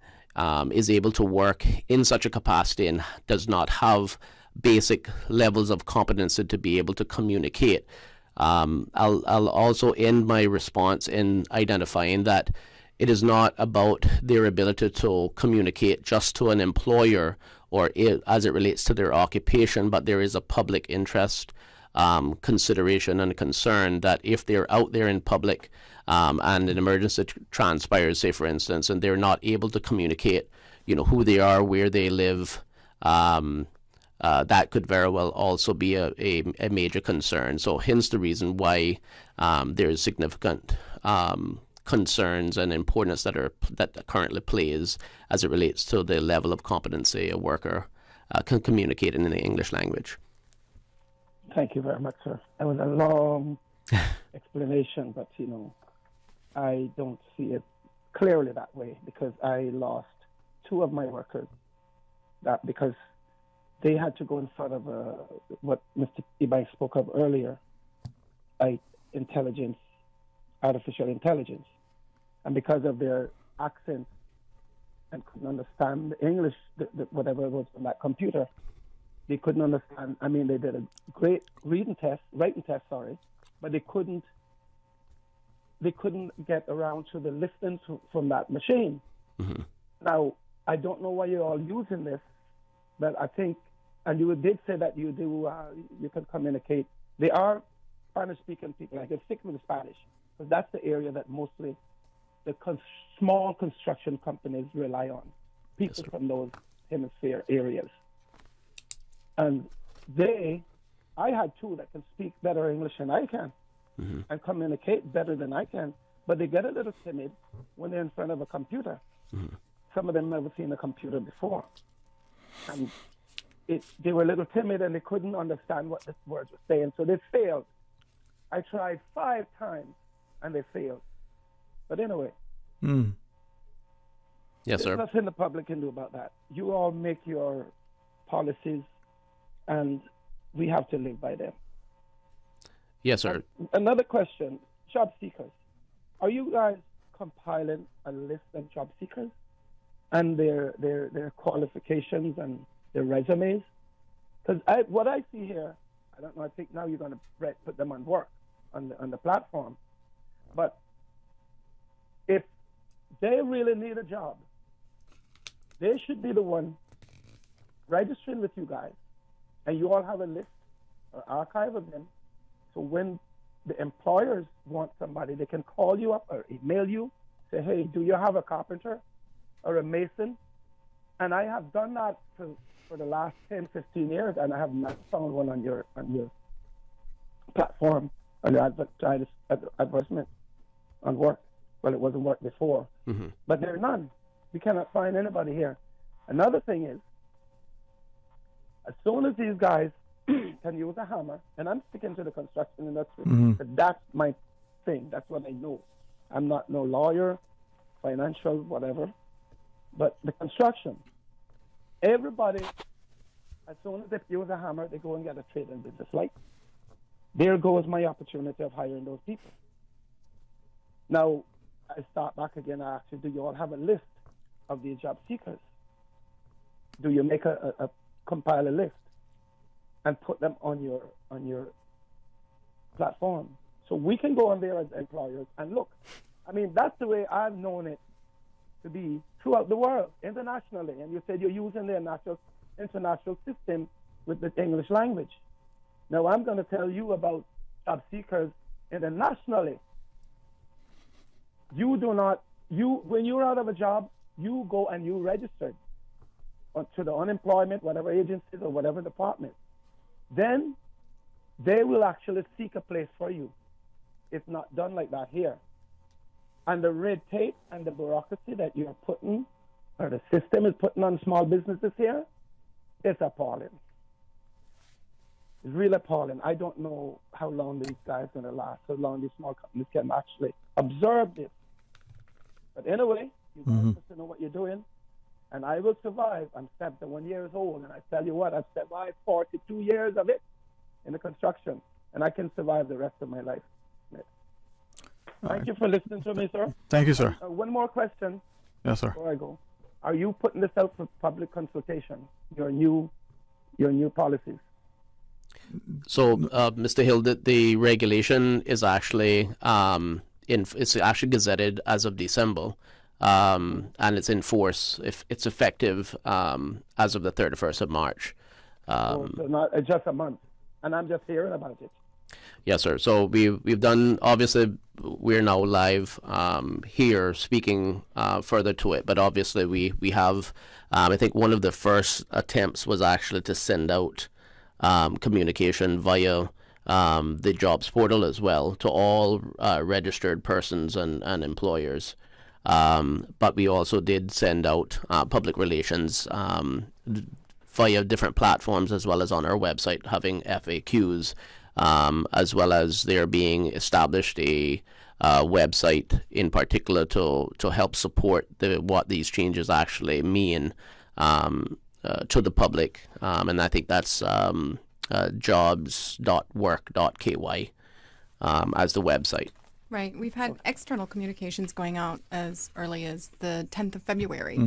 is able to work in such a capacity and does not have basic levels of competency to be able to communicate. I'll also end my response in identifying that it is not about their ability to communicate just to an employer or as it relates to their occupation, but there is a public interest consideration and concern that if they're out there in public and an emergency transpires, say for instance, and they're not able to communicate, who they are, where they live, that could very well also be a major concern. So hence the reason why there's significant concerns and importance that currently plays as it relates to the level of competency a worker can communicate in the English language. Thank you very much, sir. That was a long explanation, but I don't see it clearly that way because I lost two of my workers because they had to go in front of what Mr. Ebanks spoke of earlier, artificial intelligence. And because of their accent and couldn't understand the English, whatever it was on that computer, they couldn't understand. I mean, they did a great writing test, but they couldn't get around to the listening from that machine. Mm-hmm. Now, I don't know why you're all using this, but I think, and you did say that you can communicate. They are Spanish-speaking people. I can stick with the Spanish, because that's the area that mostly the small construction companies rely on, people from those hemisphere areas. And I had two that can speak better English than I can and communicate better than I can, but they get a little timid when they're in front of a computer. Mm-hmm. Some of them never seen a computer before. And they were a little timid and they couldn't understand what the words were saying, so they failed. I tried 5 times and they failed. But anyway, yes, sir. There's nothing the public can do about that. You all make your policies, and we have to live by them. Yes, sir. Another question: job seekers. Are you guys compiling a list of job seekers and their qualifications and their resumes? Because what I see here, I don't know. I think now you're going to put them on work on the platform, but if they really need a job, they should be the one registering with you guys, and you all have a list or archive of them. So when the employers want somebody, they can call you up or email you, say, hey, do you have a carpenter or a mason? And I have done that for the last 10, 15 years, and I have not found one on your platform, on your advertisement on work. Well, it wasn't work before, but there are none. We cannot find anybody here. Another thing is, as soon as these guys can use a hammer, and I'm sticking to the construction industry, but that's my thing. That's what I know. I'm not no lawyer, financial, whatever, but the construction. Everybody, as soon as they use a hammer, they go and get a trade and business license. There goes my opportunity of hiring those people. Now, I start back again. I ask you, do you all have a list of these job seekers? Do you make compile a list and put them on your platform so we can go on there as employers and look? I mean, that's the way I've known it to be throughout the world, internationally. And you said you're using the international system with the English language. Now I'm going to tell you about job seekers internationally. When you're out of a job, you go and you register to the unemployment, whatever agencies or whatever department. Then they will actually seek a place for you. It's not done like that here. And the red tape and the bureaucracy that you're putting, or the system is putting on small businesses here, it's appalling. It's really appalling. I don't know how long these guys are going to last, how long these small companies can actually observe this. But anyway, you guys have to know what you're doing, and I will survive. I'm 71 years old, and I tell you what, I've survived 42 years of it in the construction, and I can survive the rest of my life. Thank you for listening to me, sir. Thank you, sir. One more question. Yes, sir. Before I go. are you putting this out for public consultation? Your new policies. So, Mr. Hill, the regulation is actually it's actually gazetted as of December, and it's in force. If it's effective as of the 31st of March. So not just a month, and I'm just hearing about it. Yes, sir. So we've done, obviously, we're now live here speaking further to it, but obviously we have, I think one of the first attempts was actually to send out communication via the jobs portal as well to all registered persons and employers. But we also did send out public relations via different platforms as well as on our website, having FAQs, as well as there being established a website in particular to help support what these changes actually mean to the public. And I think that's jobs.work.ky as the website. Right. We've had external communications going out as early as the 10th of February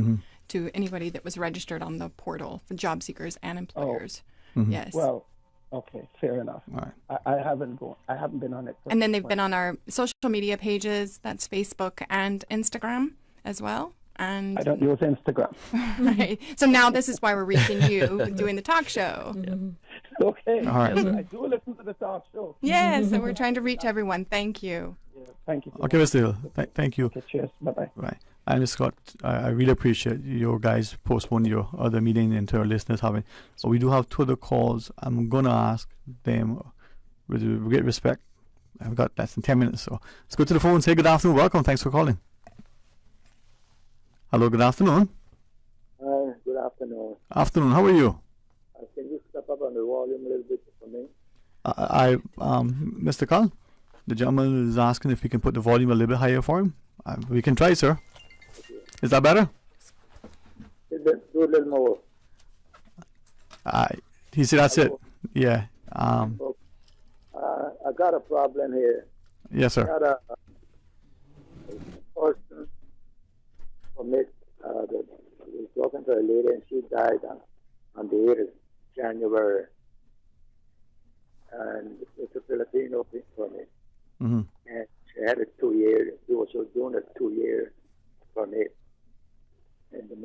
to anybody that was registered on the portal for job seekers and employers. Yes. Well, okay, fair enough. All right. I haven't been on it. And then they've been on our social media pages. That's Facebook and Instagram as well. And I don't use Instagram. Right. So now this is why we're reaching you, doing the talk show. Okay. All right. I do listen to the talk show. Yes, so we're trying to reach everyone. Thank you. Yeah, thank you. Okay, Mr. Hill. Thank you. Okay, cheers. Bye-bye. Right. And Scott, I really appreciate your guys postponing your other meeting into our listeners having. So we do have 2 other calls. I'm going to ask them with great respect. I've got less than 10 minutes. So let's go to the phone and say good afternoon. Welcome. Thanks for calling. Hello, good afternoon. Hi, good afternoon. Afternoon. How are you? Can you step up on the volume a little bit for me? Mr. Carl, the gentleman is asking if we can put the volume a little bit higher for him. We can try, sir. Okay. Is that better? Do a little more. He said that's it. Yeah. I got a problem here. Yes, sir. I got a person permit. I was talking to a lady and she died on the 8th of January. And it's a Filipino permit. And she had a 2-year. She was doing a 2-year permit. And the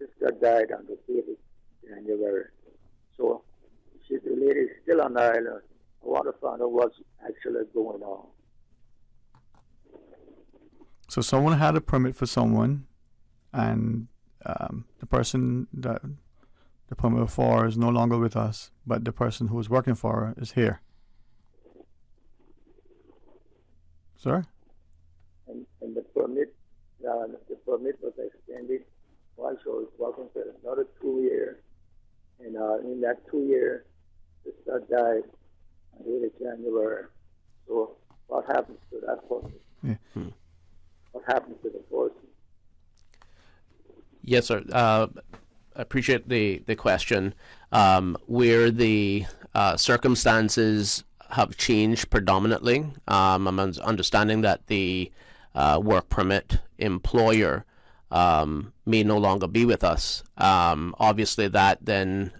sister died on the 8th of January. So the lady is still on the island. I want to find out what's actually going on. So someone had a permit for someone, and the person that the permit for is no longer with us, but the person who was working for her is here. Sir? And the permit was extended while she was working for another 2 years. And in that 2 years, the sister died on the 8th of January. So what happens to that person? Yeah. What happens to the person? Yes, sir. I appreciate the question. Where the circumstances have changed predominantly, I'm understanding that the work permit employer may no longer be with us. Obviously, that then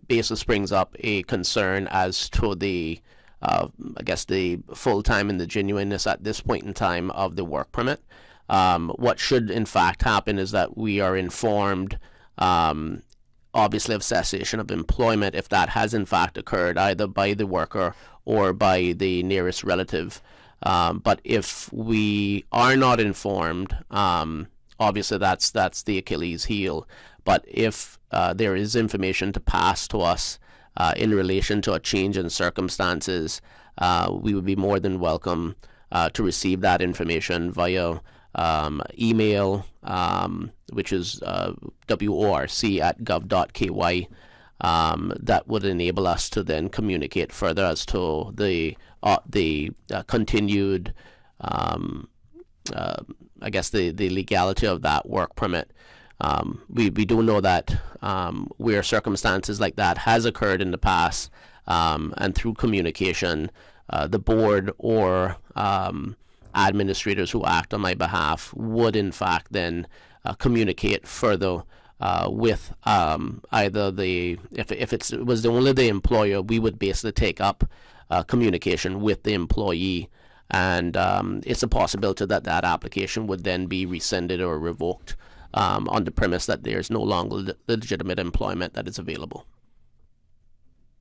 basically springs up a concern as to the, I guess, the full-time and the genuineness at this point in time of the work permit. What should in fact happen is that we are informed, obviously, of cessation of employment if that has in fact occurred either by the worker or by the nearest relative. But if we are not informed, obviously that's the Achilles heel. But if there is information to pass to us in relation to a change in circumstances, we would be more than welcome to receive that information via email, which is worc@gov.ky. That would enable us to then communicate further as to the continued, I guess, the legality of that work permit. We do know that where circumstances like that has occurred in the past, and through communication, the board or administrators who act on my behalf would in fact then communicate further with either if it was only the employer, we would basically take up communication with the employee, and it's a possibility that that application would then be rescinded or revoked on the premise that there's no longer legitimate employment that is available.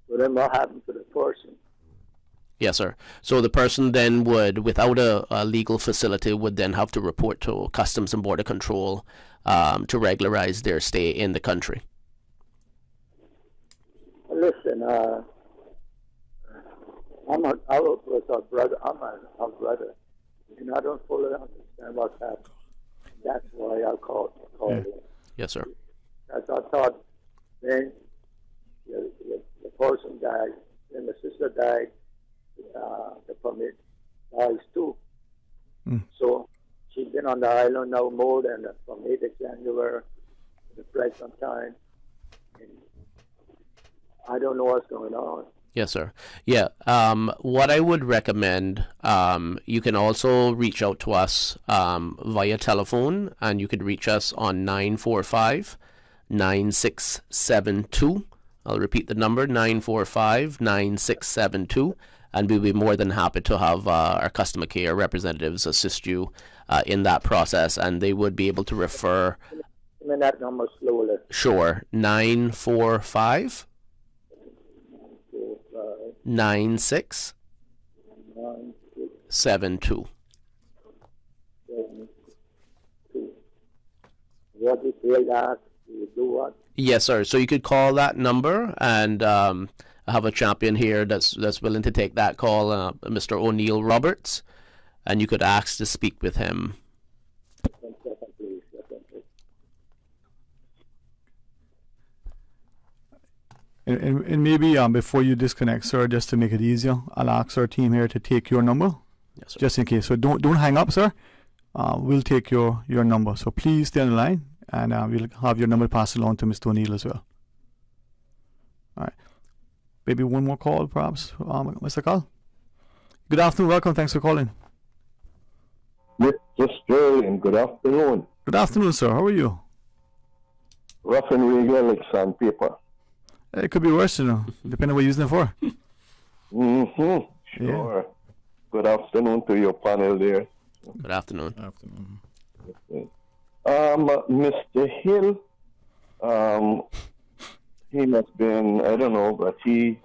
So then what happens to the person? Yes, sir. So the person then would, without a legal facility, would then have to report to Customs and Border Control to regularize their stay in the country. Listen, I was a brother. I'm a brother, and I don't fully understand what's happening. That's why I called in. Yes, sir. As I thought, then the person died, then the sister died. The permit dies too. So she's been on the island now more than from 8th of January to the present time. And I don't know what's going on. Yes, sir. Yeah. What I would recommend, you can also reach out to us via telephone, and you could reach us on 945-9672. I'll repeat the number, 945-9672. And we'll be more than happy to have our customer care representatives assist you in that process, and they would be able to refer. Give me that number slowly. Sure, 945 9672. What do you that? You do what? Yes, sir. So you could call that number, and I have a champion here that's willing to take that call, Mr. O'Neill Roberts, and you could ask to speak with him. And maybe before you disconnect, sir, just to make it easier, I'll ask our team here to take your number, yes, sir, just in case. So don't hang up, sir. We'll take your number. So please stay on the line, and we'll have your number passed along to Mr. O'Neill as well. All right. Maybe one more call, perhaps, Mr. Carl. Good afternoon. Welcome. Thanks for calling. Mr. Sterling, good afternoon. Good afternoon, sir. How are you? Rough and regal like sandpaper. It could be worse, depending on what you're using it for. Sure. Yeah. Good afternoon to your panel there. Good afternoon. Mr. Hill, he must been, I don't know, but he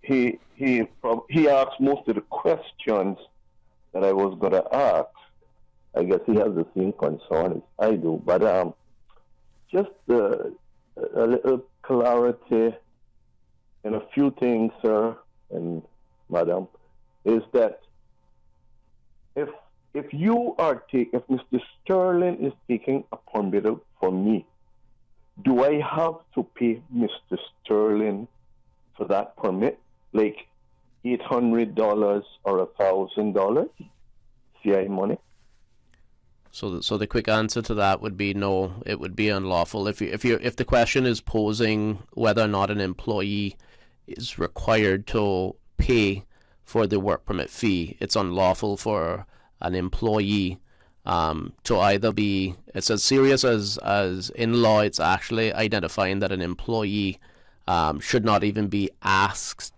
asked most of the questions that I was going to ask. I guess he has the same concern as I do, but just a little clarity in a few things, sir and madam, is that if Mr. Sterling is taking a permit for me, do I have to pay Mr. Sterling for that permit, like $800 or $1,000 CI money? So the quick answer to that would be no. It would be unlawful. If the question is posing whether or not an employee is required to pay for the work permit fee, it's unlawful for an employee to either be, it's as serious as in law, it's actually identifying that an employee should not even be asked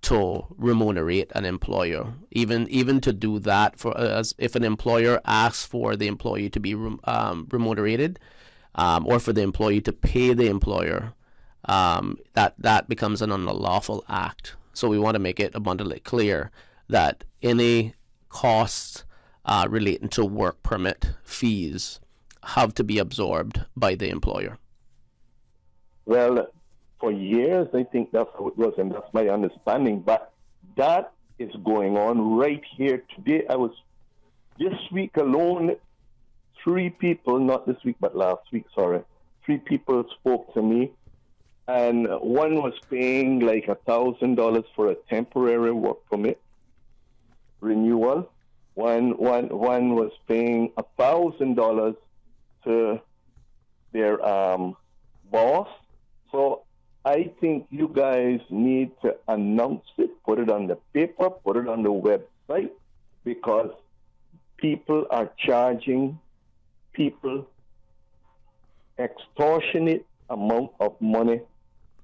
to remunerate an employer, even to do that, for as if an employer asks for the employee to be remunerated, or for the employee to pay the employer, that becomes an unlawful act. So we want to make it abundantly clear that any costs relating to work permit fees have to be absorbed by the employer. Well, for years, I think that's how it was, and that's my understanding. But that is going on right here today. This week alone, 3 people, not this week, but last week, 3 people spoke to me, and one was paying like $1,000 for a temporary work permit renewal. One was paying $1,000 to their boss. So I think you guys need to announce it, put it on the paper, put it on the website, because people are charging people extortionate amount of money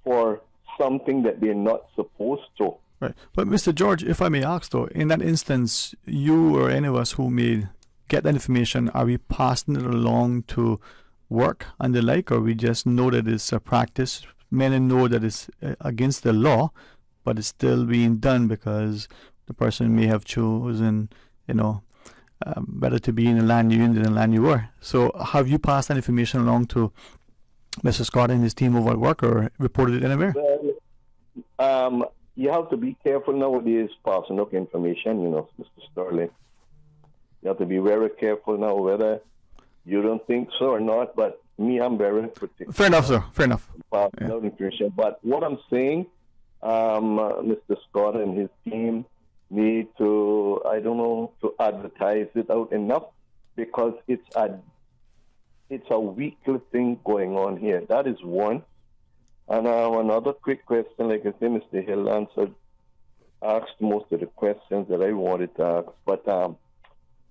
for something that they're not supposed to. Right. But Mr. George, if I may ask though, in that instance, you or any of us who may get that information, are we passing it along to work and the like, or we just know that it's a practice? Many know that it's against the law, but it's still being done because the person may have chosen, better to be in the land you're in than the land you were. So have you passed that information along to Mr. Scott and his team over at work, or reported it anywhere? Well, you have to be careful nowadays passing up information, Mr. Sterling. You have to be very careful now whether you don't think so or not, but me, I'm very particular. Fair enough, sir. Fair enough. Passing out information. But what I'm saying, Mr. Scott and his team need to, to advertise it out enough, because it's a weekly thing going on here. That is one. And another quick question, like I said, Mr. Hill asked most of the questions that I wanted to ask. But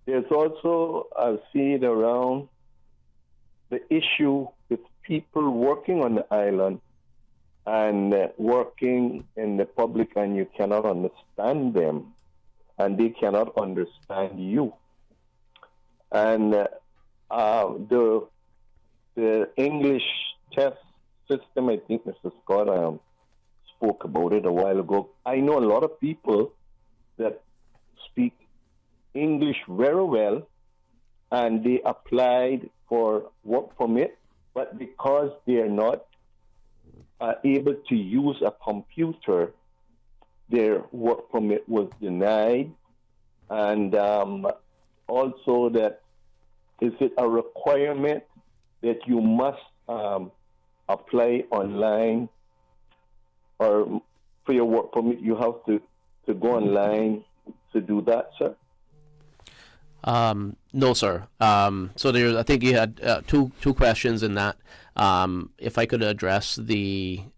there's also, I see it around, the issue with people working on the island and working in the public, and you cannot understand them, and they cannot understand you. And the English test system, I think Mr. Scott spoke about it a while ago. I know a lot of people that speak English very well, and they applied for work permit, but because they are not able to use a computer, their work permit was denied. And also, that is it a requirement that you must apply online, or for your work permit you have to go online to do that, sir? No, sir. So there, I think you had two questions in that. If I could address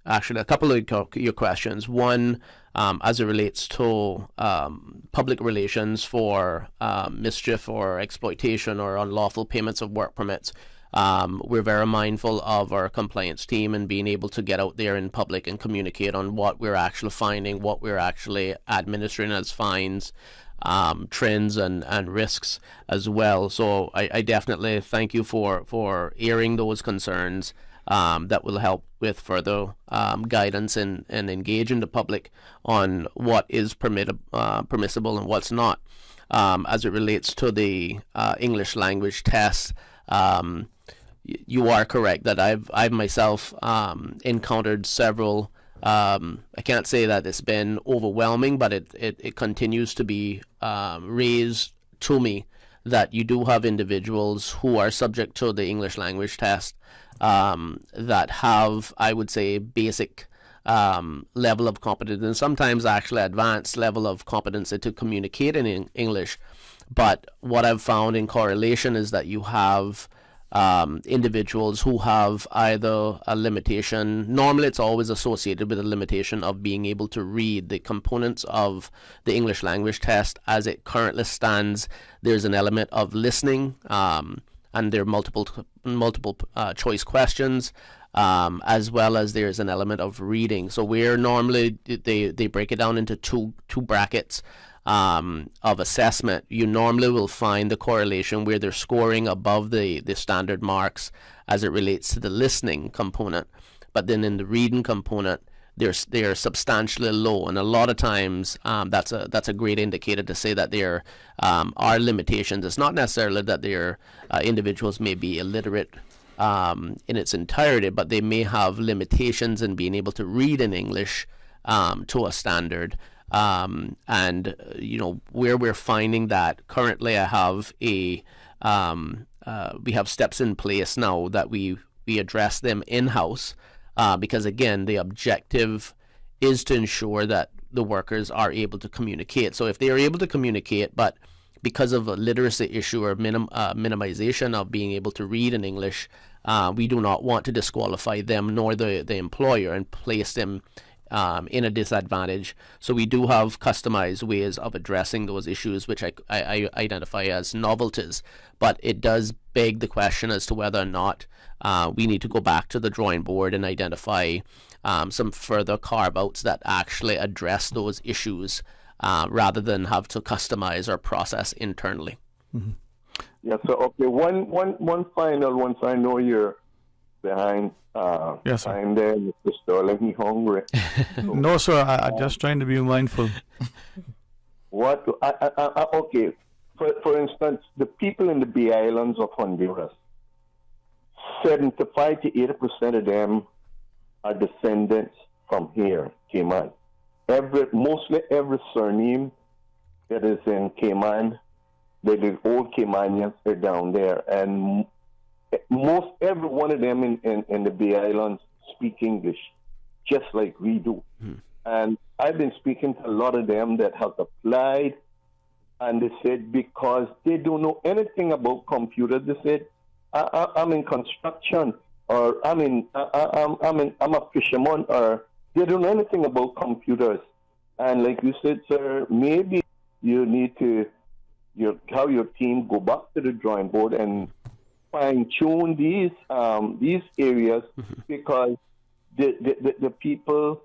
actually a couple of your questions. One, as it relates to public relations for mischief or exploitation or unlawful payments of work permits. We're very mindful of our compliance team and being able to get out there in public and communicate on what we're actually finding, what we're actually administering as fines, trends and risks as well. So I definitely thank you for airing those concerns. That will help with further guidance and engaging the public on what is permissible and what's not. As it relates to the English language test, you are correct that I've myself encountered several. I can't say that it's been overwhelming, but it continues to be raised to me that you do have individuals who are subject to the English language test that have, I would say, basic level of competence, and sometimes actually advanced level of competency to communicate in English. But what I've found in correlation is that you have individuals who have either a limitation. Normally it's always associated with a limitation of being able to read the components of the English language test. As it currently stands, there's an element of listening, and there are multiple choice questions, as well as there's an element of reading. So where normally they break it down into two brackets of assessment, you normally will find the correlation where they're scoring above the standard marks as it relates to the listening component, but then in the reading component they're substantially low, and a lot of times that's a great indicator to say that there are limitations. It's not necessarily that their individuals may be illiterate in its entirety, but they may have limitations in being able to read in English to a standard. And where we're finding that currently, I have we have steps in place now that we address them in-house, because again, the objective is to ensure that the workers are able to communicate. So if they are able to communicate, but because of a literacy issue or minimization of being able to read in English, we do not want to disqualify them nor the employer and place them in a disadvantage. So we do have customized ways of addressing those issues, which I identify as novelties. But it does beg the question as to whether or not we need to go back to the drawing board and identify some further carve-outs that actually address those issues rather than have to customize our process internally. Mm-hmm. Yeah, so okay, one final one, so I know you're behind yes, sir. time there, Mr. Sterling, he's hungry. No, sir, I'm just trying to be mindful. Okay, for instance, the people in the B Islands of Honduras, 75 to 80% of them are descendants from here, Cayman. Mostly every surname that is in Cayman, the old Caymanians are down there, and every one of them in the Bay Islands speak English, just like we do. And I've been speaking to a lot of them that have applied, and they said because they don't know anything about computers, they said, I'm in construction, or I'm a fisherman, or they don't know anything about computers. And like you said, sir, maybe you need to have your team go back to the drawing board and fine-tune these areas, because the people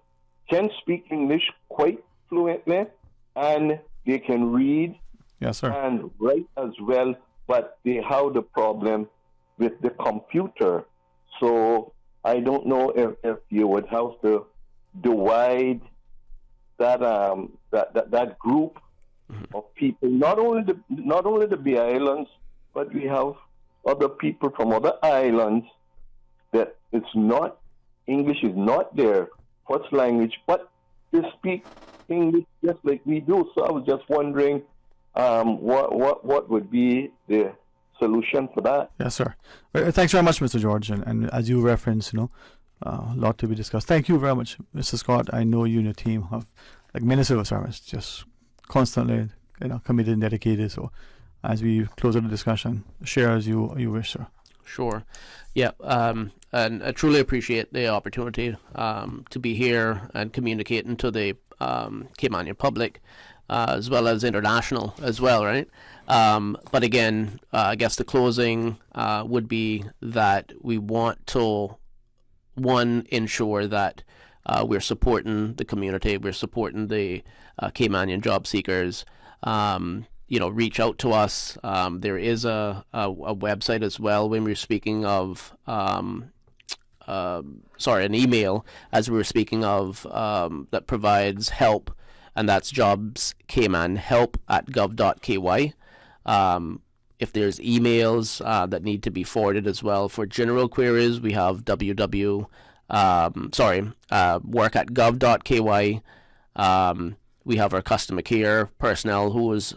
can speak English quite fluently, and they can read and write as well, but they have the problem with the computer. So I don't know if you would have to divide that group of people, not only the Bay Islands, but we have other people from other islands that English is not their first language, but they speak English just like we do. So I was just wondering what would be the solution for that. Yes, sir. Thanks very much, Mr. George. And as you referenced, a lot to be discussed. Thank you very much, Mr. Scott. I know you and your team have, like many civil servants, just constantly committed and dedicated. So as we close out the discussion, share as you wish, sir. Sure. Yeah. And I truly appreciate the opportunity to be here and communicating to the Caymanian public, as well as international as well, right? But again, I guess the closing would be that we want to, one, ensure that we're supporting the community, we're supporting the Caymanian job seekers. Reach out to us. There is a website as well when we're speaking of, an email as we were speaking of, that provides help, and that's jobscaymanhelp@gov.ky. If there's emails that need to be forwarded as well for general queries, we have work@gov.ky. We have our customer care personnel who is,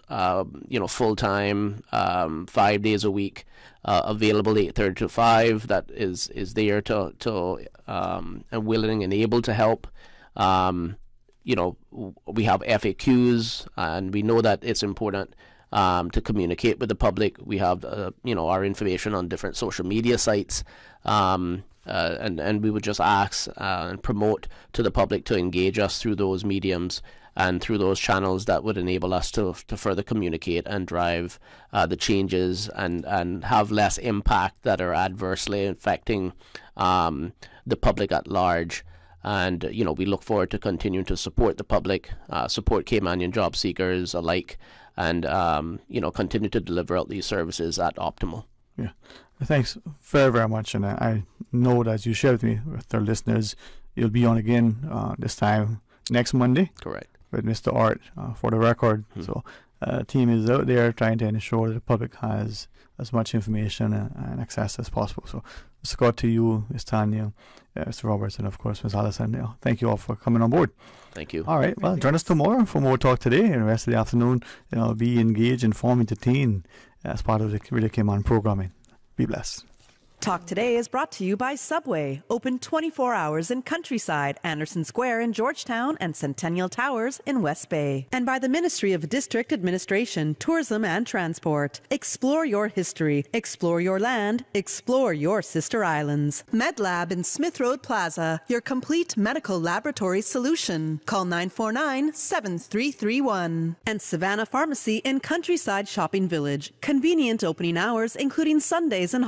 full-time, 5 days a week, available 8:30 to 5. That is there to and willing and able to help. We have FAQs, and we know that it's important to communicate with the public. We have, our information on different social media sites. And we would just ask and promote to the public to engage us through those mediums and through those channels that would enable us to further communicate and drive the changes and have less impact that are adversely affecting the public at large. And, we look forward to continuing to support the public, support Caymanian job seekers alike, and, continue to deliver out these services at optimal. Yeah. Thanks very, very much. And I know that as you shared with me, with our listeners, you'll be on again this time next Monday. Correct. With Mr. Art for the record. So team is out there trying to ensure that the public has as much information and access as possible. So Scott, to you, Ms. Tanya, Mr. Roberts, and of course Ms. Allison, thank you all for coming on board. Thank you. All right, well, join us tomorrow for more talk today and the rest of the afternoon. Be engaged, inform, entertain as part of the Radio Cayman programming. Be blessed. Talk Today is brought to you by Subway, open 24 hours in Countryside, Anderson Square in Georgetown, and Centennial Towers in West Bay. And by the Ministry of District Administration, Tourism and Transport. Explore your history, explore your land, explore your sister islands. MedLab in Smith Road Plaza, your complete medical laboratory solution. Call 949-7331. And Savannah Pharmacy in Countryside Shopping Village, convenient opening hours including Sundays and